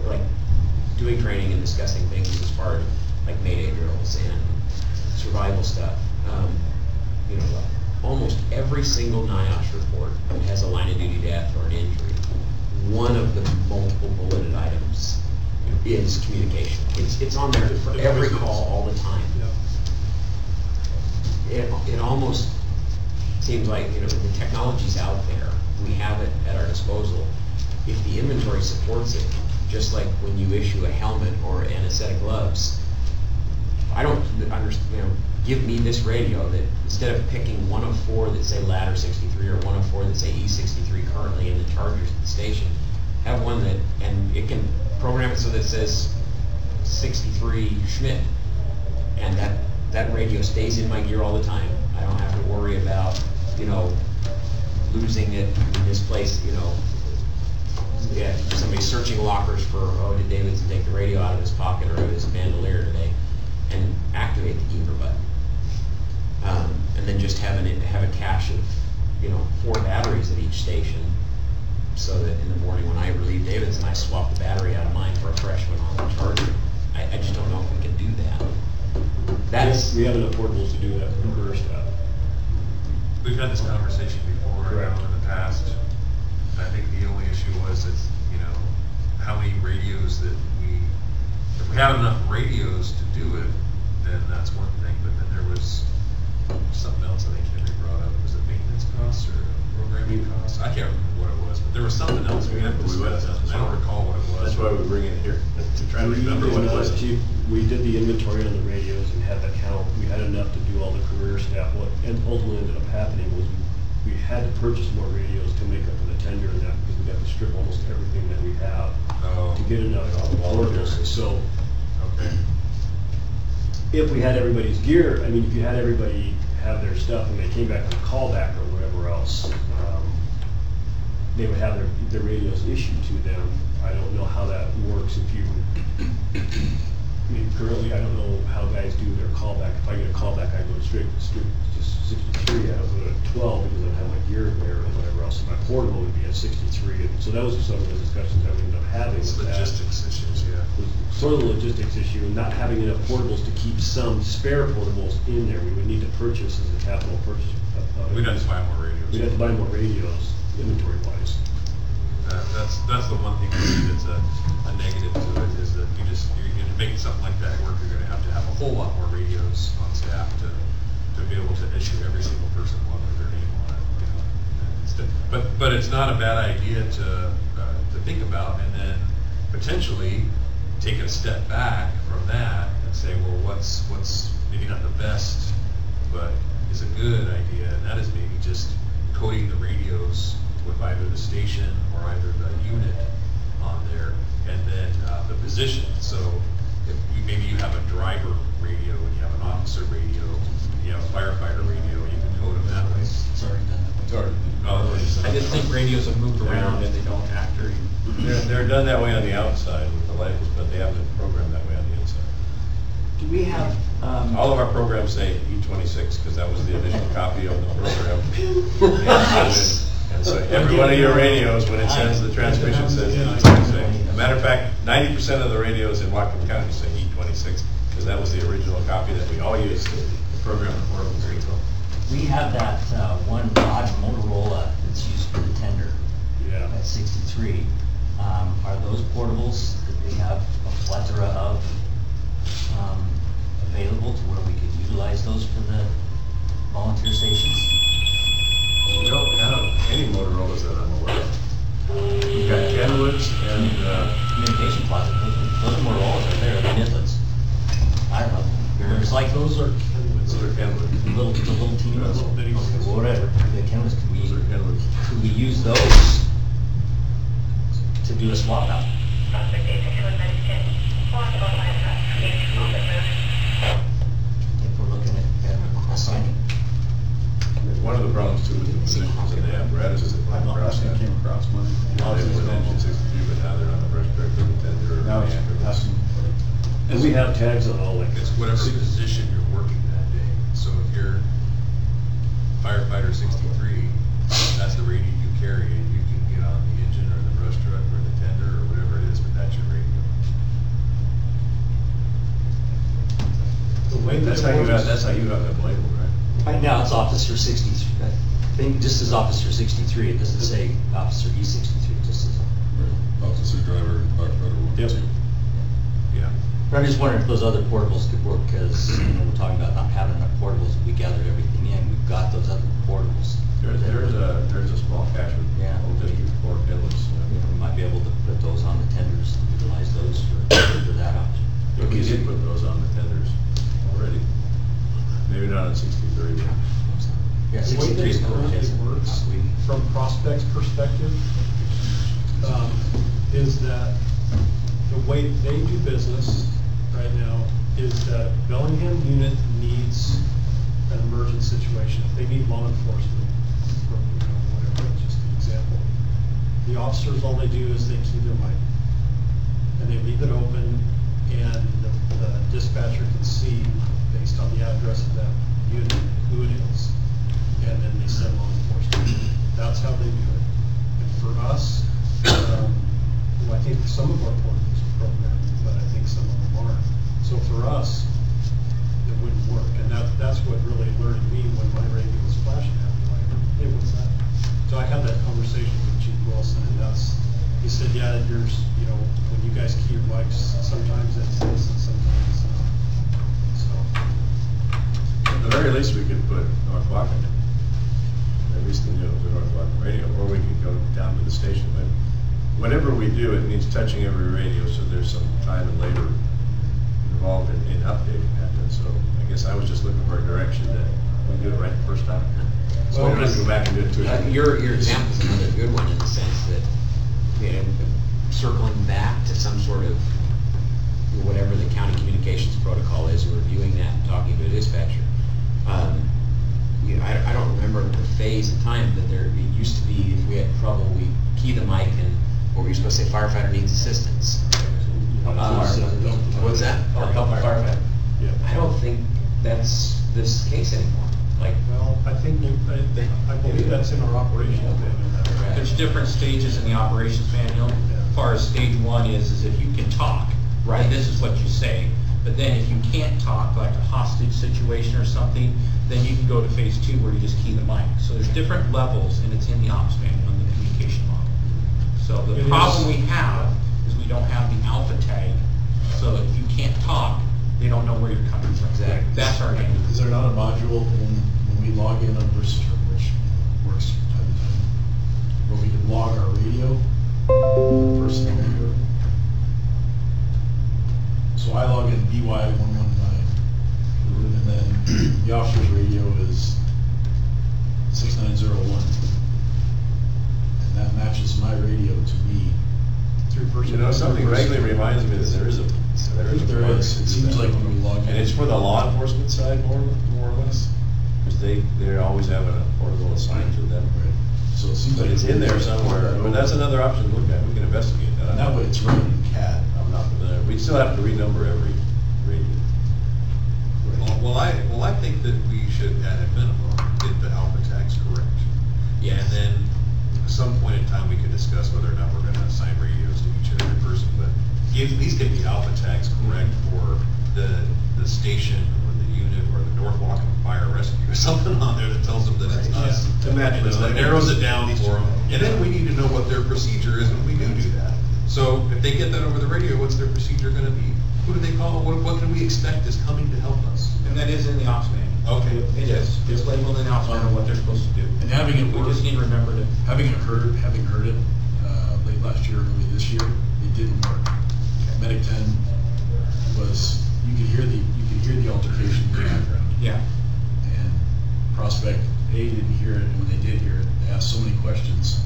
like doing training and discussing things as far as like Mayday drills and survival stuff. Almost every single NIOSH report that has a line of duty death or an injury, one of the multiple bulleted items is communication. It's on there for every call all the time. It almost seems like the technology's out there. We have it at our disposal. If the inventory supports it, just like when you issue a helmet or and a set of gloves, I'm give me this radio that, instead of picking one of 4 that say ladder 63 or one of 4 that say E63 currently in the chargers at the station, have one that, and it can program it so that it says 63 Schmidt, and that radio stays in my gear all the time. I don't have to worry about, losing it in this place, somebody's searching lockers for, oh, did Davidson take the radio out of his pocket or out of his bandolier today, and activate the Geber button. And then just have a cache of, 4 batteries at each station, so that in the morning when I relieve Davidson, I swap the battery out of mine for a fresh one on the charger. I just don't know if we can do that. We have enough portables to do that for career staff. We've had this conversation before, Correct. in the past. I think the only issue was how many radios that if we have enough radios to do it, then that's one thing, but then there was something else I think Henry brought up. Was it maintenance costs or programming costs? I can't remember what it was, but there was something else we had to discuss. I don't recall what it was. That's why we bring it here, to try to remember what it was. We did the inventory on the radios and had that count. We had enough to do all the career staff. What ultimately ended up happening was we had to purchase more radios to make up for the tender and that, because we got to strip almost everything that we have to get enough portables. So, okay. If we had everybody's gear, if you had everybody have their stuff and they came back with a callback or whatever else, they would have their radios issued to them. I don't know how that works if you, currently I don't know how guys do their callback. If I get a callback, I go straight just 63. I don't go to 12 because I don't have my gear there or whatever else. So my portable would be at 63. And so that was some of the discussions that we ended up having. It's with logistics issues, yeah. Sort of the logistics issue, and not having enough portables to keep some spare portables in there. We would need to purchase as a capital purchase. We'd have to buy more radios. We'd have to buy more radios, inventory-wise. That's the one thing I see that's a negative to it, is that you're making something like that work, you're gonna have to have a whole lot more radios on staff to be able to issue every single person one with their name on it, But it's not a bad idea to think about, and then potentially take a step back from that and say, well, what's maybe not the best, but is a good idea, and that is maybe just coding the radios with either the station or either the unit on there, and then the position. So if maybe you have a driver radio and you have an officer radio, and you have a firefighter radio, you can code them that way. It's already done that way. It's already. I just think radios have moved around and they don't act very. They're done that way on the outside with the labels, but they haven't been programmed that way on the inside. Do we have, All of our programs say E26, because that was the initial copy of the program. And so every one of your radios, when it sends the transmission, says E26. As a matter of fact, 90% of the radios in Whatcom County say E26, because that was the original copy that we all used to program the portable radio. we have that one Dodge Motorola that's used for the tender. Yeah. At 63. Are those portables that we have a plethora of available to where we could utilize those for the volunteer stations? We don't have any Motorola's that I'm aware of. We've got Kenwoods and Communication closet, those Motorola's are there, they're Midlands. I don't know, there's like those are Kenwoods. the little teeny ones. Okay, whatever, the Kenwoods, Those are Kenwoods. could we use those to do a swap out? If we're looking at assigning. One of the problems too with the positions in the apparatus is that I came across one. They were engine 63, but now they're on the brush truck or the tender or Now the it's ambulance. custom. And we have tags on all, like, It's whatever position you're working that day. So if you're firefighter 63, that's the radio you carry, and you can get on the engine or the brush truck or the tender or whatever it is, but that's your radio. That's how you have them labeled, right? Right now, it's Officer 63. I think just as Officer 63, it doesn't say Officer E63, it just says. Officer, driver, firefighter, one, Yep. two. Yeah. But I'm just wondering if those other portables could work, because we're talking about not having enough portables. We gathered everything in, we've got those other portables. There's a small cache with Yeah. old district for Kenwoods. You know, we might be able to put those on the tenders, utilize those for that option. We did put those on the tenders already. down at 63. Yeah, The way that 63 it currently is works, from Prospect's perspective, is that the way they do business right now is that Bellingham unit needs an emergent situation. If they need law enforcement, or, whatever, it's just an example. The officers, all they do is they key their mic. And they leave it open, and the dispatcher can see, based on the address of that unit, who it is. And then they send law enforcement. That's how they do it. And for us, I think some of our portals are programmed, but I think some of them aren't. So for us, it wouldn't work. And that's what really alerted me when my radio was flashing at me, like, hey, what's that? So I had that conversation with Chief Wilson, and he said, yeah, there's, when you guys key your mics, sometimes it's this and sometimes it's not. So. At the very least, we could put North Washington. At least the North Washington radio, or we could go down to the station. But whatever we do, it means touching every radio, so there's some time and labor involved in updating that. And so I guess I was just looking for a direction that we do it right the first time. So we're going to go back and do it 2 times. Your example is another good one in the sense that, circling back to some sort of whatever the county communications protocol is, reviewing that and talking to a dispatcher. I don't remember the phase of time that it used to be, if we had trouble, we key the mic and, or we were supposed to say firefighter needs assistance. What's that? Or help a firefighter. Yeah. I don't think that's this case anymore. Well, I believe that's in our operations manual. There's different stages in the operations manual. As far as stage 1 is if you can talk, right, and this is what you say. But then if you can't talk, like a hostage situation or something, then you can go to phase 2 where you just key the mic. So there's different levels, and it's in the ops manual and the communication model. So the problem we have is we don't have the alpha tag. So if you can't talk, they don't know where you're coming from. Exactly. That's our aim. Is there not a module when we log in on Versaterm, which works from time to time, where we can log our radio, personnel radio? So I log in BY119, and then the officer's radio is 6901, and that matches my radio to me. Something vaguely reminds me that there is a. There is. It seems like when we log in. And it's for the law enforcement side, more or less, because they're always having a portable assigned to them. Right. So it seems But like it's in there somewhere. But that's another option to look at. We can investigate that. And that way it's running in CAD. I'm not familiar. We still have to renumber every radio. Well, I think that we should, at a minimum, get the alpha tags correct. Yes. And then, at some point in time, we could discuss whether or not we're gonna assign radios to each and every person, but these get the alpha tags correct for the station or the unit or the North Walkham Fire Rescue, or something on there that tells them that it's us. Imagine That narrows it down for them, and then we need to know what their procedure is when we do that. So if they get that over the radio, what's their procedure gonna be? Who do they call? What can we expect is coming to help us? And that is in the ops manual. Okay. It is. It's labeled in the ops manual what they're supposed to do. And having it We work, just need to remember to. having heard it late last year, early this year, it didn't work. Medic 10 was, you could hear the altercation in the background. Yeah. And Prospect A didn't hear it, and when they did hear it, they asked so many questions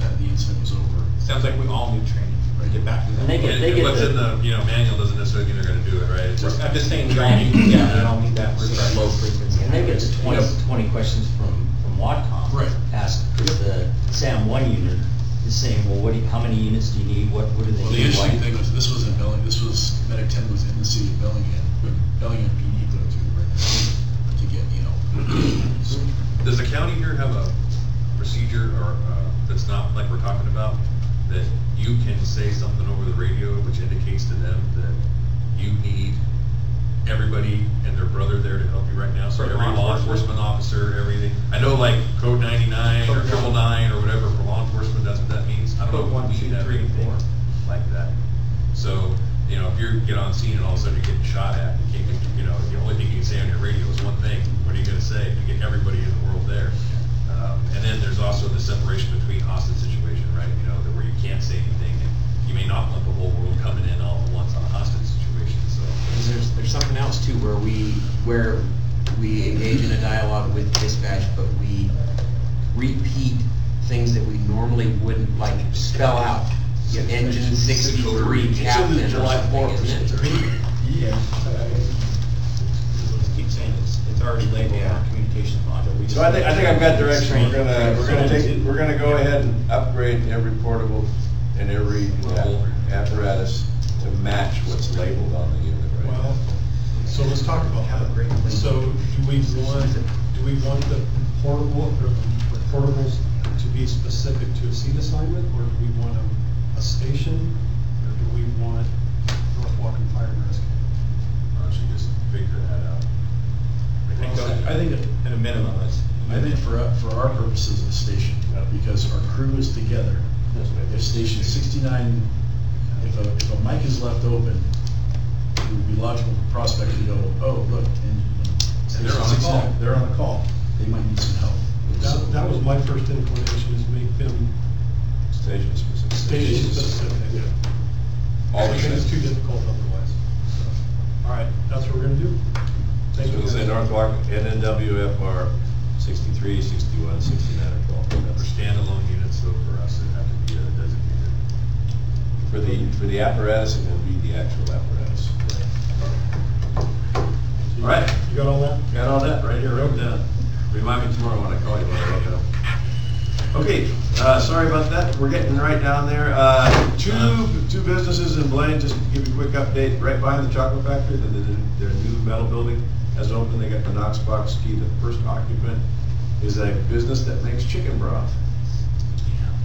that the incident was over. Sounds like we all need training. Right. Get back to that. And they get What's the- in the, manual doesn't necessarily mean they're gonna do it, right? It's just- I'm just saying we all need, we all need that. So that low frequency. And they get the 20, Yep. 20 questions from Wadcom. Right. Asked, because the SAM 1 unit is saying, well, how many units do you need, what do they need? Well, the interesting Why- thing was, this was in Bellingham, Medic 10 was in the city of Bellingham, but Bellingham PD put it to right now to get, so. Does the county here have a procedure or, that's not like we're talking about, that you can say something over the radio which indicates to them that you need everybody and their brother there to help you right now? So For every law law enforcement officer, everything. I know like code 99 or 999 or whatever for law enforcement, that's what that means. I don't know Code if 1, we 2, need that 3, and 4. like that. So, if you get on scene and all of a sudden you're getting shot at, you can't, the only thing you can say on your radio is one thing. What are you gonna say to get everybody in the world there? And then there's also the separation between hostage situation, right? Where you can't say anything, and you may not want the whole world coming in all at once on a hostage situation, so. There's something else too, where we engage in a dialogue with dispatch, but we repeat things that we normally wouldn't, like spell out. Engine 63 captain or something, isn't it? Yeah. Keep saying it's already labeled on communications module. We So I think I've got direction. Train- We're gonna go ahead and upgrade every portable and every apparatus to match what's labeled on the unit, right? Well, so let's talk about Have a that. great plan. So do we want the portable, or the portables to be specific to a seat assignment, or do we want a station, or do we want North Walken Fire and Rescue? Why don't you just figure that out? I think At a minimum, I think for our purposes, a station, because our crew is together. If station 69, if a mic is left open, it would be logical for prospect to go, oh, look, and they're on a call. They're on a call. They might need some help. That was my first inclination, is make them Station specific. station specific. All the I think it's too same. difficult otherwise. So, all right, that's what we're gonna do. Thank So you. we'll say North Walken, NNWFR 63, 61, 69, or 12. For standalone units, though, for us, it have to be designated. For the apparatus, it will be the actual apparatus. All right. You got all that? Got all that right here wrote down. Remind me tomorrow when I call you when I wrote it down. Okay, sorry about that. We're getting right down there. Two businesses in Blaine, just to give you a quick update. Right behind the chocolate factory, their new metal building has opened. They got the Knox box key. The first occupant is a business that makes chicken broth.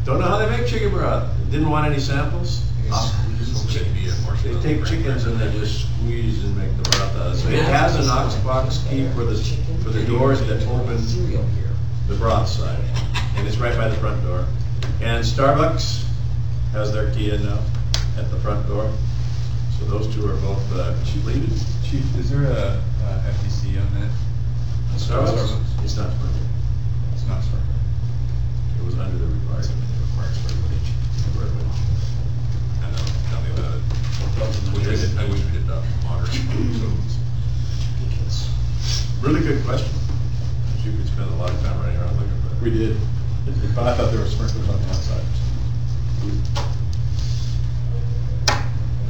Don't know how they make chicken broth. Didn't want any samples. They take chickens and they just squeeze and make the broth out of it. So it has a Knox box key for the doors that open the broth side. And it's right by the front door. And Starbucks has their key in now at the front door. So those two are both completed. Chief, is there a FTC on that? Starbucks? It's not Starbucks. It's not Starbucks. It was under the requirement. I know, tell me about it. I wish we did moderate zones. Really good question. You could spend a lot of time running around looking for it. We did, but I thought there were sprinklers on the outside.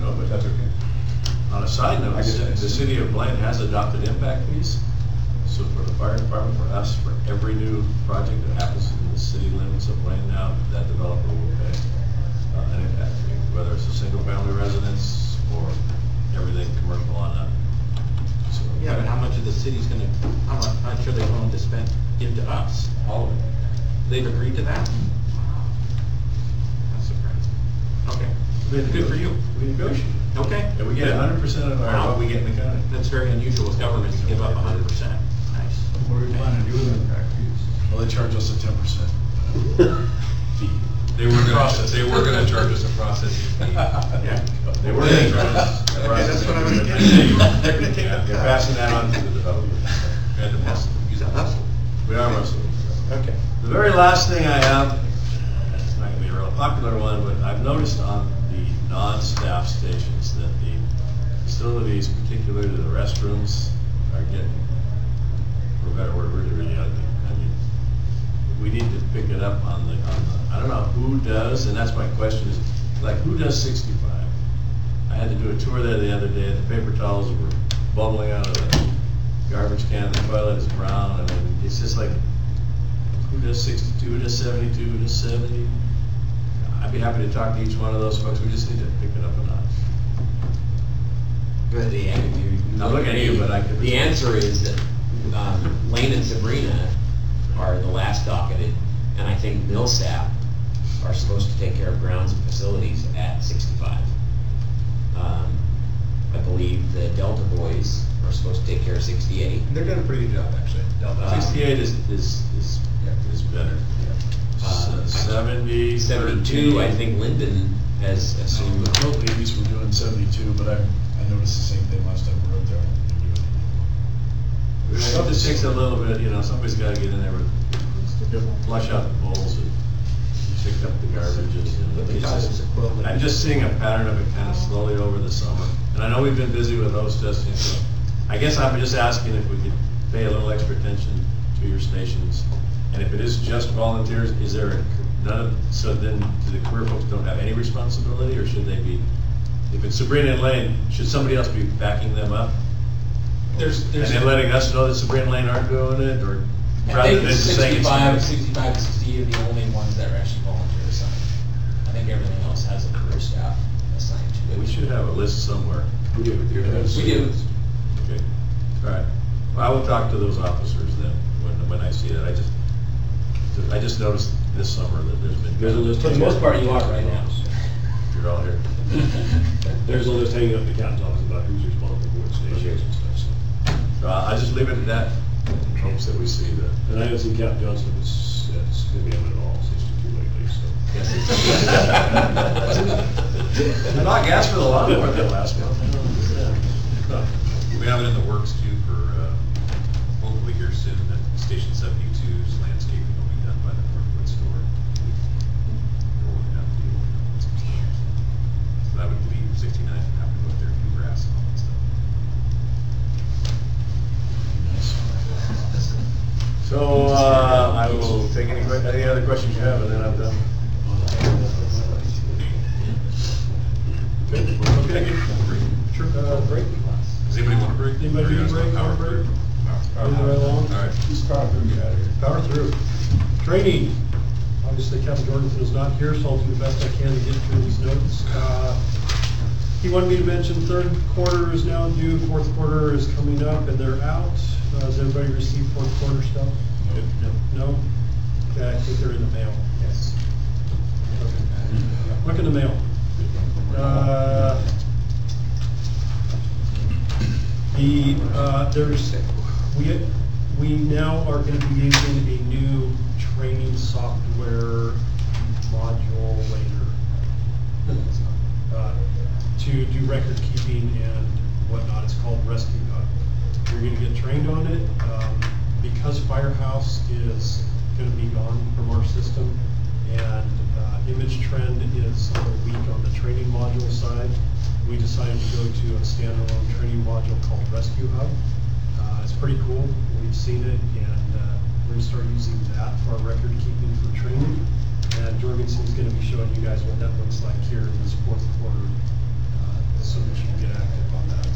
No, but That's okay. on a side note, I guess that's- the city of Blaine has adopted impact fees. So for the fire department, for us, for every new project that happens in the city limits of Blaine now, that developer will pay an impact fee, whether it's a single family residence or everything commercial on that. So- Yeah, but how much of the city's gonna, how much are they willing to spend, give to us? All of it. They've agreed to that? That's surprising. Okay, good for you. We negotiate. Okay. And we get 100% of Wow. what we get in the county. That's very unusual with government to give up 100%. Nice. What are we planning to do with the impact fees? Well, they charge us a 10% fee. They were gonna charge us a processing fee. Yeah. They were gonna charge us. Okay, that's what I was getting at. They're gonna take Yeah, a you're cut. passing that on to the developer. We had to muscle, use that muscle. We are Russell. Okay. The very last thing I have, it's not gonna be a real popular one, but I've noticed on the non-staff stations that the facilities, particularly the restrooms, are getting, for a better word, really ugly. I mean, we need to pick it up on the, I don't know who does, and that's my question is, like, who does 65? I had to do a tour there the other day, the paper towels were bubbling out of the garbage can, the toilet is brown, I mean, it's just like, who does 62, who does 72, who does 70? I'd be happy to talk to each one of those folks, we just need to pick it up a notch. But I'm looking at you, but I could. The answer is that Lane and Sabrina are the last docketed, and I think mill staff are supposed to take care of grounds and facilities at 65. I believe the Delta boys are supposed to take care of 68. They're doing a pretty good job, actually. 68 is better. 70, 72, I think Linden has assumed. The Quilt ladies were doing 72, but I noticed the same thing last time we were out there. It just takes a little bit, you know, somebody's gotta get in there with, flush out the bowls and pick up the garbage. I'm just seeing a pattern of it kind of slowly over the summer. And I know we've been busy with host testing, so I guess I'm just asking if we could pay a little extra attention to your stations. And if it is just volunteers, is there none of, so then do the career folks don't have any responsibility, or should they be? If it's Sabrina and Lane, should somebody else be backing them up? And then letting us know that Sabrina and Lane aren't doing it, or I rather think than just saying it's. 65 to 60 are the only ones that are actually volunteer assigned. I think everything else has a career staff assigned to it. We should have a list somewhere. We do. We do. Okay, all right. Well, I will talk to those officers then, when I see that. I just noticed this summer that there's been. There's a list. For the most part, you are right now. You're all here. There's a list hanging up at the captain's office about who's responsible for what stations and stuff, so. So I just leave it at that, in hopes that we see that. And I haven't seen Captain Johnson, it's gonna be at all, it's just too lately, so. I bought gas for the lawnmower that last month. We have it in the works too for, hopefully here soon, that Station 72's landscaping will be done by the Northwood store. We're working out the deal. So that would leave 69 and have to go up there and do grass and all that stuff. So, I will take any other questions you have, and then I'm done. Okay. Sure, break. Does anybody want a break? Anybody Or you need a guys break? want Want a break? Power Moving right along. All right. Just power through, get out of here. Power through. Training. Obviously, Captain Jorgensen is not here, so I'll do the best I can to get through these notes. He wanted me to mention third quarter is now due, fourth quarter is coming up, and they're out. Has everybody received fourth quarter stuff? No? Okay, I think they're in the mail. Yes. Okay. Look in the mail. We now are going to be using a new training software module later to do record keeping and whatnot. It's called Rescue Hub. You're going to get trained on it. Because Firehouse is going to be gone from our system and Image Trend is a little weak on the training module side, we decided to go to a standalone training module called Rescue Hub. It's pretty cool. We've seen it, and we're going to start using that for our record keeping for training. And Jorgensen's going to be showing you guys what that looks like here in this fourth quarter, so that you can get active on that.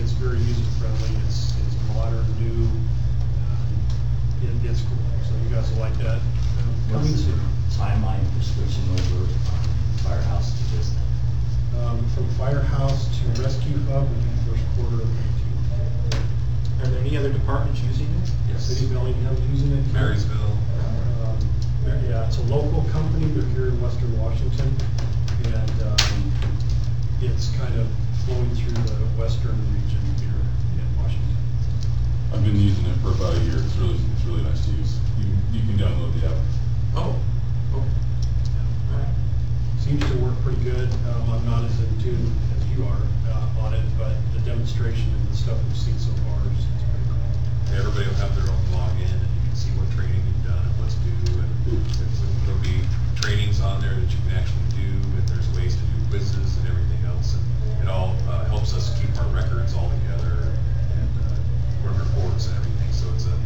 It's very user friendly. It's modern, new. It's cool. So you guys will like that. Coming What's the soon. timeline for switching over Firehouse to this then? From Firehouse to Rescue Hub will be first quarter of 19. Are there any other departments using it? Yes. City of Bellingham using it. Marysville. Yeah, it's a local company. They're here in Western Washington, and it's kind of flowing through the western region here in Washington. I've been using it for about a year. It's really nice to use. You can download the app. Oh, okay. All right. Seems to work pretty good. I'm not as in tune as you are on it, but the demonstration and the stuff we've seen so far is pretty cool. Everybody will have their own login, and you can see what training you've done and what's due, and there'll be trainings on there that you can actually do, and there's ways to do quizzes and everything else, and it all helps us keep our records all together and run reports and everything. So it's a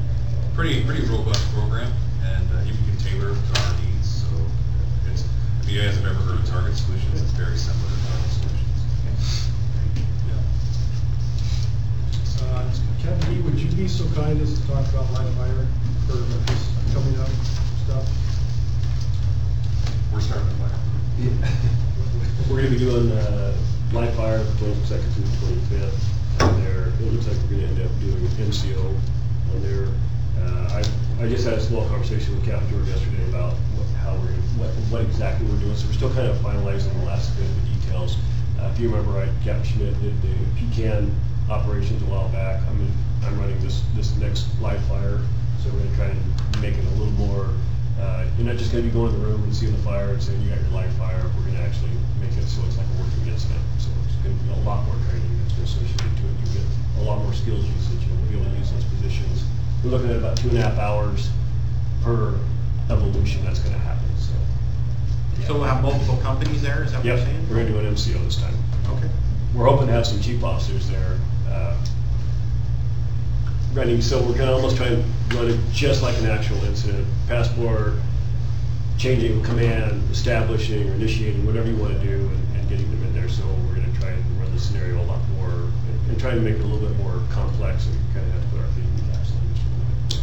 pretty robust program, and you can tailor it to our needs. So it's, if you guys have ever heard of Target Solutions, it's very similar to Target Solutions. Kevin, would you be so kind as to talk about live fire for this coming up stuff? We're starting to fire. We're gonna be doing, live fire the 22nd through the 25th on there. It looks like we're gonna end up doing an MCO on there. I just had a small conversation with Captain Jordan yesterday about what exactly we're doing. So we're still kind of finalizing the last bit of the details. If you remember right, Captain Schmidt did the pecan operations a while back. I'm running this next live fire, so we're gonna try and make it a little more. You're not just gonna be going to the room and seeing the fire and saying you got your live fire. We're gonna actually make it so it's like a working incident. So it's gonna be a lot more training that's associated to it. You get a lot more skills usage. You'll be able to use those positions. We're looking at about 2.5 hours per evolution that's gonna happen. So we'll have multiple companies there, is that what you're Yep, saying? we're gonna do an MCO this time. Okay. We're hoping to have some chief officers there. running, so we're kind of almost trying to run it just like an actual incident. Passport, changing command, establishing or initiating, whatever you want to do, and getting them in there. So we're going to try and run the scenario a lot more, and try to make it a little bit more complex, and kind of have to put our feet in the gas a little bit.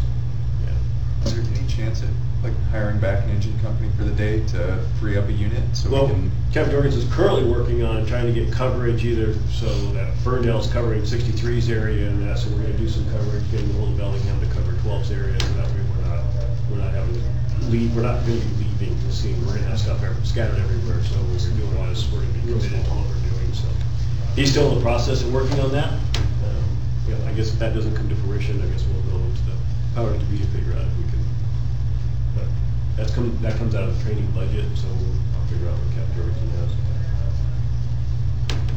Yeah. Is there any chance at like hiring back an engine company for the day to free up a unit so Well, we can? Captain Jorgens is currently working on trying to get coverage either so that Ferndale's covering 63's area and that, so we're gonna do some coverage, getting the whole of Bellingham to cover 12's area, so that way we're not having to leave, we're not gonna be leaving the scene, we're gonna have stuff scattered everywhere, so we're doing all this, we're gonna be committed to what we're doing, so. He's still in the process of working on that. You know, I guess if that doesn't come to fruition, I guess we'll go into the powers to be to figure out if we can. But that comes out of the training budget, so I'll figure out what Captain Jorgensen has.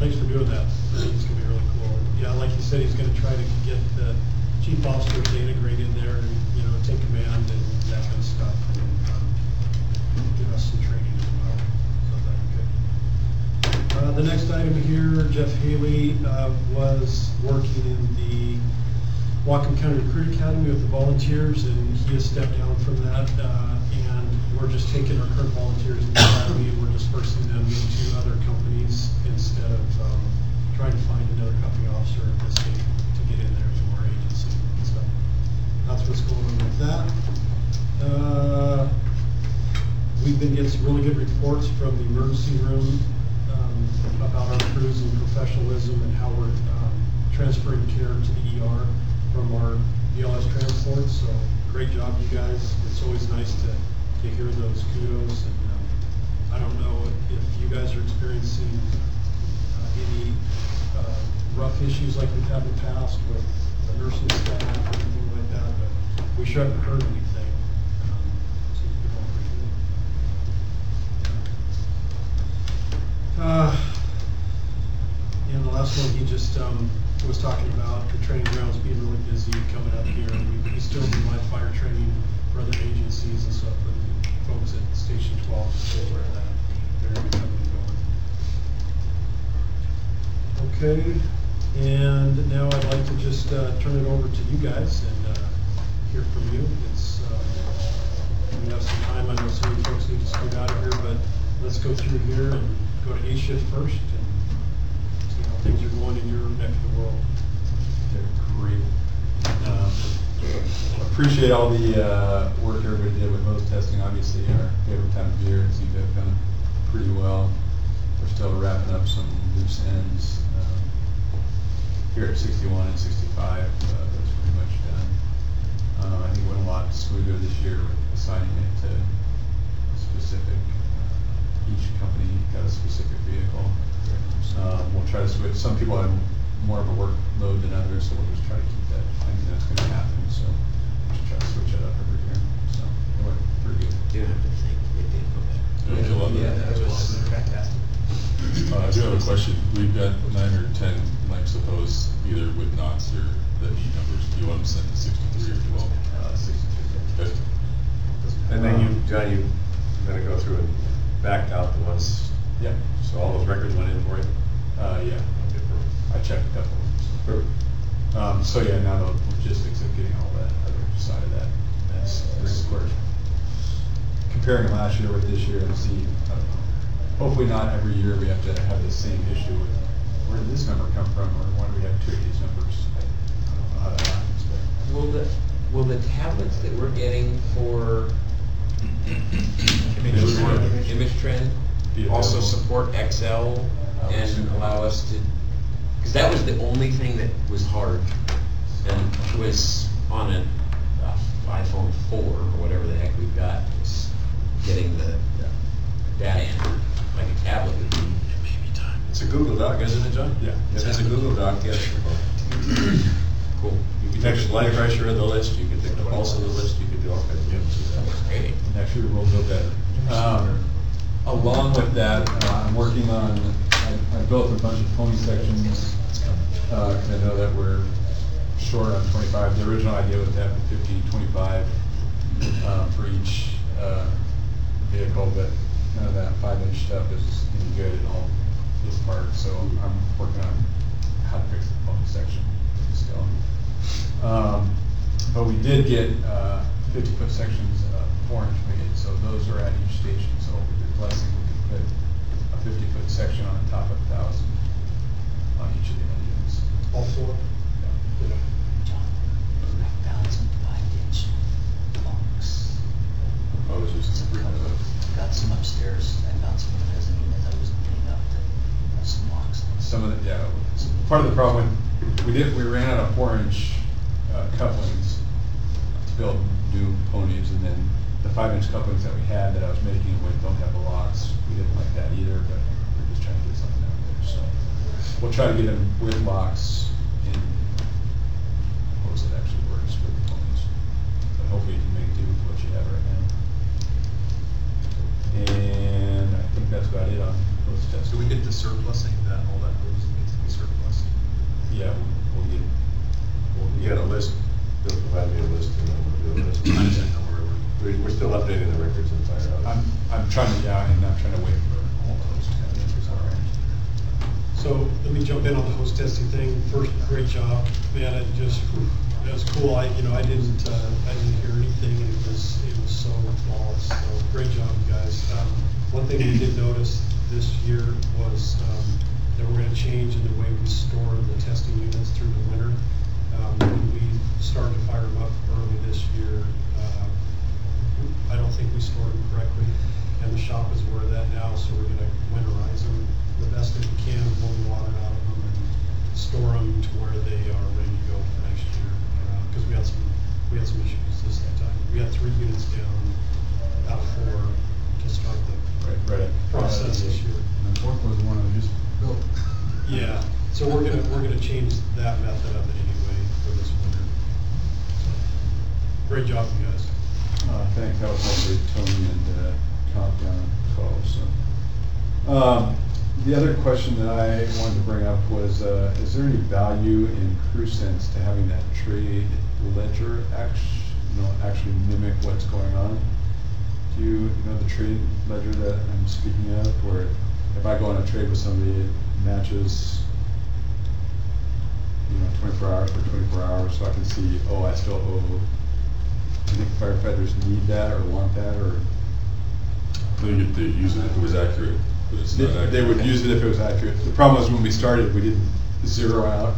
Thanks for doing that. It's gonna be really cool. Yeah, like you said, he's gonna try to get the chief officers to integrate in there and, you know, take command and that kind of stuff. And give us some training as well. So that'd be good. The next item here, Jeff Haley was working in the Whatcom County Recruit Academy with the volunteers, and he has stepped down from that. And we're just taking our current volunteers in the academy and we're dispersing them into other companies instead of trying to find another company officer at this stage to get in there from our agency. So that's what's going on with that. We've been getting some really good reports from the emergency room about our crews and professionalism and how we're transferring care to the ER from our BLS transports. So great job, you guys. It's always nice to hear those kudos. And I don't know if you guys are experiencing any rough issues like we've had in the past with the nursing staff or anything like that, but we sure haven't heard anything. Seems to be going pretty good. And the last one, he just was talking about the training grounds being really busy coming up here. We still do live fire training for other agencies and stuff, but the folks at Station 12 are still aware of that. They're going to be coming and going. Okay, and now I'd like to just turn it over to you guys and hear from you. It's we have some time. I know some of you folks need to scoot out of here, but let's go through here and go to A shift first and see how things are going in your neck of the world. Great. Appreciate all the work everybody did with hose testing. Obviously, our favorite time of year, it seemed to have gone pretty well. We're still wrapping up some loose ends here at 61 and 65. That's pretty much done. I think it went a lot smoother this year with assigning it to a specific. Each company got a specific vehicle. We'll try to switch. Some people have more of a workload than others, so we'll just try to keep that. I think that's going to happen. So we'll just try to switch it up every year. So it went pretty good. You don't have to think, it did go better. Thank you, love that. Yeah, it was fantastic. I do have a question. We've got 9 or 10 lengths of hose, either with knots or the heat numbers. Do you want them sent to 63 or 12? 63. Okay. And then John, you're gonna go through and backed out the ones. Yeah. So all those records went in for you? Yeah. I checked a couple of them. So yeah, now the logistics of getting all that other side of that mess. We're comparing last year with this year and see, I don't know. Hopefully not every year we have to have the same issue with where did this number come from or why do we have 2 of these numbers? I don't know how that happens there. Will the tablets that we're getting for Image Trend also support XL and allow us to, because that was the only thing that was hard and was on an iPhone 4 or whatever the heck we've got, was getting the data entered like a tablet would be. It's a Google Doc, isn't it, John? Yeah. If it's a Google Doc, yes. Cool. You can take the blood pressure of the list, you can take the pulse of the list, you can do all kinds of things. Great. And actually the world go better. Along with that, I'm working on, I built a bunch of pony sections, because I know that we're short on 25. The original idea was to have 50, 25 for each vehicle, but none of that 5-inch stuff is any good in all those parts. So I'm working on how to fix the pony section still. But we did get 50-foot sections of 4-inch made, so those are at each station. So with your blessing, we could put a 50-foot section on the top of 1,000 on each of the engines. All four? Yeah. John, I found some 5-inch bunks. I was just Got some upstairs, I found some in the mezzanine as I was cleaning up, some locks. Some of the, yeah, part of the problem, we ran out of 4-inch couplings to build new ponies, and then the 5-inch couplings that we had that I was making with don't have the locks. We didn't like that either, but we're just trying to get something out there. So we'll try to get them with locks in hose that actually works for the ponies. But hopefully you can make do with what you have right now. And I think that's about it on those tests. Do we get the surplusing that all that hose needs to be surplus? Yeah, we'll get. You got a list, they'll provide me a list, and then we'll do a list. I just didn't know where We're still updating the records in Firehouse. I'm trying to, yeah, and I'm trying to wait for all those to have answers already. So let me jump in on the hose testing thing. First, great job, man. It was cool. I didn't hear anything, and it was so flawless. So great job, you guys. One thing we did notice this year was that we're going to change in the way we store the testing units through the winter. When we started to fire them up early this year, I don't think we stored them correctly, and the shop is aware of that now, so we're going to winterize them the best that we can, blow the water out of them, and store them to where they are ready to go for next year. Because we had some issues this time. We had 3 units down out of 4 to start the process this year. And the 4th was the one that just built. Yeah, so we're gonna change that method of it anyway for this winter. So, great job, you guys. Thanks, that was also Tony and Comp down at 12, so. The other question that I wanted to bring up was, is there any value in CrewSense to having that trade ledger actually mimic what's going on? Do you know the trade ledger that I'm speaking of, where if I go on a trade with somebody, it matches 24 hours for 24 hours, so I can see, oh, I still owe. Do you think firefighters need that or want that, or? I think if they use it if it was accurate, but it's not accurate. They would use it if it was accurate. The problem was when we started, we didn't zero out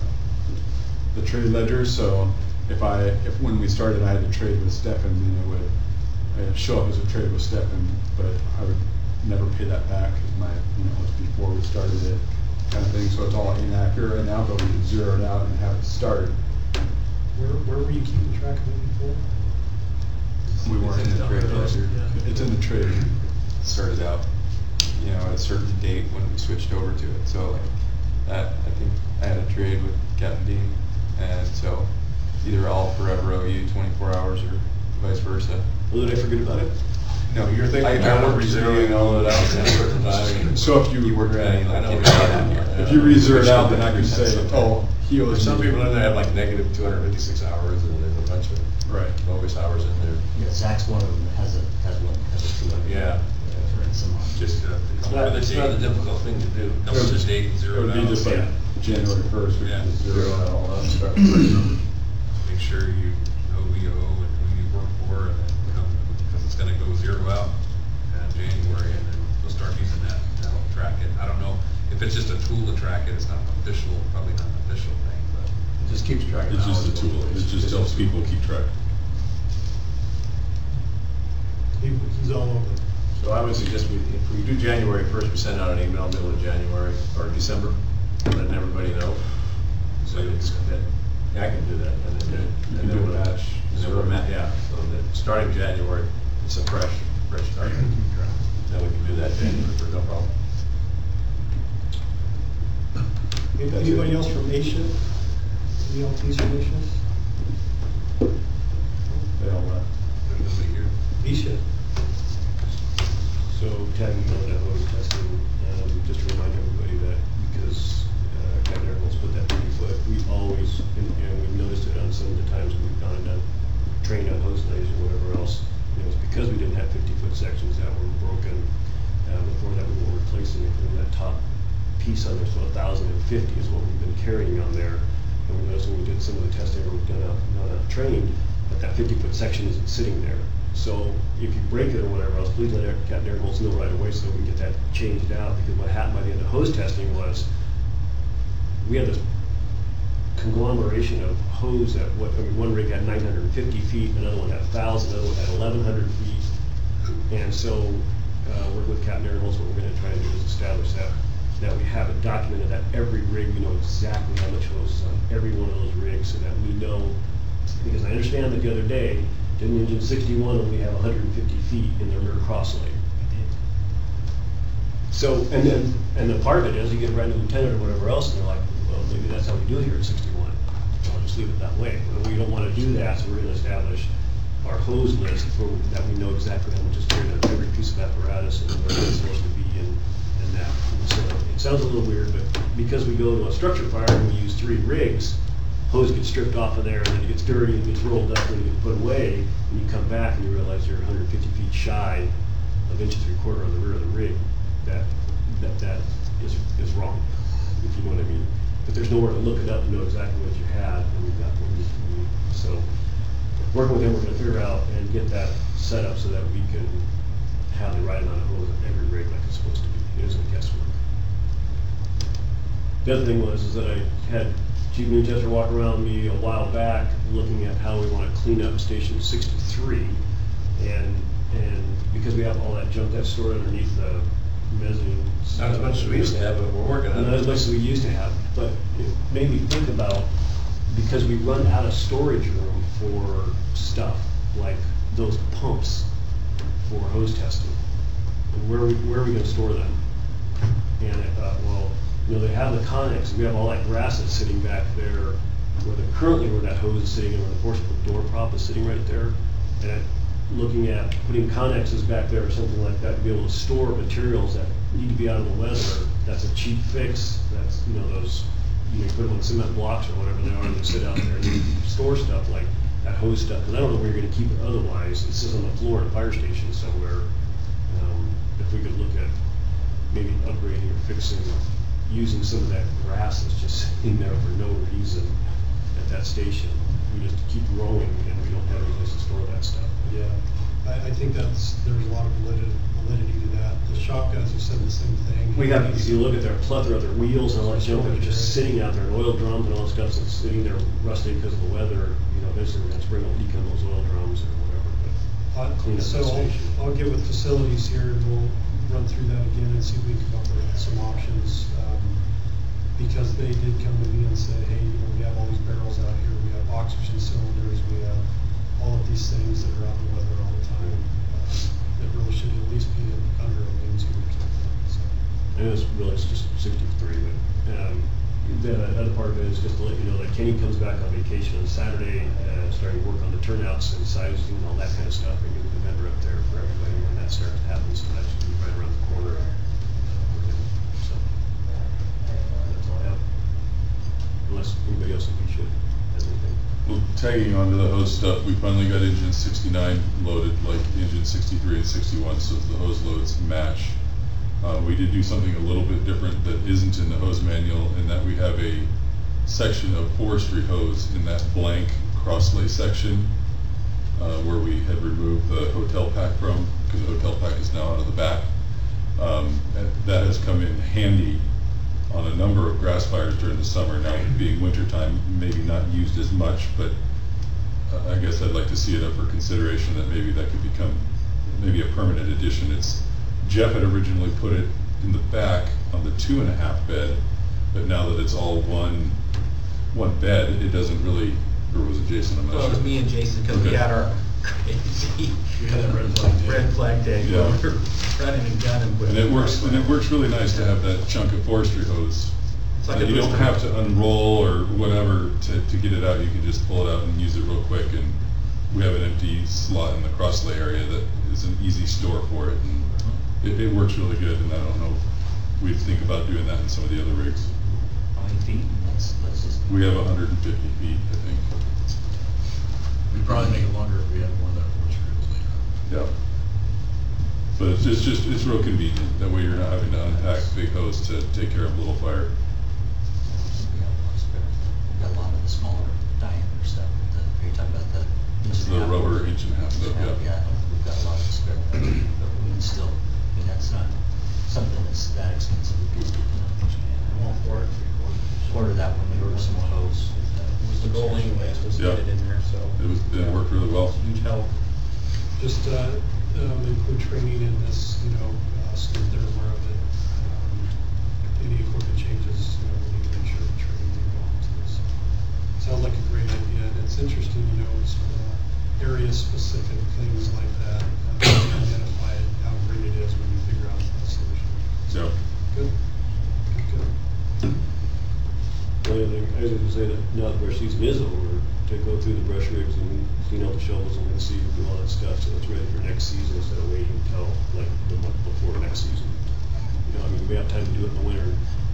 the trade ledger, so if when we started I had to trade with Stefan, then it would show up as a trade with Stefan, but I would never pay that back because it was before we started it, kind of thing. So it's all inaccurate right now, but we could zero it out and have it start. Where were you keeping track of it before? We weren't in the trade ledger. It's in the trade. Started out, at a certain date when we switched over to it. So like that, I think I had a trade with Captain Dean, and so either I'll forever owe you 24 hours or vice versa. Well, did I forget about it? No, You're thinking I about worked zeroing all of it out at a certain time. So if you were, I know what you're talking about. if you re-zero it out, then I could say, oh, he owes. Some me. people in there have like negative 256 hours, and there's a bunch of bogus hours in there. Yeah, Zach's one of them that has a 200. Yeah. For some Just, It's not a difficult thing to do. Come with the date and It zero would it be out. just like January 1st, we Yeah. can just zero it all out and start with the numbers. Make sure you know who you owe and who you work for, and then, because it's gonna go zero out in January, and then we'll start using that to help track it. I don't know, if it's just a tool to track it, it's not official, probably not an official thing, but. It just keeps track of It's just a hours. tool, it just helps people keep track. He's all over. So I would suggest if we do January 1st, we send out an email middle of January or December, letting everybody know. So it's, yeah, I can do that. And then, You can do a batch. And then we're yeah, so that starting January, it's a fresh start. Then we can do that January for no problem. Anybody else from Asia? Any LTs from Asia? They all left. There's nobody here. Asia. So tagging on that hose testing, just to remind everybody that because Captain Airholes put that 50-foot, we always, and we've noticed it on some of the times when we've gone and done training on hose lays or whatever else, it's because we didn't have 50-foot sections that were broken. Before that, we were replacing it in that top piece on there, so 1,050 is what we've been carrying on there. And we noticed when we did some of the testing, or we've done not trained, but that 50-foot section isn't sitting there. So if you break it or whatever else, please let Captain Air Bolts know right away so we can get that changed out. Because what happened by the end of hose testing was we had this conglomeration of hose that one rig had 950 feet, another one had 1,000, another one had 1,100 feet. And so working with Captain Air Bolts, what we're going to try to do is establish that we have it documented that every rig, we know exactly how much hose is on every one of those rigs so that we know. Because I understand that the other day, didn't engine 61 only have 150 feet in their rear cross leg. So, and the part of it is you get a brand new lieutenant or whatever else, and they're like, well, maybe that's how we do it here at 61. I'll just leave it that way. But we don't want to do that, so we're going to establish our hose list that we know exactly how much is carried on every piece of apparatus and where it's supposed to be and that. And so it sounds a little weird, but because we go to a structure fire and we use 3 rigs, hose gets stripped off of there, and then it gets dirty and gets rolled up and it gets put away, and you come back and you realize you're 150 feet shy of 1 3/4 on the rear of the rig. That is wrong, if you know what I mean. But there's nowhere to look it up and know exactly what you had, and we've got what we need. So working with them, we're going to figure out and get that set up so that we can have the right amount of hose on every rig like it's supposed to be. It isn't guesswork. The other thing is that I had Chief Newchester walk around me a while back looking at how we want to clean up Station 63, and because we have all that junk that's stored underneath the mezzanine. Not as much as we used to have, but we're working on it. Not as much as we used to have, but it made me think about, because we run out of storage room for stuff like those pumps for hose testing, and where are we going to store them? And I thought, well, they have the Connex, and we have all that grass that's sitting back there where that hose is sitting and where the forcible door prop is sitting right there. And looking at putting Connexes back there or something like that to be able to store materials that need to be out of the weather, that's a cheap fix. That's, those, you put them on cement blocks or whatever they are, and they sit out there and you store stuff like that hose stuff. Because I don't know where you're going to keep it otherwise. It sits on the floor at a fire station somewhere. If we could look at maybe upgrading or fixing, using some of that grass that's just sitting there for no reason at that station. We just keep growing and we don't have any place to store that stuff. Yeah, I think there's a lot of validity to that. The shop guys have said the same thing. We have, if you look at their plethora of their wheels and all that junk that are just sitting out there, and oil drums and all that stuff that's sitting there rusting because of the weather, eventually we're going to spring a leak on those oil drums or whatever. But clean up So the station. I'll get with facilities here and we'll run through that again and see if we can come up with some options. Because they did come to me and say, hey, we have all these barrels out here, we have oxygen cylinders, we have all of these things that are out in the weather all the time. That really should at least be under a wingsuit or something. So. And it's just 63, but the other part of it is just to let you know that Kenny comes back on vacation on Saturday, starting to work on the turnouts and sizing and all that kind of stuff, and get the vendor up there for everybody when that starts to happen, so that should be right around the corner. So that's all I have. Unless anybody else thinks we should have anything. Well, tagging on to the hose stuff, we finally got engine 69 loaded like engine 63 and 61, so the hose loads match. We did do something a little bit different that isn't in the hose manual, in that we have a section of forestry hose in that blank crosslay section where we had removed the hotel pack from, because the hotel pack is now out of the back. That has come in handy on a number of grass fires during the summer. Now, it being wintertime, maybe not used as much, but I guess I'd like to see it up for consideration that maybe that could become maybe a permanent addition. Jeff had originally put it in the back on the 2.5 bed, but now that it's all one bed, it doesn't really, or was it Jason? I'm not Well, it was sure. me and Jason, because we had our crazy red flag day. Yeah. We were running and gunning. And it works really nice to have that chunk of forestry hose. It's like a You don't booster. have to unroll or whatever to get it out. You can just pull it out and use it real quick. And we have an empty slot in the crosslay area that is an easy store for it. And it works really good. And I don't know if we'd think about doing that in some of the other rigs. How many feet? Let's just. We have 150 feet, I think. We'd probably make it longer if we had more of that force later. Yeah. But it's real convenient. That way you're not having to unpack big hose to take care of a little fire. We got a lot of the smaller diameter stuff. Are you talking about the inch The and a half? rubber inch and a half stuff, yeah. Yeah, I don't think we've got a lot of spare, but we can still, I mean, that's not something that's that expensive. I'm all for it. Order that when we order some more hose. It was the goal anyways, was to Yeah. get it in there, so. It worked really well. Huge help. Just include training in this, so that they're aware of it. Any equipment changes, we need to make sure the training involved in this. Sounds like a great idea, and it's interesting, area-specific things like that. Identify how great it is when you figure out a solution. Yep. Good. The other thing, I was gonna say that now the brush season is over, to go through the brush rigs and clean out the shovels and seed and do all that stuff, so it's ready for next season instead of waiting until like the month before next season. We have time to do it in the winter,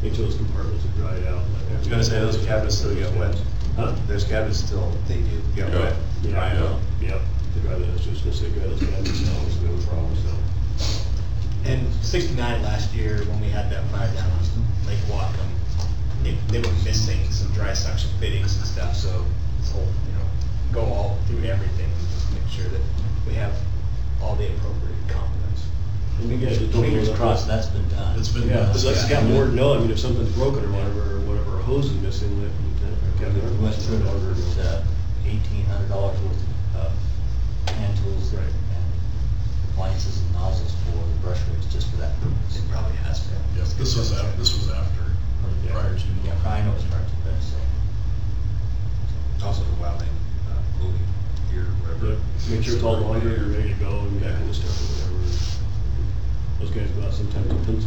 make sure those compartments are dried out. I was gonna say, those cabinets still get wet. Huh? Those cabinets still They do. get Yeah. wet. Yeah, yeah, to dry that, I was just gonna say, dry those cabinets now, is no problem, so. And 69 last year, when we had that fire down on Lake Whatcom, they were missing some dry suction fittings and stuff, so this whole, go all through everything, and just make sure that we have all the appropriate components. And you guys just don't Fingers know crossed, that's been done. It's been, Yeah, done. it's got more to know, I mean, if something's broken or whatever, a hose is missing, We went through it, $1,800 worth of hand tools Right. and appliances and nozzles for the brush rigs, just for that purpose. It probably has been. yes, this was after, prior to. Yeah, I know it's hard to bet, so. Also the welding, moving gear, whatever. Make sure it's all laundered, you're ready to go, and that kind of stuff, or whatever. Those guys go out sometimes,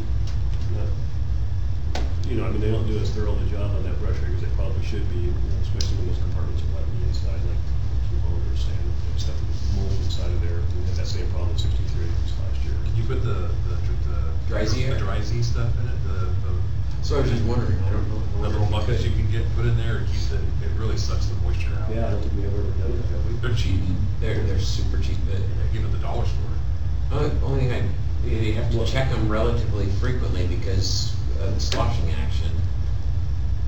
they don't do as thorough a job on that brush rig as they probably should be, especially when those compartments are wet on the inside, like some boulders, sand, stuff, mold inside of there. We had that same problem in 63 last year. Can you put the Dry Z the dry Z stuff in it? So I was just wondering, I don't know. The little buckets you can get put in there, it really sucks the moisture out. Yeah, I don't think we ever done that, have we? They're cheap. They're super cheap, but Give it the dollar store. only thing you have to check them relatively frequently because of the sloshing action.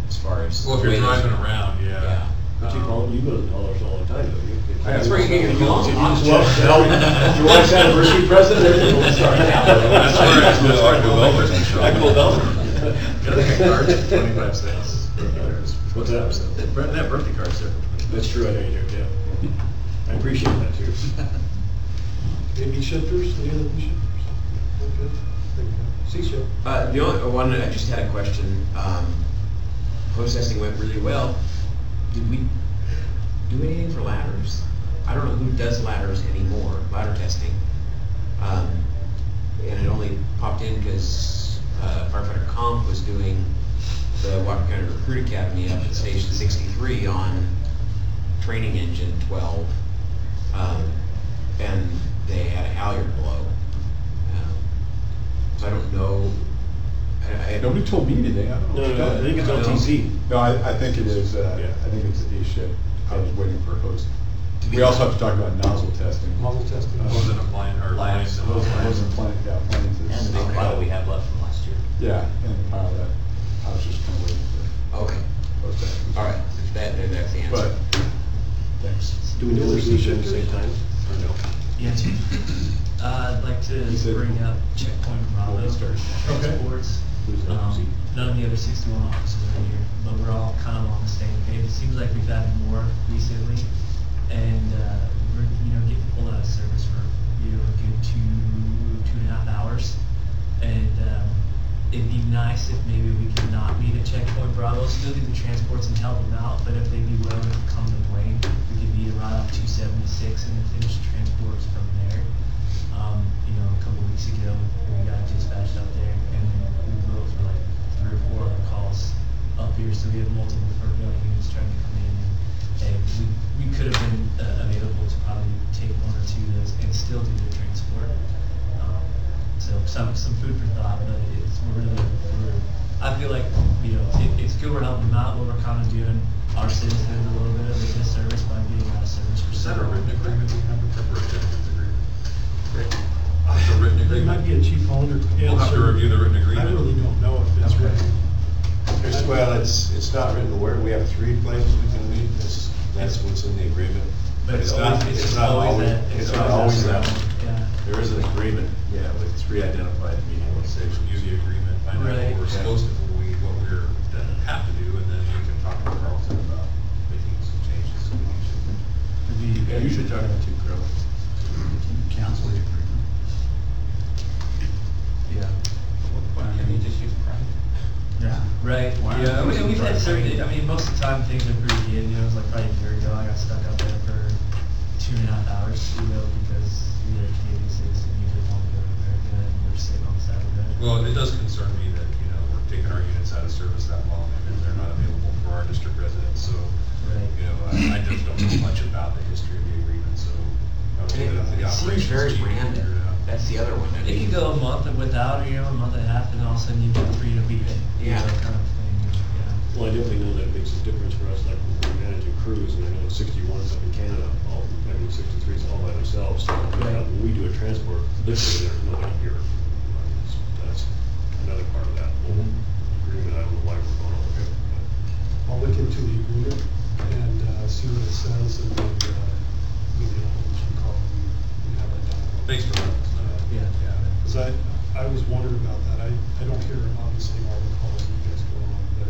As far as. Well, if the you're way those- driving around, yeah. Yeah. But you go to the dollar store all the time, don't you? That's where you get your cologne. Your wife's anniversary present, everything will start now. That's where I go to Christmas shop. I go down. Gotta get cards, 25 cents. What's that? That birthday card's there. That's true, I know you do, yeah. I appreciate that too. Maybe shifters, any other shifters? Okay. Seashell. The only one, I just had a question. Hose testing went really well. Did we do anything for ladders? I don't know who does ladders anymore, ladder testing. And it only popped in because firefighter comp was doing the Whatcom County Recruit Academy up at Station 63 on training engine 12. And they had a halyard blow. So I don't know. Nobody told me today, I don't know. No, I think it's LTC. No, I think it is, Yeah. I think it's a shift. I was waiting for a hose. We also have to talk about nozzle testing. Muzzle testing. Wasn't appliance or appliance. Hose and plant, yeah, appliances. And the big pile we have left from last year. Yeah, and the pile that, I was just kind of waiting for Okay. hose testing. All right. That's the answer. But, thanks. Do we know which station at the same time, or no? Yeah, I'd like to He said- bring up Checkpoint Bravo. We'll start. Transports. Who's that? None of the other 61 officers are here, but we're all kind of on the same page. It seems like we've had more recently, and we're getting pulled out of service for a good 2.5 hours, and it'd be nice if maybe we could not meet at Checkpoint Bravo, still do the transports and help them out, but if they'd be willing to come to Blaine, we could meet right off 276 and then finish the transports from there. A couple weeks ago, we got dispatched up there, and we drove for like 3 or 4 other calls up here, so we had multiple Ferndale units trying to come in, and we could have been available to probably take 1 or 2 of those and still do the transport. So some food for thought, but I feel like, it's good we're helping them out, but we're kind of doing our citizens a little bit of a disservice by being out of service for Is so that a long. written agreement we have with them, or a gentleman's agreement? It's a written There might agreement. be a chief Hollander. We'll have to review the written agreement. I really don't know if it's Okay. written. Well, it's not written where, we have 3 places we can meet. what's in the agreement. But it's always- it's always that- It's not always that one. Yeah. There is an agreement, yeah, with three identified meeting locations. Use the agreement, find out Right. what we're supposed to, what we're, gonna have to do, and then we can talk to Carlton about making some changes. So we should- Yeah, you should talk to Carl. Cancel the agreement. Yeah. Can you just use private? Yeah. Right, Why yeah, aren't we we've had starting- certain, I mean, most of the time things are pretty good, you know, it was like probably a year ago, I got stuck out there for 2.5 hours, you know, because we had a Canadian citizen, you didn't want to go to America, and we're sitting on the side of the road. Well, it does concern me that, we're taking our units out of service that long, and then they're not available for our district residents, so, Right. I just don't know much about the history of the agreement, so. I would leave it up to the It seems operations very team to random. figure it out. That's the other one. It could go a month without, or, you know, a month and a half, and then all of a sudden you get 3 in a week, you know, Yeah. kind of thing, yeah. Well, I definitely know that makes a difference for us, like when we're managing crews, and I know 61's up in Canada, 63's all by themselves. So when we do a transport, literally there's nobody here. That's another part of that whole agreement. I don't know why we're going over here. I'll look into the agreement and see what it says, and then maybe I'll hold some call and have it done. Thanks for letting us know. Yeah. Because I was wondering about that. I don't hear obviously all the calls that you guys go on, but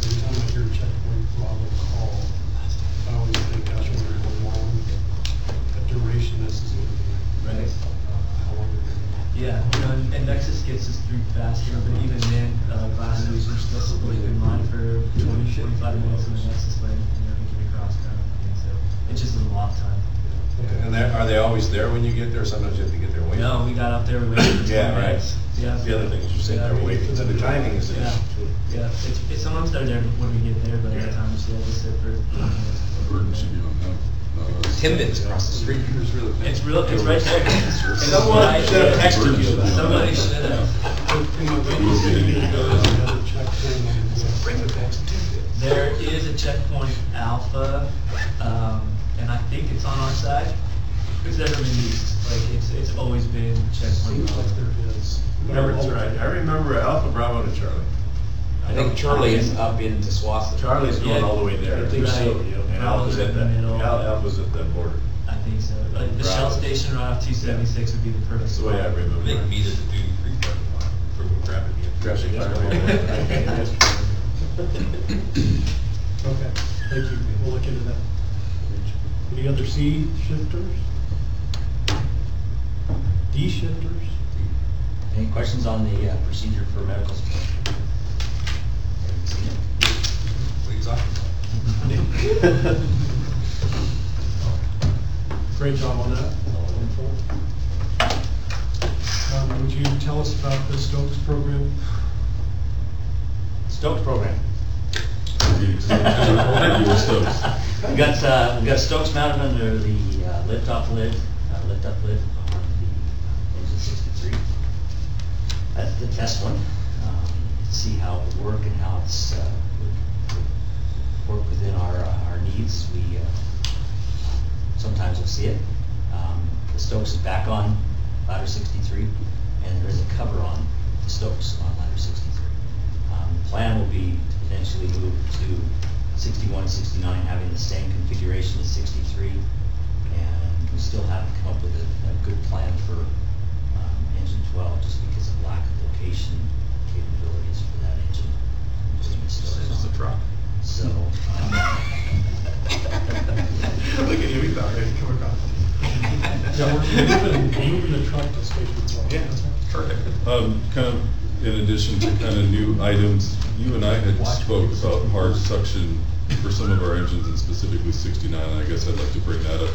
every time I hear Checkpoint Bravo call, I always think, gosh, I wonder how long a duration this is going to be. Right. How long they're going to be. Yeah, you know, and Nexus gets us through faster, but even then, last week, we're still waiting in line for 20-45 minutes in the Nexus lane, you know, to get across kind of thing, so it just is a long time. And are they always there when you get there? Sometimes you have to get there waiting. No, we got up there, we waited for 20 Yeah, right. minutes. Yeah. The other thing is you're sitting there Yeah. waiting, so the timing is an Yeah, issue too. yeah, it's sometimes they're there when we get there, but other times, yeah, we sit for 20 minutes. Burden should be on them. Timbits across the street. It's real, it's right there. Someone should have texted you about it. Somebody should have. There is a Checkpoint Alpha, and I think it's on our side. It's never been used, like, it's always been Checkpoint Seems like Alpha. there is. That's right. I remember Alpha Bravo to Charlie. I think Charlie is up into Swassea. Charlie's going Yeah. all the way there. I think so, Right. yeah. And Alpha's at the, Middle. Alpha's at the border. I think so, like, the Shell Bravo. station right off 276 would be the perfect That's the way I spot. remember They it. meet at the duty-free parking lot for grabbing the. Grabbing Okay, thank you. We'll look into that. Any other C shifters? D shifters? Any questions on the procedure for medical support? Haven't seen it. Please, Great job on that. Would you tell us about the Stokes program? Stokes program. You were Stokes. We've got Stokes mounted under the lift-up lid on the engine 63. That's the test one. See how it would work and how it's would work within our needs. We sometimes we'll see it. The Stokes is back on ladder 63, and there is a cover on the Stokes on ladder 63. The plan will be to potentially move to 61, 69, having the same configuration as 63, and we still haven't come up with a good plan for engine 12 just because of lack of location capabilities for that engine. It's a truck. So, Look at you, we thought ready to come across. Yeah, we're moving the truck to Station 12. Yeah, perfect. Kind of in addition to kind of new items, you and I had spoke about hard suction for some of our engines and specifically 69, and I guess I'd like to bring that up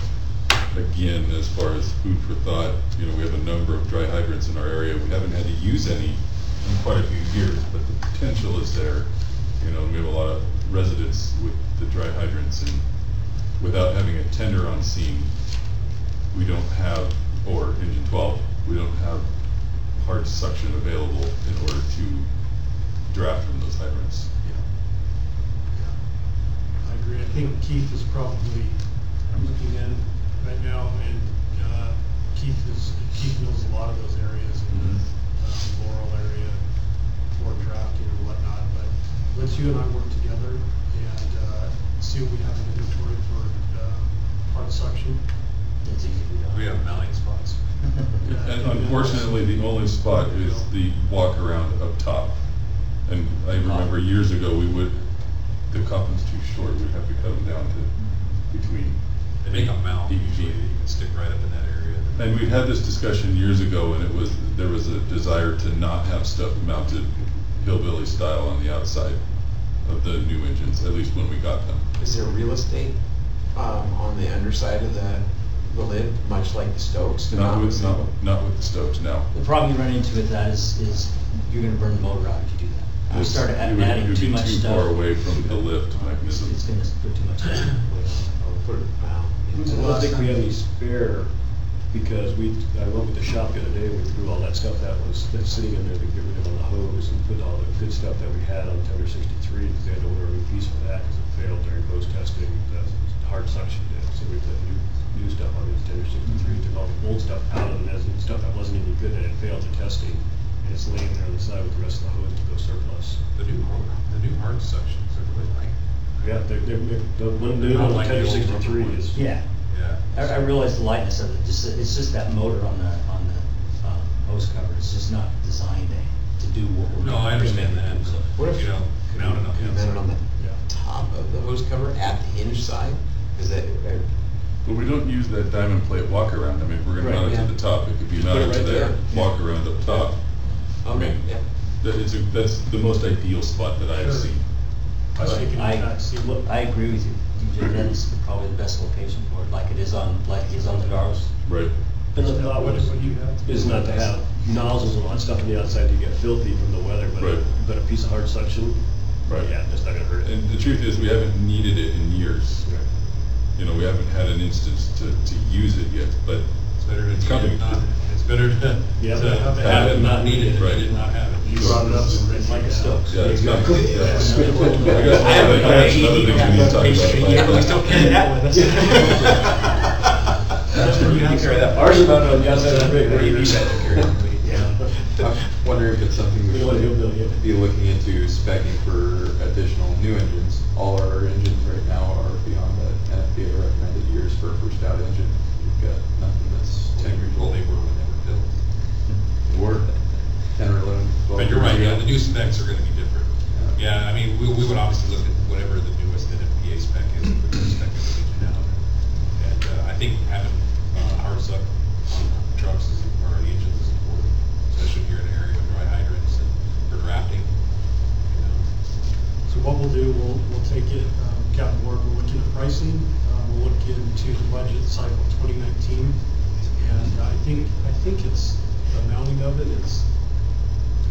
again as far as food for thought. You know, we have a number of dry hydrants in our area. We haven't had to use any in quite a few years, but the potential is there. You know, we have a lot of residents with the dry hydrants, and without having a tender on scene, we don't have, or engine 12, we don't have hard suction available in order to draft from those hydrants. I agree. I think Keith is probably looking in right now, and Keith knows a lot of those areas, in the Laurel area, for drafting and whatnot. But let's you and I work together and see what we have in inventory for hard suction. It's easy to do. We have mounting spots. And unfortunately, the only spot is the walk around up top. And I remember years ago, the coupling's too short, we'd have to cut them down to between. They make a mount PVC. usually, you can stick right up in that area. And we had this discussion years ago, and there was a desire to not have stuff mounted hillbilly style on the outside of the new engines, at least when we got them. Is there real estate, on the underside of the lid, much like the Stokes? Not with the Stokes, no. The problem you run into with that is you're gonna burn the motor out if you do that. You It's- start it would- adding it would too be much too stuff. far away from the lift mechanism. It's gonna put too much weight on Put it, wow. I don't think we have any spare, because I went with the shop the other day, we threw all that stuff that's sitting in there to get rid of on the hose, and put all the good stuff that we had on Tender 63, because they had to order a new piece for that, because it failed during post-testing, the hard suction did, so we put new stuff on this Tender 63, took all the old stuff out of it, and stuff that wasn't any good, that had failed the testing, and it's laying there on the side with the rest of the hose to go surplus. The new hard sections are really like. Yeah, the one new Not on like the Tender old 63 rubber is. Yeah. Yeah. I realize the lightness of it, it's just that motor on the hose cover, it's just not designed to do what we're. No, I understand that. So- What if, You know, mount it on the you mount it on the Yeah. top of the hose cover at the hinge side? Is that, But we don't use that diamond plate walk around. I mean, if we're gonna Right, mount it yeah. to the top, it could be Just put it mounted to right there, there. walk around up top. I okay, mean, yeah. that's the most ideal spot that I have Sure. seen. I was thinking I, back, see, look, I agree with you, DJ, that's probably the best location for it, like it is on the Garros. Right. and the thought is not to have nozzles and all that stuff on the outside to get filthy from the weather, Right. but a piece of hard suction, Right. yeah, that's not gonna hurt it. And the truth is, we haven't needed it in years. You know, we haven't had an instance to use it yet, but It's better to It's need coming. it, not, it's better to Yeah, to have have it, not need it, Right. than not have it. You brought it up, so it's like a Stokes. yeah, it's not. Exactly. Yeah. Yeah. I got another thing we need to talk about. Yeah, we still carry that with us. You can carry that. Ours is about on the outside of the rig. What do you need that to carry? I wonder if it's something we We don't wanna should hillbilly it. be looking into spec'ing for additional new engines. All our engines right now are beyond the NFPA recommended years for a first out engine. We've got nothing that's 10 years Well, old. they were when they were built. We're 10 or 11, 12 But you're right, years yeah, ago. the new specs are gonna be different. Yeah. Yeah, I mean, we would obviously look at whatever the newest NFPA spec is, if the spec is the engine out. And, I think having, hard suck on trucks or engines is important, especially if you're in an area with dry hydrants and for drafting, you know. So what we'll do, we'll take it, capital board, we'll look into pricing, we'll look into the budget cycle 2019. And I think it's, the mounting of it is.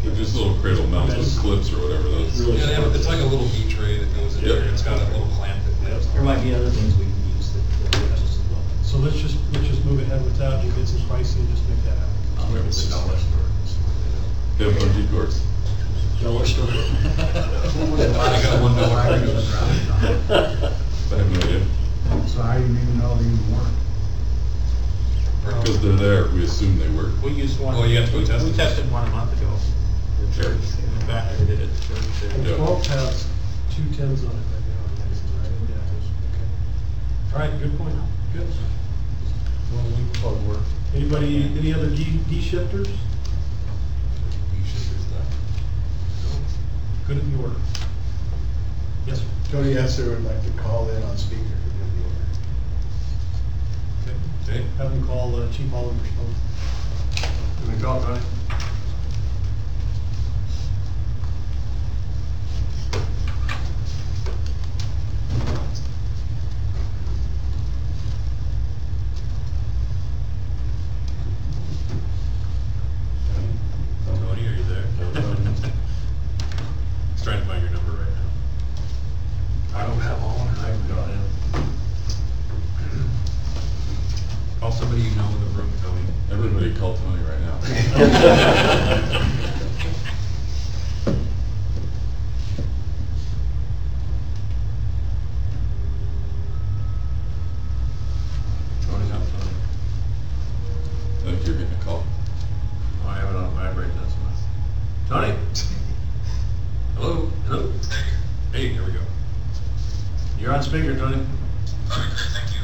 They're just little cradle mounts with clips or whatever those. Really Yeah, short. it's like a little V tray that goes in Yep. there, and it's got a little clamp that clamps. There might be other things we can use that work just as well. So let's just move ahead with that and get some pricing and just make that happen. I'll go with the dollar store. They have bungee cords. Dollar store. I got $1. I have no idea. So how do you even know they even work? Because they're there, we assume they work. We used one. Well, you have to go test We it. tested one a month ago. The church, in the back, we did it at the church there. And Yeah. 12 has 2 10s on it right now, I guess, right? Yeah, okay. All right, good point, good. Well, we plug work. Anybody, any other D shifters? Good of the order. Yes, sir. Tony Esser would like to call in on speaker to do the order. Okay. Have them call Chief Oliver Stone. Can we call, Tony? Tony, are you there? He's trying to find your number right now. I don't have all, I can call him. Call somebody you know in the room, Tony. Everybody call Tony right now. Tony's out, Tony. I think you're getting a call. Oh, I have it on vibrate, that's why. Tony? Hello? Hello? Hey, here we go. You're on speaker, Tony. Okay, thank you.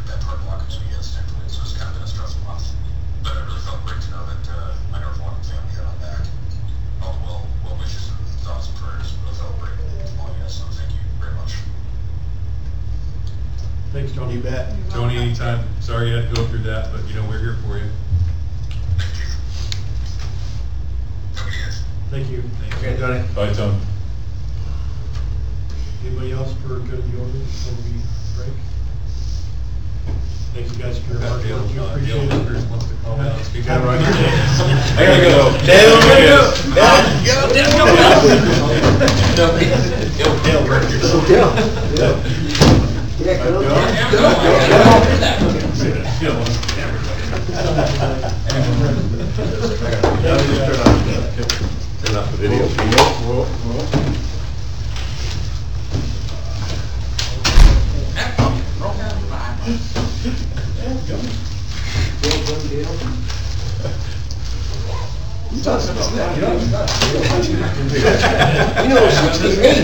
that part blockage against temporarily, so it's kind of been a stressful month. But it really felt great to know that my North Walton family got on back. All the well wishes and thoughts and prayers really felt great. All you guys, so thank you very much. Thanks, Tony. You bet. Tony, anytime, sorry you had to go through that, but you know, we're here for you. Thank you. Okay, Tony. Bye, Tom. Anybody else for good of the order before we break? Thank you guys for your hard Dale, work. We Dale appreciate it. Rutgers wants to call out. Speak Have a out. good day. I gotta go. Dale, Dale Rutgers. Turn off the video. You know, 68.